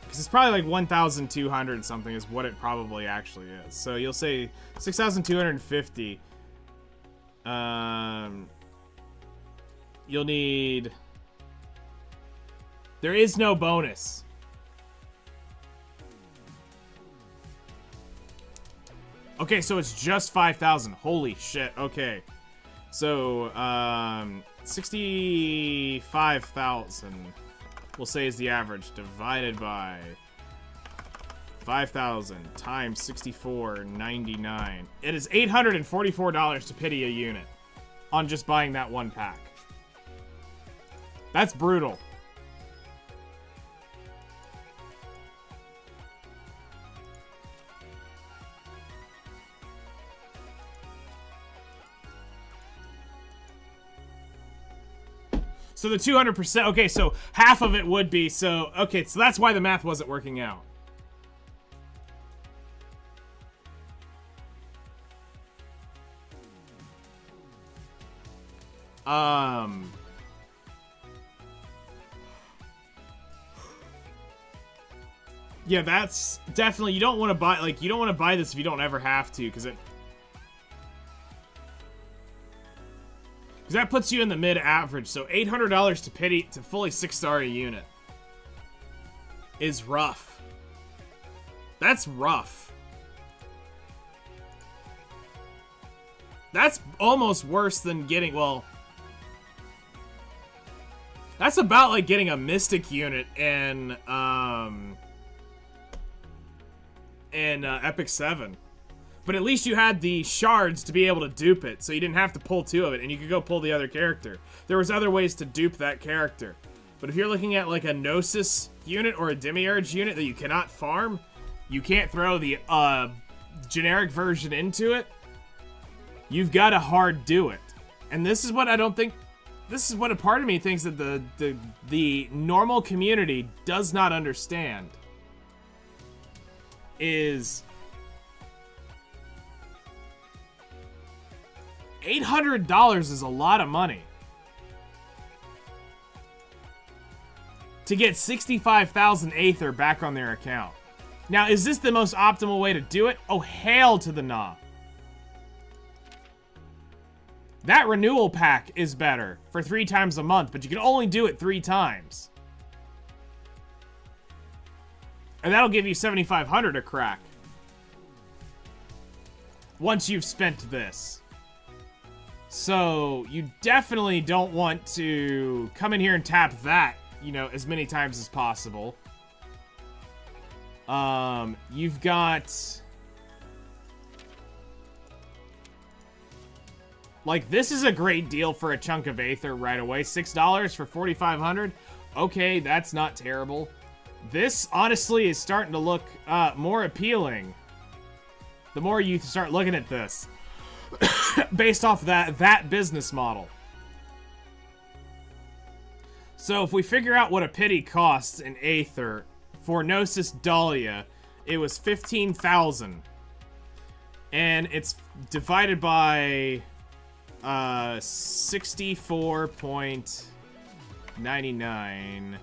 Because it's probably like 1,200 something is what it probably actually is. So you'll say 6,250. You'll need... There is no bonus. Okay, so it's just 5,000. Holy shit. Okay. So, 65,000, we'll say, is the average, divided by 5,000 times 64.99. It is $844 to pity a unit on just buying that one pack. That's brutal. So the 200%, okay, so half of it would be, so, okay, so that's why the math wasn't working out. Yeah, that's definitely, you don't want to buy, like, you don't want to buy this if you don't ever have to, because that puts you in the mid-average, so $800 to pity to fully 6-star a unit is rough. That's rough. That's almost worse than getting, well... That's about like getting a Mystic unit in Epic 7. But at least you had the shards to be able to dupe it, so you didn't have to pull 2 of it, and you could go pull the other character. There was other ways to dupe that character. But if you're looking at like a Gnosis unit or a Demiurge unit that you cannot farm, you can't throw the generic version into it, you've got to hard do it. And this is what I don't think, this is what a part of me thinks that the normal community does not understand. Is... $800 is a lot of money to get 65,000 Aether back on their account. Now, is this the most optimal way to do it? Oh, hail to the nah. That renewal pack is better for 3 times a month, but you can only do it 3 times. And that'll give you 7,500 a crack once you've spent this. So, you definitely don't want to come in here and tap that, you know, as many times as possible. You've got... Like, this is a great deal for a chunk of Aether right away. $6 for 4,500. Okay, that's not terrible. This, honestly, is starting to look more appealing the more you start looking at this. Based off that business model. So if we figure out what a pity costs in Aether for Gnosis Dahlia, it was 15,000. And it's divided by 64.99.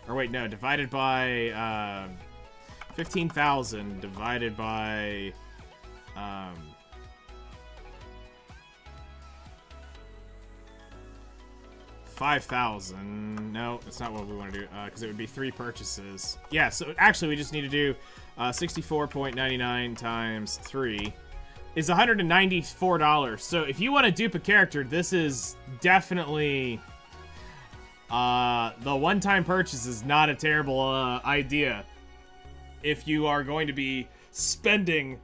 Or wait, no, divided by 15,000 divided by 5,000. No, that's not what we want to do, because it would be 3 purchases. Yeah, so actually we just need to do 64.99 times 3 is $194. So if you want to dupe a character, this is definitely the one-time purchase is not a terrible idea. If you are going to be spending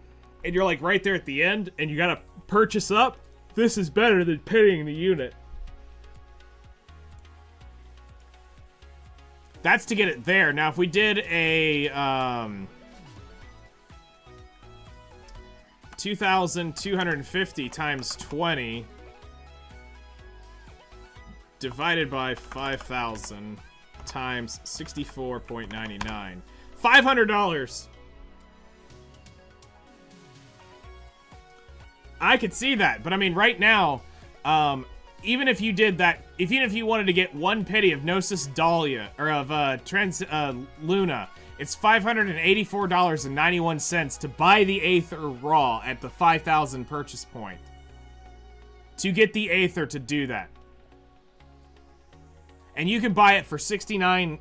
and you're like right there at the end and you gotta purchase up, this is better than pitying the unit. That's to get it there. Now, if we did a, 2,250 times 20 divided by 5,000 times 64.99. $500. I could see that, but I mean, right now, even if you did that, even if you wanted to get one pity of Gnosis Dahlia, or of Luna, it's $584.91 to buy the Aether raw at the 5,000 purchase point. To get the Aether to do that. And you can buy it for $69.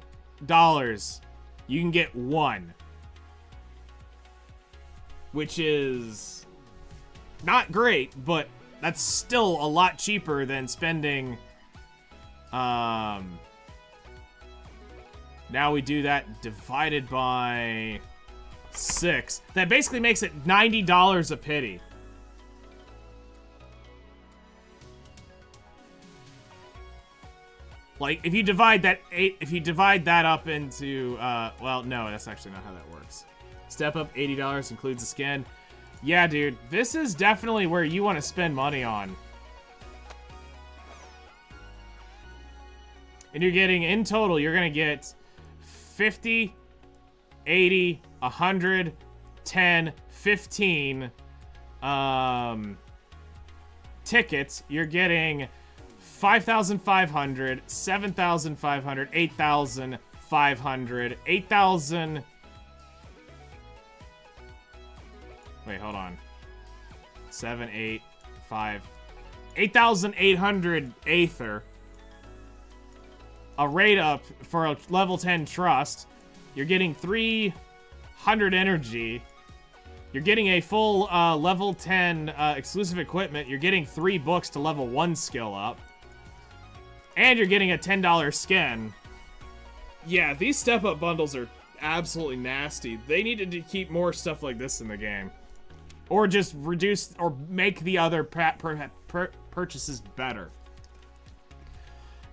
You can get one. Which is not great, but that's still a lot cheaper than spending, now we do that divided by 6. That basically makes it $90 a pity. Like, if you divide that up into, well, no, that's actually not how that works. Step up, $80 includes the skin. Yeah, dude, this is definitely where you want to spend money on. And you're getting, in total, you're going to get 50, 80, 100, 10, 15 tickets. You're getting 5,500, 7,500, 8,500, 8,000... Wait, hold on. 7, 8, 5... 8,800 Aether. A rate up for a level 10 trust. You're getting 300 energy. You're getting a full level 10 exclusive equipment. You're getting 3 books to level 1 skill up. And you're getting a $10 skin. Yeah, these step-up bundles are absolutely nasty. They needed to keep more stuff like this in the game. Or just reduce, or make the other purchases better.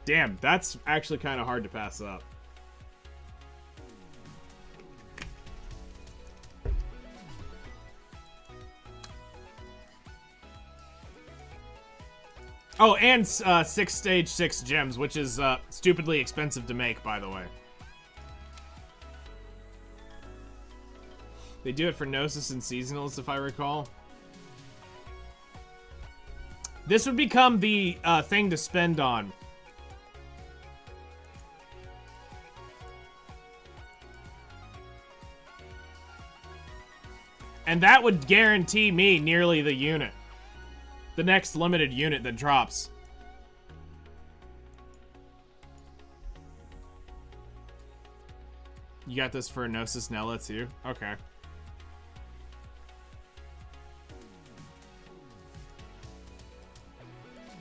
Damn, that's actually kind of hard to pass up. Oh, and 6 stage 6 gems, which is stupidly expensive to make, by the way. They do it for Gnosis and Seasonals, if I recall. This would become the thing to spend on. And that would guarantee me nearly the unit. The next limited unit that drops. You got this for Gnosis Nella too? Okay.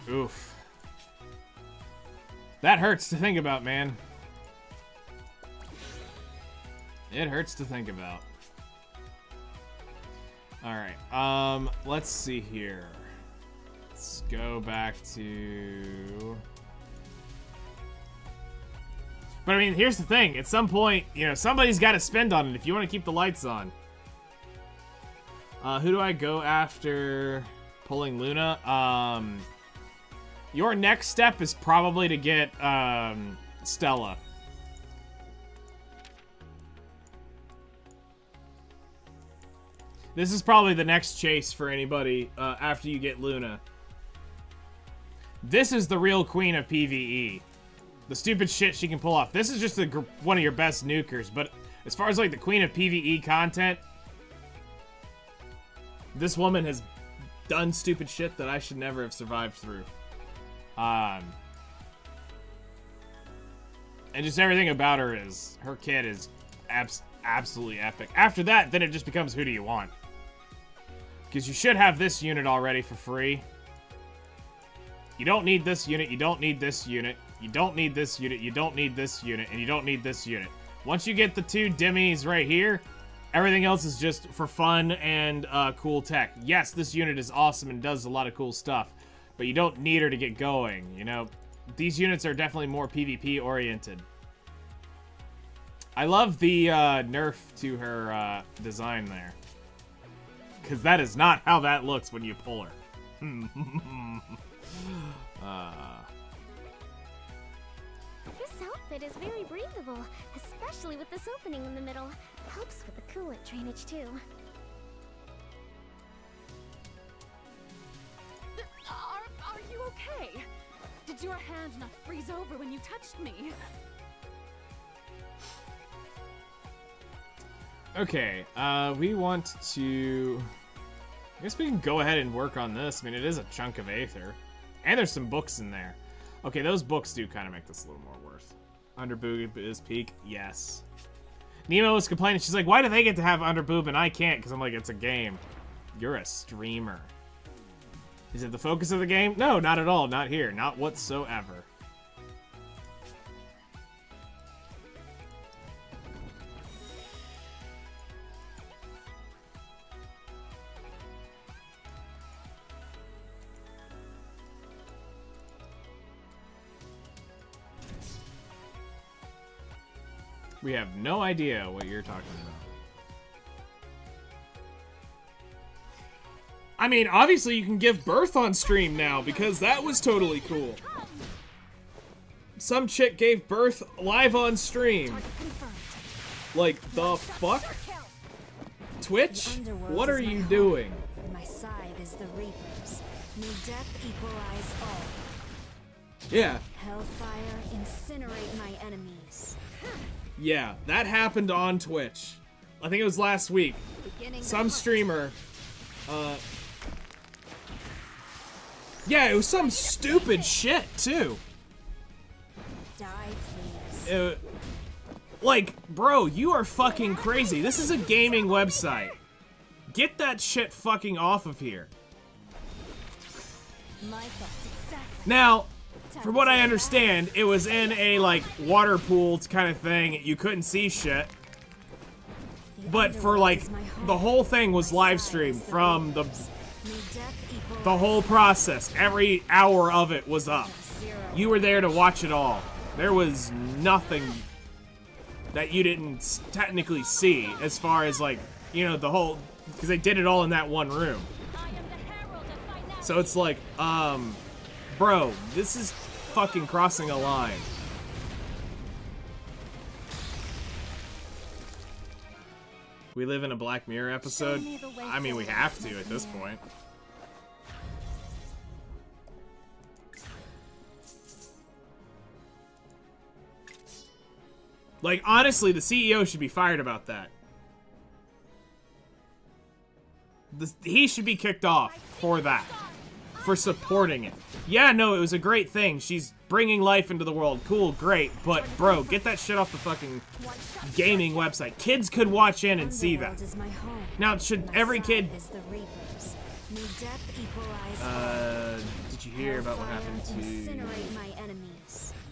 Oof. That hurts to think about, man. It hurts to think about. Alright, let's see here. Let's go back to... But I mean, here's the thing. At some point, you know, somebody's got to spend on it if you want to keep the lights on. Who do I go after pulling Luna? Your next step is probably to get Stella. This is probably the next chase for anybody after you get Luna. This is the real queen of PvE. The stupid shit she can pull off. This is just one of your best nukers, but as far as like the queen of PvE content, this woman has done stupid shit that I should never have survived through. And just everything about her is, her kit is absolutely epic. After that, then it just becomes who do you want? Because you should have this unit already for free. You don't need this unit, you don't need this unit, you don't need this unit, you don't need this unit, and you don't need this unit. Once you get the 2 Demis right here, everything else is just for fun and cool tech. Yes, this unit is awesome and does a lot of cool stuff, but you don't need her to get going, you know? These units are definitely more PvP oriented. I love the nerf to her design there. Because that is not how that looks when you pull her. This outfit is very breathable, especially with this opening in the middle. Helps with the coolant drainage too. Are you okay? Did your hand not freeze over when you touched me? Okay, we want to... I guess we can go ahead and work on this. I mean, it is a chunk of Aether. And there's some books in there. Okay, those books do kind of make this a little more worth. Underboob is peak? Yes. Nemo was complaining. She's like, why do they get to have underboob and I can't? Because I'm like, it's a game. You're a streamer. Is it the focus of the game? No, not at all. Not here. Not whatsoever. We have no idea what you're talking about. I mean, obviously you can give birth on stream now, because that was totally cool. Some chick gave birth live on stream. Like, the fuck? Twitch? What are you doing? My side is the Reapers. May death equalize all. Yeah. Hellfire, incinerate my enemies. Yeah, that happened on Twitch. I think it was last week. Some streamer, yeah, it was some stupid shit, too. Die, please. Like, bro, you are fucking crazy. This is a gaming website. Get that shit fucking off of here. Now, from what I understand, it was in a, like, water pool kind of thing. You couldn't see shit. But for, like, the whole thing was live streamed from the whole process. Every hour of it was up. You were there to watch it all. There was nothing that you didn't technically see as far as, like, you know, the whole... Because they did it all in that one room. So it's like, bro, this is fucking crossing a line. We live in a Black Mirror episode? I mean, we have to at this point. Like, honestly, the CEO should be fired about that. He should be kicked off for that. For supporting it. Yeah, no, it was a great thing. She's bringing life into the world. Cool, great. But, bro, get that shit off the fucking gaming website. Kids could watch in and see that. Now, should every kid... Did you hear about what happened to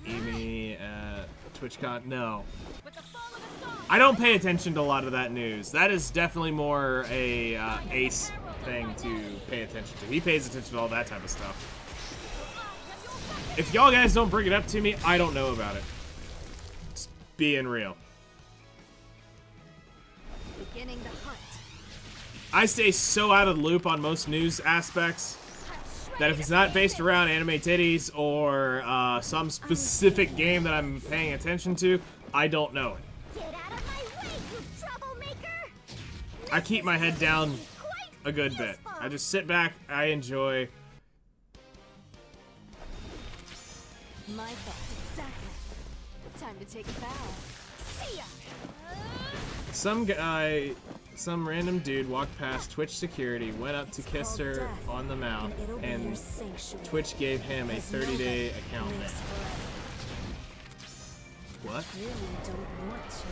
Amy at TwitchCon? No. I don't pay attention to a lot of that news. That is definitely more a Ace thing to pay attention to. He pays attention to all that type of stuff. If y'all guys don't bring it up to me, I don't know about it. Just being real. Beginning the hunt. I stay so out of the loop on most news aspects that if it's not based around anime titties or some specific game that I'm paying attention to, I don't know it. Get out of my way, you troublemaker! I keep my head down a good bit. I just sit back, I enjoy. My thoughts exactly. Time to take a bow. See ya! Some guy, some random dude walked past Twitch security, went up to kiss her on the mouth, and Twitch gave him a 30-day account ban. What? Really don't want to.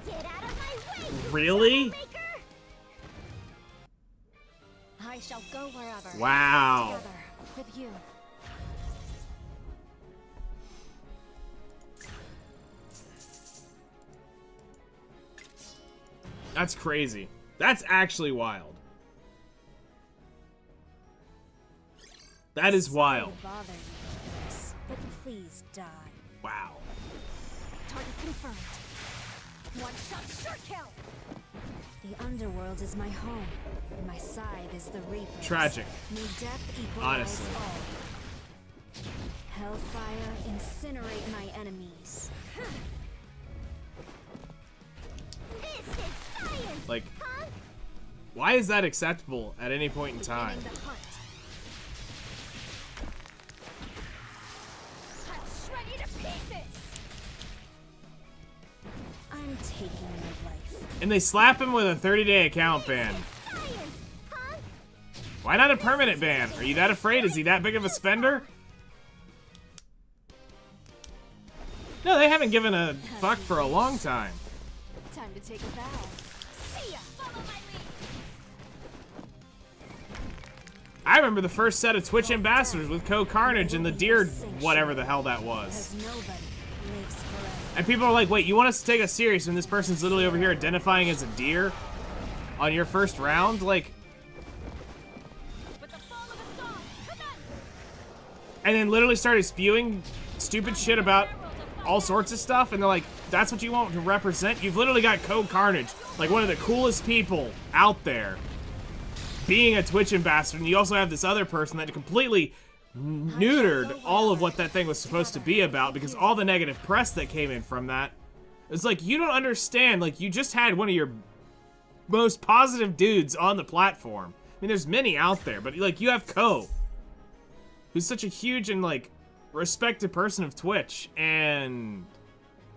Get out of my way, you Really? troublemaker! I shall go wherever. Wow. Together with you. That's crazy. That's actually wild. That is wild. Sorry to bother you, Reapers, but please die. Wow. Target confirmed. One shot, sure kill. The underworld is my home, and my side is the Reapers. Tragic. May death equalize Honestly. all. Hellfire, incinerate my enemies. This is science, Like, punk! why is that acceptable at any point in time? Beginning the hunt. I'll shred you to pieces! I'm taking your life. And they slap him with a 30-day account ban. Science, punk! Why not a permanent ban? Are you that afraid? Is he that big of a spender? No, they haven't given a fuck for a long time. Time to take a bow. See ya! Follow my lead! I remember the first set of Twitch ambassadors with Carnage and the deer, whatever the hell that was. Because nobody lives forever. And people are like, wait, you want us to take us serious when this person's literally over here identifying as a deer on your first round? Like, With the fall of a star, commence! and then literally started spewing stupid shit about all sorts of stuff, and they're like, that's what you want to represent? You've literally got Carnage, like one of the coolest people out there, being a Twitch ambassador, and you also have this other person that completely neutered all of what that thing was supposed to be about, because all the negative press that came in from that, it's like, you don't understand, like, you just had one of your most positive dudes on the platform. I mean, there's many out there, but, like, you have who's such a huge and, like, respected person of Twitch, and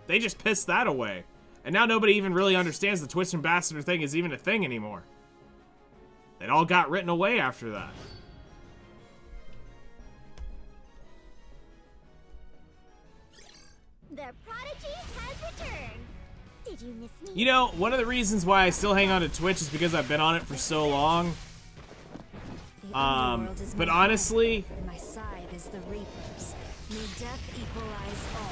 they just pissed that away. And now nobody even really understands the Twitch ambassador thing is even a thing anymore. It all got written away after that. The prodigy has returned! Did you miss me? You know, one of the reasons why I still hang on to Twitch is because I've been on it for so long. The underworld is But my home, honestly, and my side is the Reapers. May death equalize all.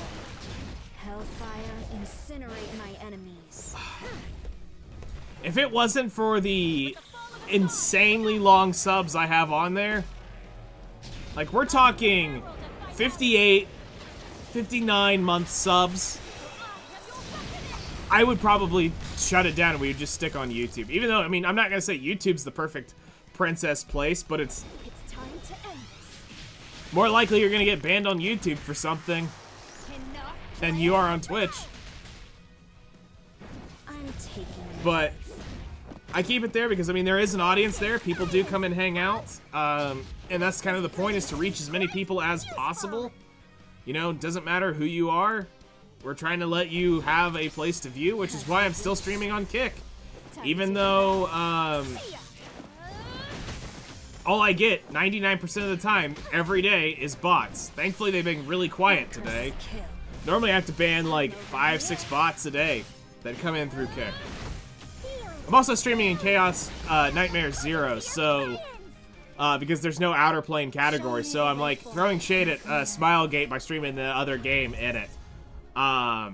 Hellfire, incinerate my enemies. if it wasn't for the insanely long subs I have on there, like, we're talking 58, 59-month subs, I would probably shut it down and we would just stick on YouTube. Even though, I mean, I'm not gonna say YouTube's the perfect princess place, but it's It's time to end this. more likely you're gonna get banned on YouTube for something Enough. than you are on Twitch. I'm taking your But life. I keep it there because, I mean, there is an audience there. People do come and hang out. And that's kind of the point, is to reach as many people as possible. You know, it doesn't matter who you are. We're trying to let you have a place to view, which is why I'm still streaming on Kick. Even though, all I get 99% of the time, every day, is bots. Thankfully, they've been really quiet today. Kill. Normally, I have to ban like 5-6 bots a day that come in through Kick. I'm also streaming in Chaos Nightmare 0, so because there's no Outerplane category, so I'm like throwing shade at Smilegate by streaming the other game in it. I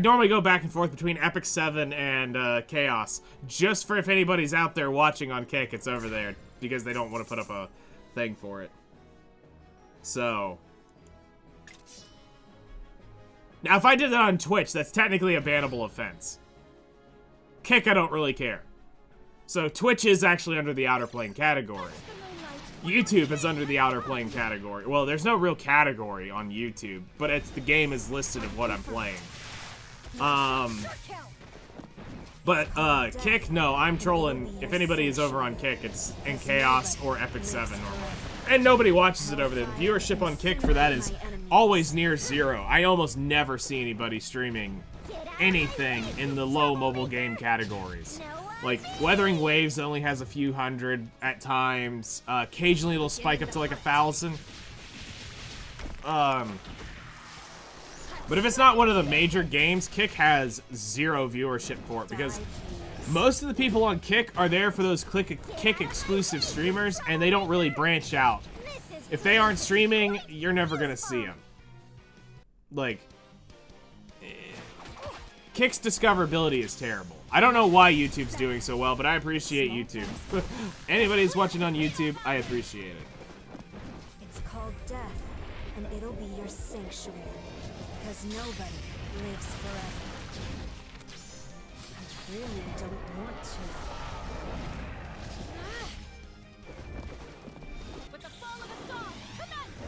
normally go back and forth between Epic 7 and Chaos, just for if anybody's out there watching on Kick, it's over there, because they don't want to put up a thing for it. So now, if I did that on Twitch, that's technically a bannable offense. Kick, I don't really care. So Twitch is actually under the Outerplane category. YouTube is under the Outerplane category. Well, there's no real category on YouTube, but it's the game is listed of what I'm playing. But Kick, no, I'm trolling. If anybody is over on Kick, it's in Chaos or Epic 7 normally. And nobody watches it over there. The viewership on Kick for that is always near 0. I almost never see anybody streaming anything in the low mobile game categories. Like, Weathering Waves only has a few hundred at times. Occasionally it'll spike up to like 1,000. But if it's not one of the major games, Kick has 0 viewership for it, because most of the people on Kick are there for those Kick exclusive streamers, and they don't really branch out. If they aren't streaming, you're never gonna see them. Like, Kick's discoverability is terrible. I don't know why YouTube's doing so well, but I appreciate YouTube. Anybody who's watching on YouTube, I appreciate it. It's called death, and it'll be your sanctuary, because nobody lives forever. really don't want to. With the fall of a star, commence!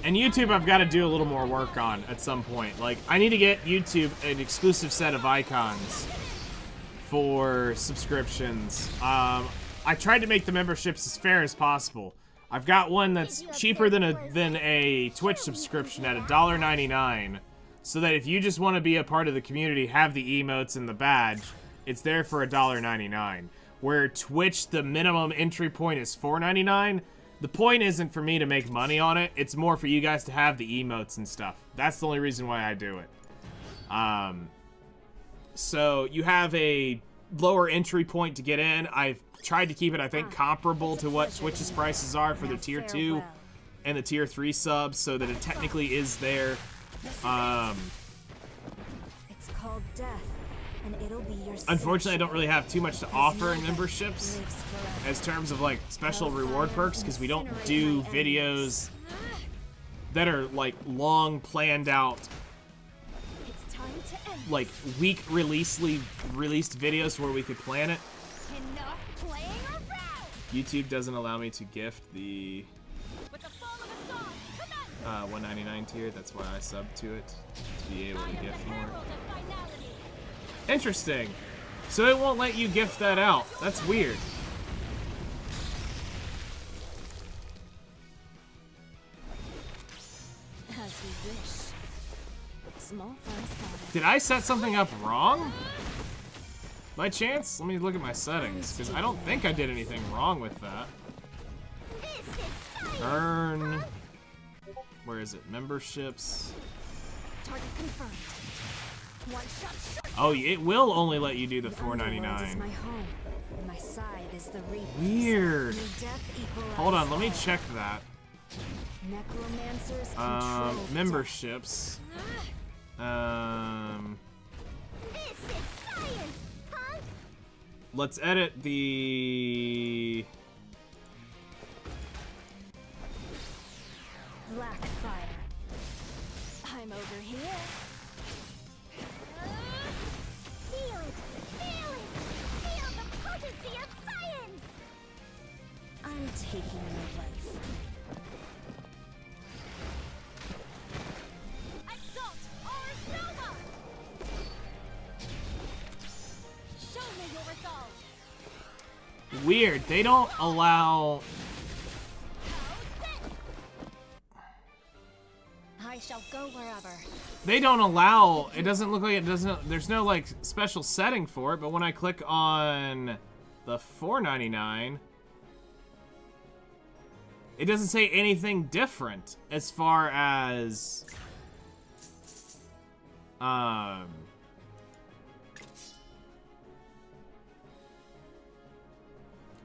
And YouTube I've got to do a little more work on at some point. Like, I need to get YouTube an exclusive set of icons for subscriptions. I tried to make the memberships as fair as possible. I've got one that's cheaper than a Twitch subscription at $1.99, so that if you just want to be a part of the community, have the emotes and the badge, it's there for $1.99. Where Twitch, the minimum entry point is $4.99. The point isn't for me to make money on it, it's more for you guys to have the emotes and stuff. That's the only reason why I do it. So you have a lower entry point to get in. I've tried to keep it, I think, comparable to what Twitch's prices are for the tier 2 and the tier 3 subs, so that it technically is there. It's called death, and it'll be your Unfortunately, I don't really have too much to offer in memberships as terms of like special reward perks, because we don't do videos that are like long planned out, It's time to end. like week released videos where we could plan it. Enough playing around! YouTube doesn't allow me to gift the With the fall of a star, commence! $1.99 tier. That's why I sub to it, to be able I to am the gift more. herald of finality. Interesting. So it won't let you gift that out. That's weird. As you wish. Small fun spotted. Did I set something up wrong? By chance? Let me look at my settings, because I don't think I did anything wrong with that. This is science! Earn. Where is it? Memberships. Target confirmed. One shot, shot. Oh, it will only let you do the The underworld is $4.99. my home, and my side is the reapers. Weird. May death equalize Hold on, let me all. check that. Necromancers control Memberships. This is science, punk! Let's edit the... death. Black fire. I'm over here. Feel it! Feel it! Feel the potency of science! I'm taking your life. Exalt Ars Nova! Show me your resolve! Weird, they don't allow... I shall go wherever. They don't allow... It doesn't look like it doesn't... There's no, like, special setting for it, but when I click on the $4.99... It doesn't say anything different as far as...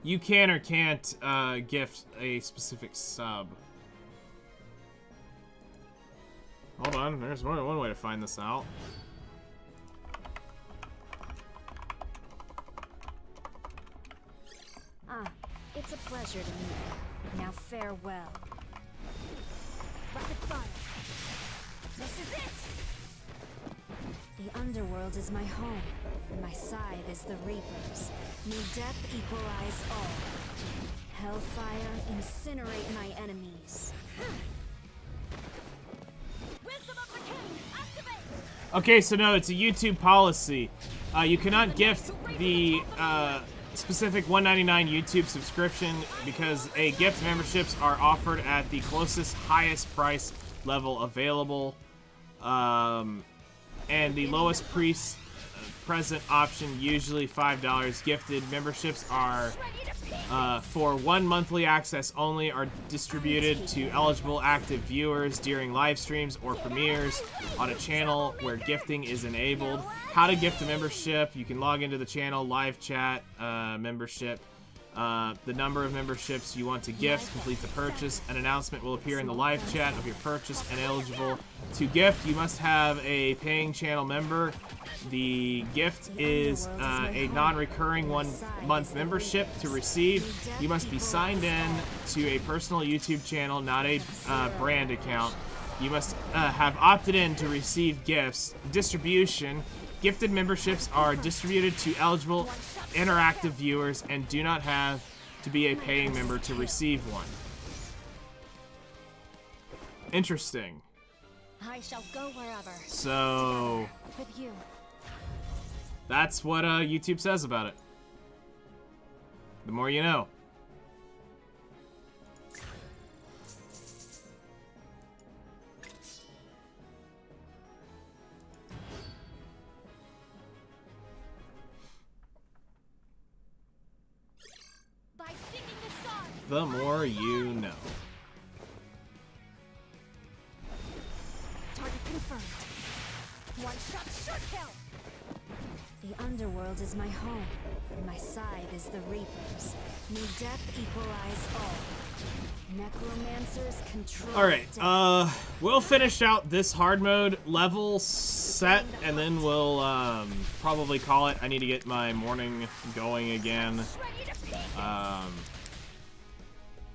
You can or can't gift a specific sub. Hold on, there's one way to find this out. It's a pleasure to meet you. Now farewell. Rapid fire! This is it! The underworld is my home, and my side is the reapers. May death equalize all. Hellfire, incinerate my enemies. Wisdom of the King, activate! Okay, so no, it's a YouTube policy. You cannot gift the specific $1.99 YouTube subscription because gift memberships are offered at the closest, highest price level available. And the lowest present option, usually $5. Gifted memberships are for 1 monthly access only, are distributed to eligible active viewers during live streams or premieres on a channel where gifting is enabled. How to gift a membership: you can log into the channel, live chat, membership, the number of memberships you want to gift, complete the purchase. An announcement will appear in the live chat of your purchase, and eligible to gift, you must have a paying channel member. The gift is a non-recurring 1-month membership to receive. You must be signed in to a personal YouTube channel, not a brand account. You must have opted in to receive gifts. Distribution. Gifted memberships are distributed to eligible interactive viewers and do not have to be a paying member to receive one. Interesting. I shall go wherever. So With you. that's what YouTube says about it. The more you know. By singing the stars. The more you know. Target confirmed. One shot, sure kill. The underworld is my home, and my side is the Reapers. May death equalize all. Necromancers control. Alright, we'll finish out this hard mode level set, and then we'll probably call it. I need to get my morning going again.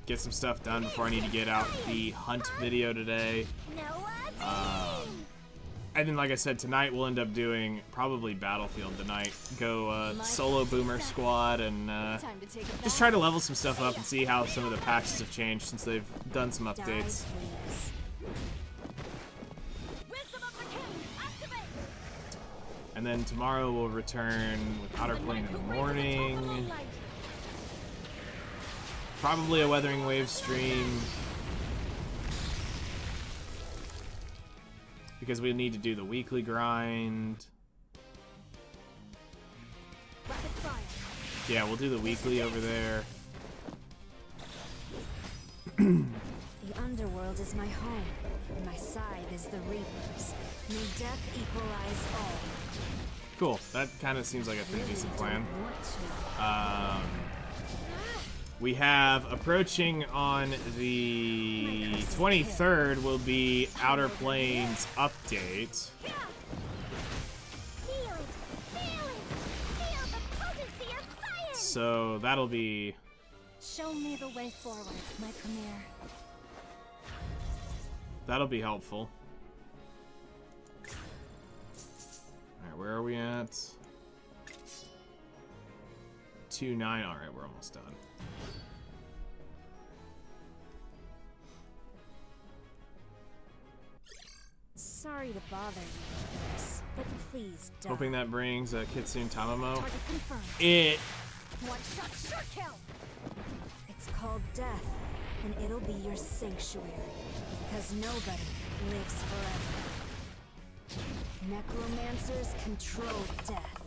Get some stuff done before I need to get out the hunt video today. And then, like I said, tonight we'll end up doing probably Battlefield tonight. Go solo boomer squad and just try to level some stuff up and see how some of the patches have changed since they've done some updates. And then tomorrow we'll return with Outerplane in the morning. Probably a Weathering Wave stream. Because we need to do the weekly grind. Yeah, we'll do the weekly over there. The underworld is my home, and my side is the Reapers. May death equalize all. Cool. That kind of seems like a pretty decent plan. We have approaching on the 23rd will be Outerplane's update. So that'll be. Show me the way forward, my premiere. That'll be helpful. Alright, where are we at? 2-9. Alright, we're almost done. Sorry to bother you, but please don't. Hoping that brings Kitsune Tamamo. Target confirmed. It. One shot, sure kill. It's called death, and it'll be your sanctuary, because nobody lives forever. Necromancers control death.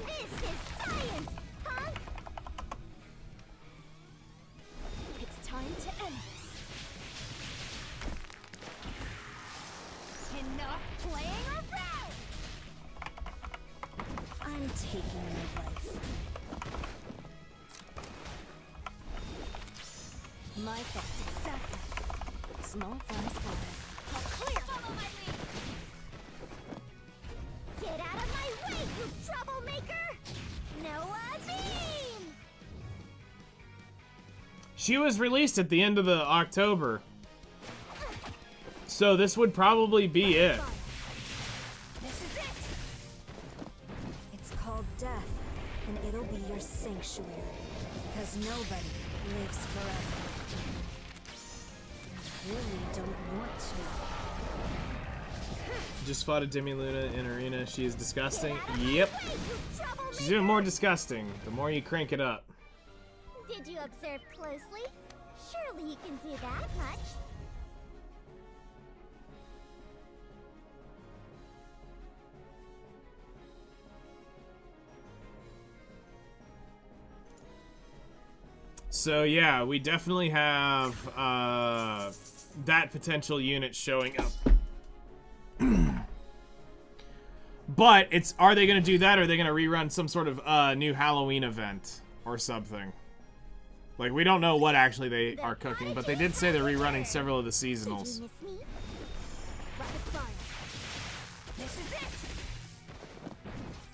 This is science, punk! It's time to end this. Enough playing around! I'm taking your life. My thoughts exactly. Small fun spotted. All clear! Follow my lead! Get out of my way, you troublemaker! Noah Beam! She was released at the end of the October. So this would probably be it. This is it. It's called death, and it'll be your sanctuary, because nobody lives forever. I really don't want to. Just fought a Demi Luna in arena. She is disgusting. Yep. She's even more disgusting the more you crank it up. Did you observe closely? Surely you can do that much. So yeah, we definitely have that potential unit showing up. But it's, are they going to do that, or are they going to rerun some sort of new Halloween event or something? Like, we don't know what actually they are cooking, but they did say they're rerunning several of the seasonals. Did you miss me? Rapid fire. This is it.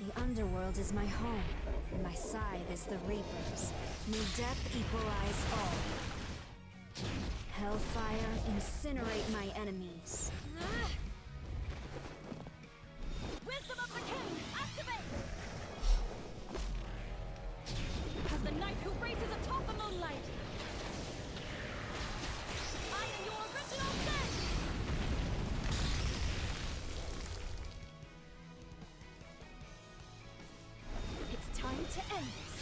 The underworld is my home, and my side is the Reapers. May death equalize all. Incinerate my enemies. Wisdom of the King, activate! As the knight who races atop the moonlight, I am your original sin! It's time to end this.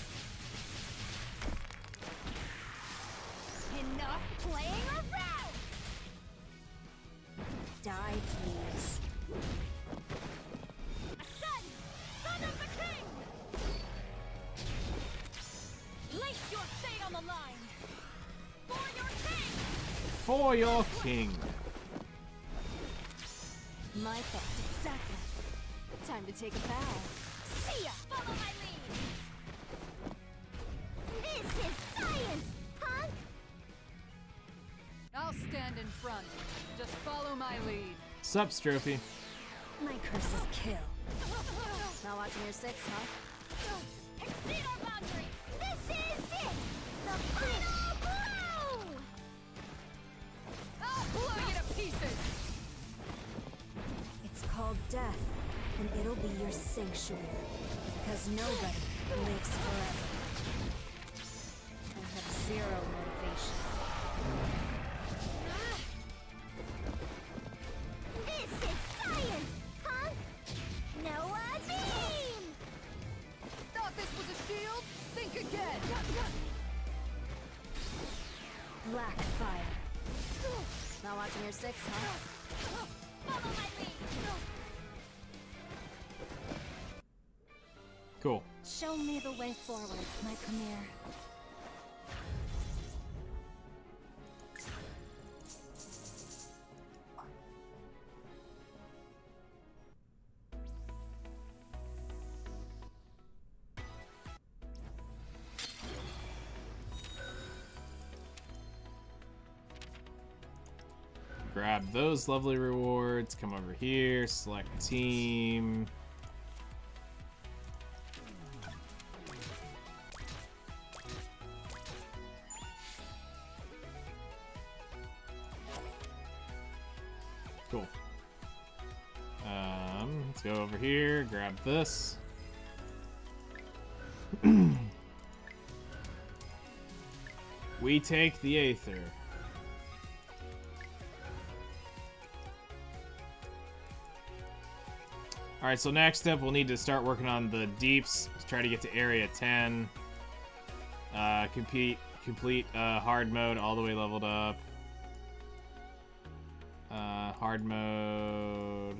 Enough playing around! Die, please. Ascend, son of the king! Place your fate on the line! For your king! For your king. My thoughts exactly. Time to take a bow. See ya! Follow my lead! This is science, punk! I'll stand in front. Just follow my lead. Sup, Stropey? My curse is kill. Not watching your six, huh? Exceed our boundaries! This is it! The final blow! I'll blow you to pieces! It's called death, and it'll be your sanctuary. Because nobody lives forever. I have zero motivation. This is science, punk! Noah beam! Thought this was a shield? Think again! Black fire. Not watching your six, huh? Follow my lead! Cool. Show me the way forward, my premier. Grab those lovely rewards. Come over here. Select team. Cool. Let's go over here. Grab this. We take the Aether. Alright, so next up we'll need to start working on the deeps to try to get to area 10. Complete hard mode all the way leveled up. Hard mode.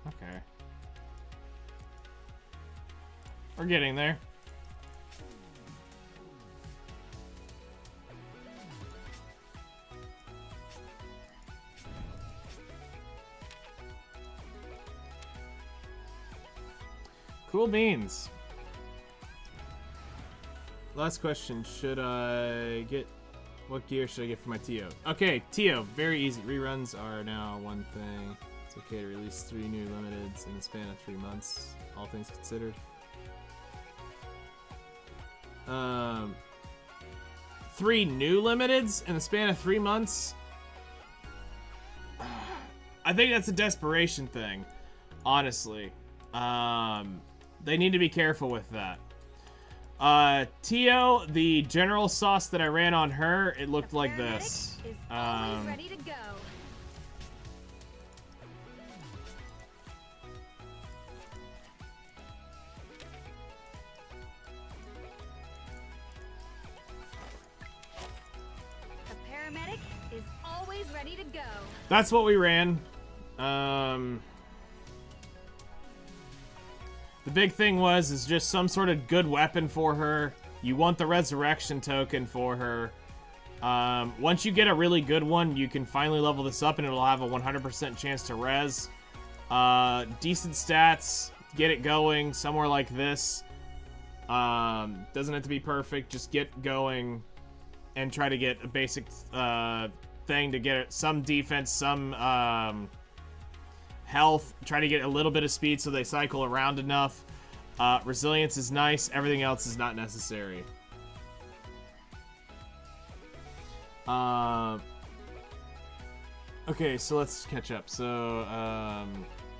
Okay. We're getting there. Cool beans. Last question. Should I get... What gear should I get for my Tio? Okay, Tio. Very easy. Reruns are now one thing. It's okay to release 3 new limiteds in the span of 3 months. All things considered. 3 new limiteds in the span of 3 months? I think that's a desperation thing. Honestly. They need to be careful with that. Tio, the general sauce that I ran on her, it looked like this. Is always ready to go. The paramedic is always ready to go. That's what we ran. The big thing is just some sort of good weapon for her. You want the resurrection token for her. Once you get a really good one, you can finally level this up and it'll have a 100% chance to res. Decent stats, get it going, somewhere like this. Doesn't have to be perfect, just get going and try to get a basic thing to get some defense, some health, try to get a little bit of speed so they cycle around enough. Resilience is nice, everything else is not necessary. Okay, so let's catch up. So, I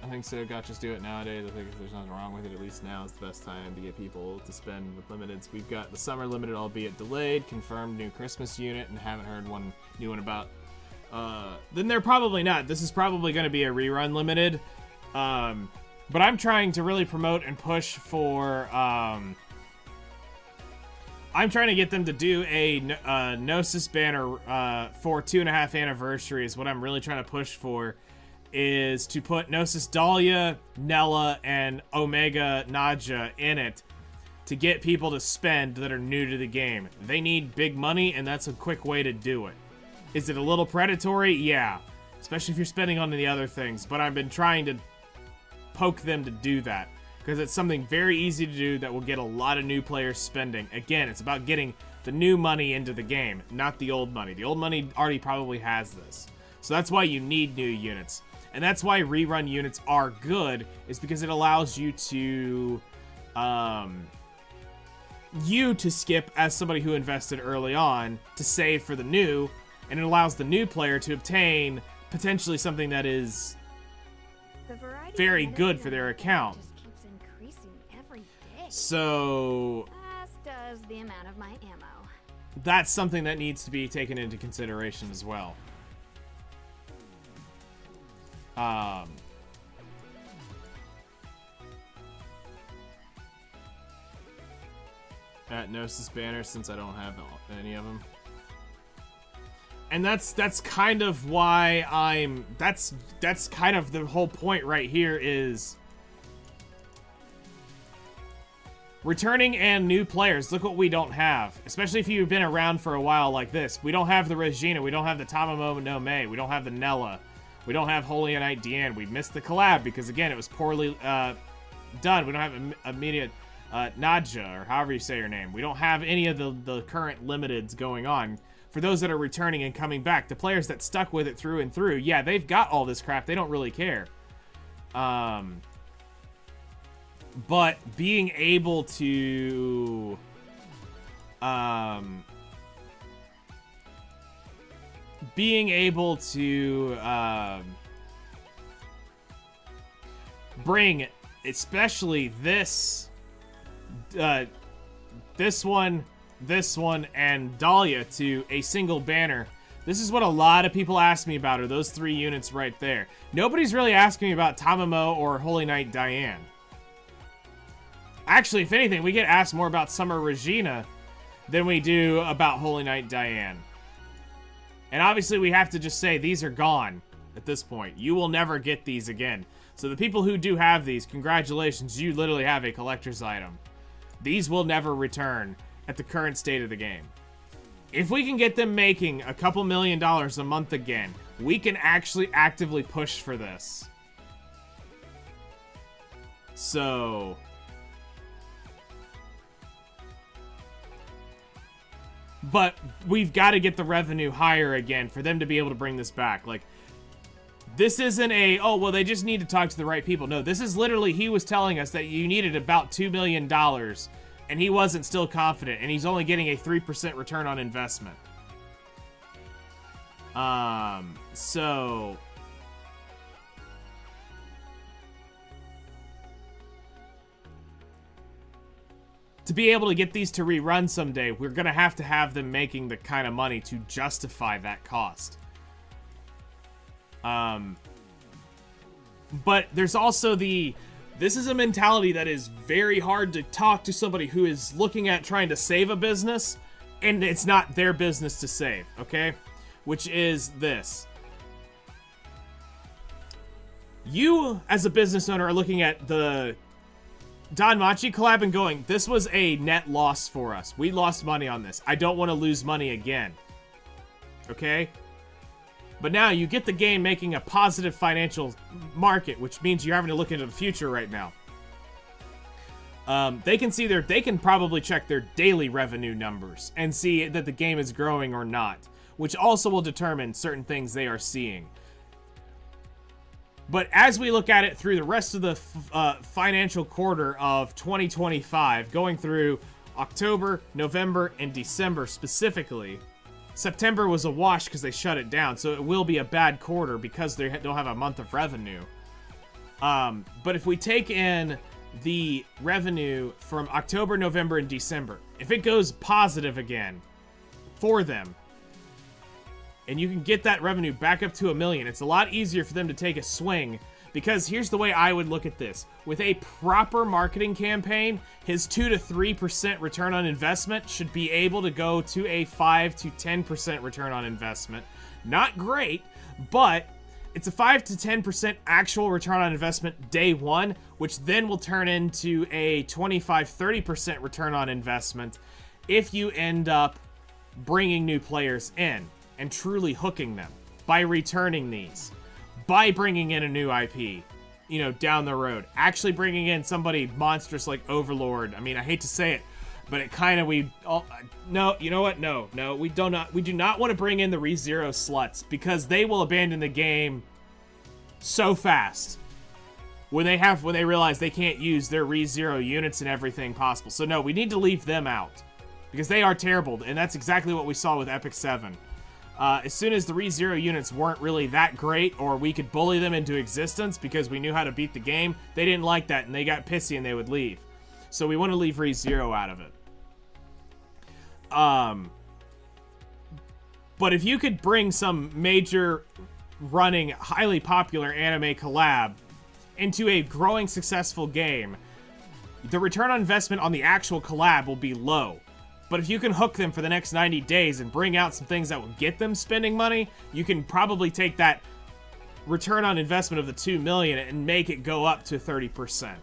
think so. Gotchas do it nowadays. I think if there's nothing wrong with it, at least now is the best time to get people to spend with limiteds. We've got the summer limited, albeit delayed, confirmed new Christmas unit, and haven't heard one new one about. Then they're probably not. This is probably going to be a rerun limited. But I'm trying to really promote and push for. I'm trying to get them to do a Gnosis banner for 2.5 anniversary is what I'm really trying to push for, is to put Gnosis Dahlia, Nella, and Omega Nadja in it to get people to spend that are new to the game. They need big money, and that's a quick way to do it. Is it a little predatory? Yeah. Especially if you're spending on the other things, but I've been trying to poke them to do that. Because it's something very easy to do that will get a lot of new players spending. Again, it's about getting the new money into the game, not the old money. The old money already probably has this. So that's why you need new units. And that's why rerun units are good, is because it allows you to skip as somebody who invested early on to save for the new, and it allows the new player to obtain potentially something that is very good for their account. So As does the amount of my ammo. that's something that needs to be taken into consideration as well. At Gnosis banner, since I don't have any of them. And that's kind of why that's kind of the whole point right here is returning and new players. Look what we don't have. Especially if you've been around for a while like this. We don't have the Regina. We don't have the Tamamo no May. We don't have the Nella. We don't have Holy Knight Deanne. We missed the collab because, again, it was poorly done. We don't have immediate Nadja, or however you say her name. We don't have any of the current limiteds going on. For those that are returning and coming back, the players that stuck with it through and through, yeah, they've got all this crap. They don't really care. But being able to bring especially this one, and Dahlia to a single banner. This is what a lot of people ask me about, are those 3 units right there. Nobody's really asking me about Tamamo or Holy Knight Diane. Actually, if anything, we get asked more about Summer Regina than we do about Holy Knight Diane. And obviously we have to just say these are gone at this point. You will never get these again. So the people who do have these, congratulations, you literally have a collector's item. These will never return at the current state of the game. If we can get them making a couple $1 million a month again, we can actually actively push for this. So but we've got to get the revenue higher again for them to be able to bring this back. Like, this isn't a, oh, well, they just need to talk to the right people. No, this is literally, he was telling us that you needed about $2 million, and he wasn't still confident, and he's only getting a 3% return on investment. So to be able to get these to rerun someday, we're going to have them making the kind of money to justify that cost. But there's also this is a mentality that is very hard to talk to somebody who is looking at trying to save a business, and it's not their business to save, okay? Which is this. You, as a business owner, are looking at the Don Machi collab and going, this was a net loss for us. We lost money on this. I don't want to lose money again. Okay? But now you get the game making a positive financial market, which means you're having to look into the future right now. They can probably check their daily revenue numbers and see that the game is growing or not, which also will determine certain things they are seeing. But as we look at it through the rest of the financial quarter of 2025, going through October, November, and December specifically, September was a wash because they shut it down, so it will be a bad quarter because they don't have a month of revenue. But if we take in the revenue from October, November, and December, if it goes positive again for them, and you can get that revenue back up to $1 million, it's a lot easier for them to take a swing. Because here's the way I would look at this. With a proper marketing campaign, his 2 to 3% return on investment should be able to go to a 5 to 10% return on investment. Not great, but it's a 5 to 10% actual return on investment day one, which then will turn into a 25-30% return on investment if you end up bringing new players in and truly hooking them by returning these. By bringing in a new IP, you know, down the road. Actually bringing in somebody monstrous like Overlord. I mean, I hate to say it, but it kind of, no, you know what? No, we do not want to bring in the ReZero sluts because they will abandon the game so fast when they realize they can't use their ReZero units and everything possible. So no, we need to leave them out because they are terrible, and that's exactly what we saw with Epic 7. As soon as the ReZero units weren't really that great, or we could bully them into existence because we knew how to beat the game, they didn't like that and they got pissy and they would leave. So we want to leave ReZero out of it. But if you could bring some major running, highly popular anime collab into a growing successful game, the return on investment on the actual collab will be low. But if you can hook them for the next 90 days and bring out some things that will get them spending money, you can probably take that return on investment of the $2 million and make it go up to 30%.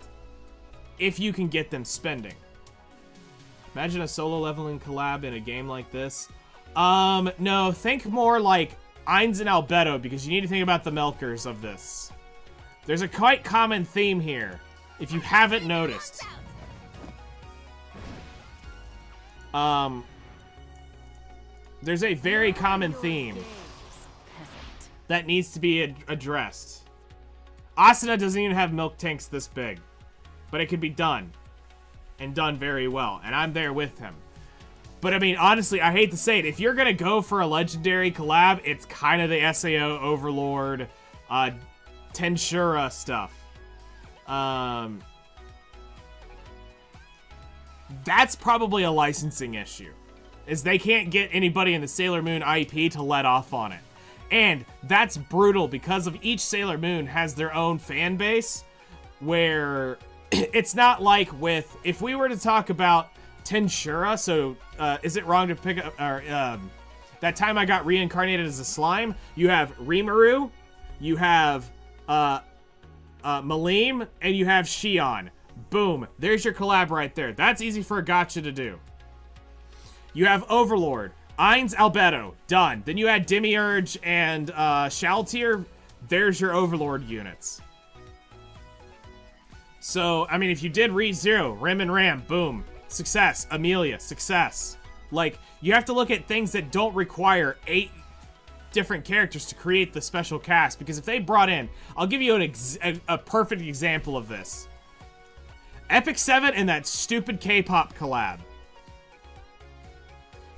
If you can get them spending. Imagine a solo leveling collab in a game like this. No, think more like Ainz and Albedo, because you need to think about the milkers of this. There's a quite common theme here, if you haven't noticed. There's a very common theme that needs to be addressed. Asuna doesn't even have milk tanks this big, but it can be done, and done very well, and I'm there with him. But I mean, honestly, I hate to say it, if you're gonna go for a legendary collab, it's kind of the SAO Overlord, Tensura stuff. That's probably a licensing issue, is they can't get anybody in the Sailor Moon IP to let off on it. And that's brutal because of each Sailor Moon has their own fan base, where it's not like with, if we were to talk about Tensura, so is it wrong to pick up, or that time I got reincarnated as a slime, you have Rimuru, you have Malim, and you have Shion. Boom, there's your collab right there. That's easy for a gacha to do. You have Overlord, Ainz, Albedo, done. Then you add Demiurge and Shaltier, there's your Overlord units. So, I mean, if you did ReZero, Rim and Ram, boom, success. Amelia, success. Like, you have to look at things that don't require 8 different characters to create the special cast, because if they brought in, I'll give you a perfect example of this. Epic 7 and that stupid K-pop collab.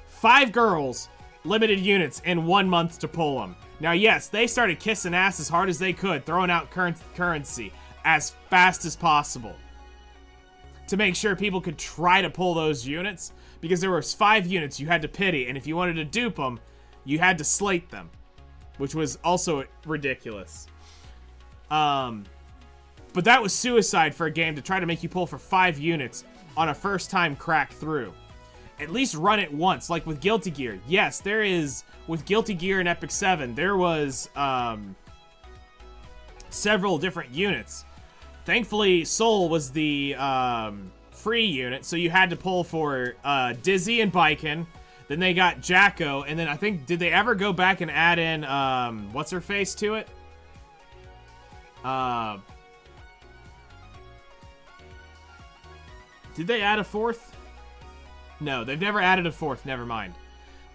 5 girls, limited units in 1 month to pull them. Now, yes, they started kissing ass as hard as they could, throwing out currency as fast as possible to make sure people could try to pull those units, because there was 5 units you had to pity, and if you wanted to dupe them, you had to slate them, which was also ridiculous. But that was suicide for a game to try to make you pull for 5 units on a first time crack through. At least run it once, like with Guilty Gear. Yes, there is, with Guilty Gear and Epic 7, there was several different units. Thankfully, Soul was the free unit, so you had to pull for Dizzy and Baiken. Then they got Jacko, and then I think, did they ever go back and add in, what's-her-face to it? Did they add a 4th? No, they've never added a 4th, never mind.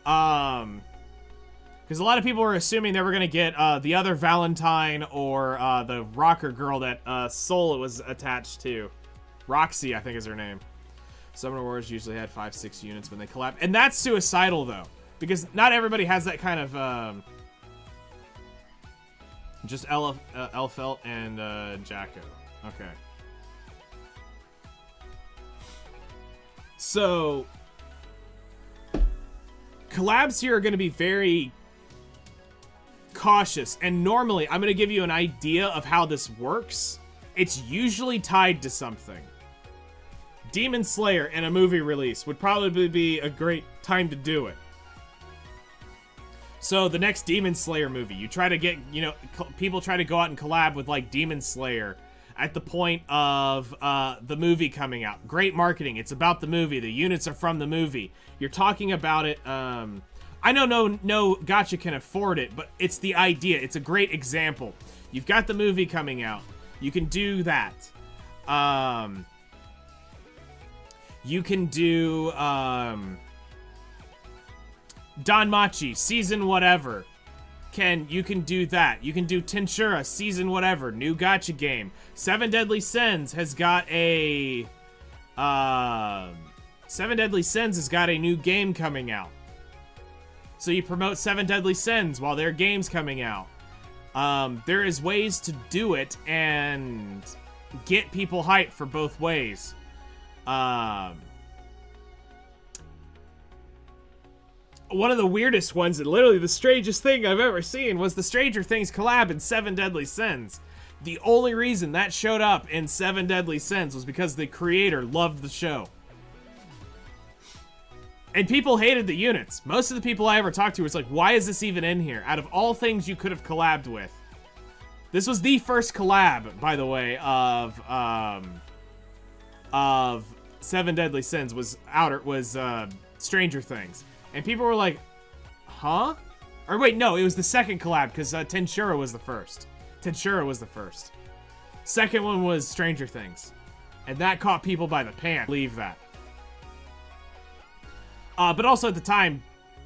Because a lot of people were assuming they were going to get the other Valentine or the rocker girl that Soul was attached to. Roxy, I think is her name. Summoner Wars usually had 5-6 units when they collapsed. And that's suicidal, though. Because not everybody has that kind of, just Elfelt and, Jacko. Okay. So, collabs here are going to be very cautious, and normally I'm going to give you an idea of how this works. It's usually tied to something. Demon Slayer in a movie release would probably be a great time to do it. So the next Demon Slayer movie, you try to get, you know, people try to go out and collab with like Demon Slayer at the point of the movie coming out. Great marketing. It's about the movie. The units are from the movie. You're talking about it. I know no gacha can afford it, but it's the idea. It's a great example. You've got the movie coming out. You can do that. You can do Danmachi, season whatever. You can do that. You can do Tensura, season whatever. New gacha game. Seven Deadly Sins has got a... Seven Deadly Sins has got a new game coming out. So you promote Seven Deadly Sins while their game's coming out. There is ways to do it and get people hyped for both ways. One of the weirdest ones, and literally the strangest thing I've ever seen, was the Stranger Things collab in Seven Deadly Sins. The only reason that showed up in Seven Deadly Sins was because the creator loved the show. And people hated the units. Most of the people I ever talked to was like, why is this even in here? Out of all things you could have collabed with. This was the first collab, by the way, of Seven Deadly Sins was Stranger Things. And people were like, huh? Or wait, no, it was the second collab, because Tensura was the first. Tensura was the first. Second one was Stranger Things. And that caught people by the pants. Believe that. But also at the time,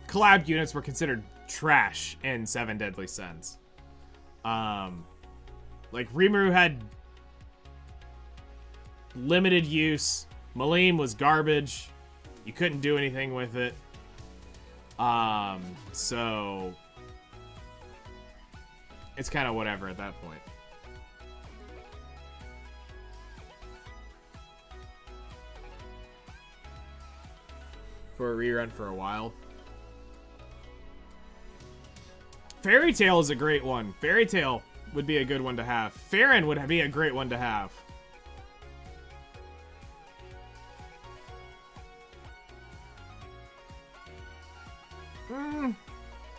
collab units were considered trash in Seven Deadly Sins. Like, Rimuru had limited use. Malim was garbage. You couldn't do anything with it. So it's kind of whatever at that point. For a rerun for a while. Fairy Tail is a great one. Fairy Tail would be a good one to have. Farron would be a great one to have.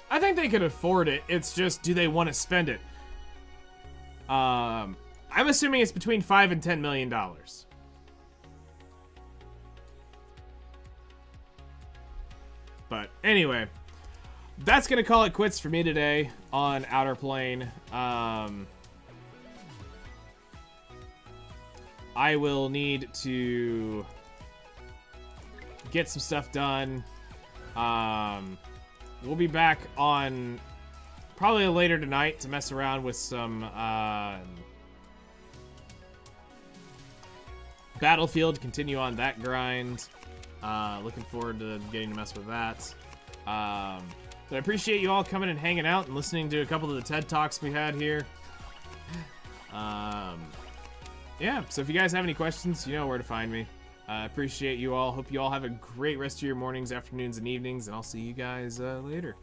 I think they could afford it. It's just, do they want to spend it? I'm assuming it's between $5 and $10 million. But anyway, that's gonna call it quits for me today on Outerplane. I will need to get some stuff done. We'll be back on probably later tonight to mess around with some Battlefield, continue on that grind. Looking forward to getting to mess with that. But I appreciate you all coming and hanging out and listening to a couple of the TED Talks we had here. Yeah, so if you guys have any questions, you know where to find me. I appreciate you all. Hope you all have a great rest of your mornings, afternoons, and evenings, and I'll see you guys later.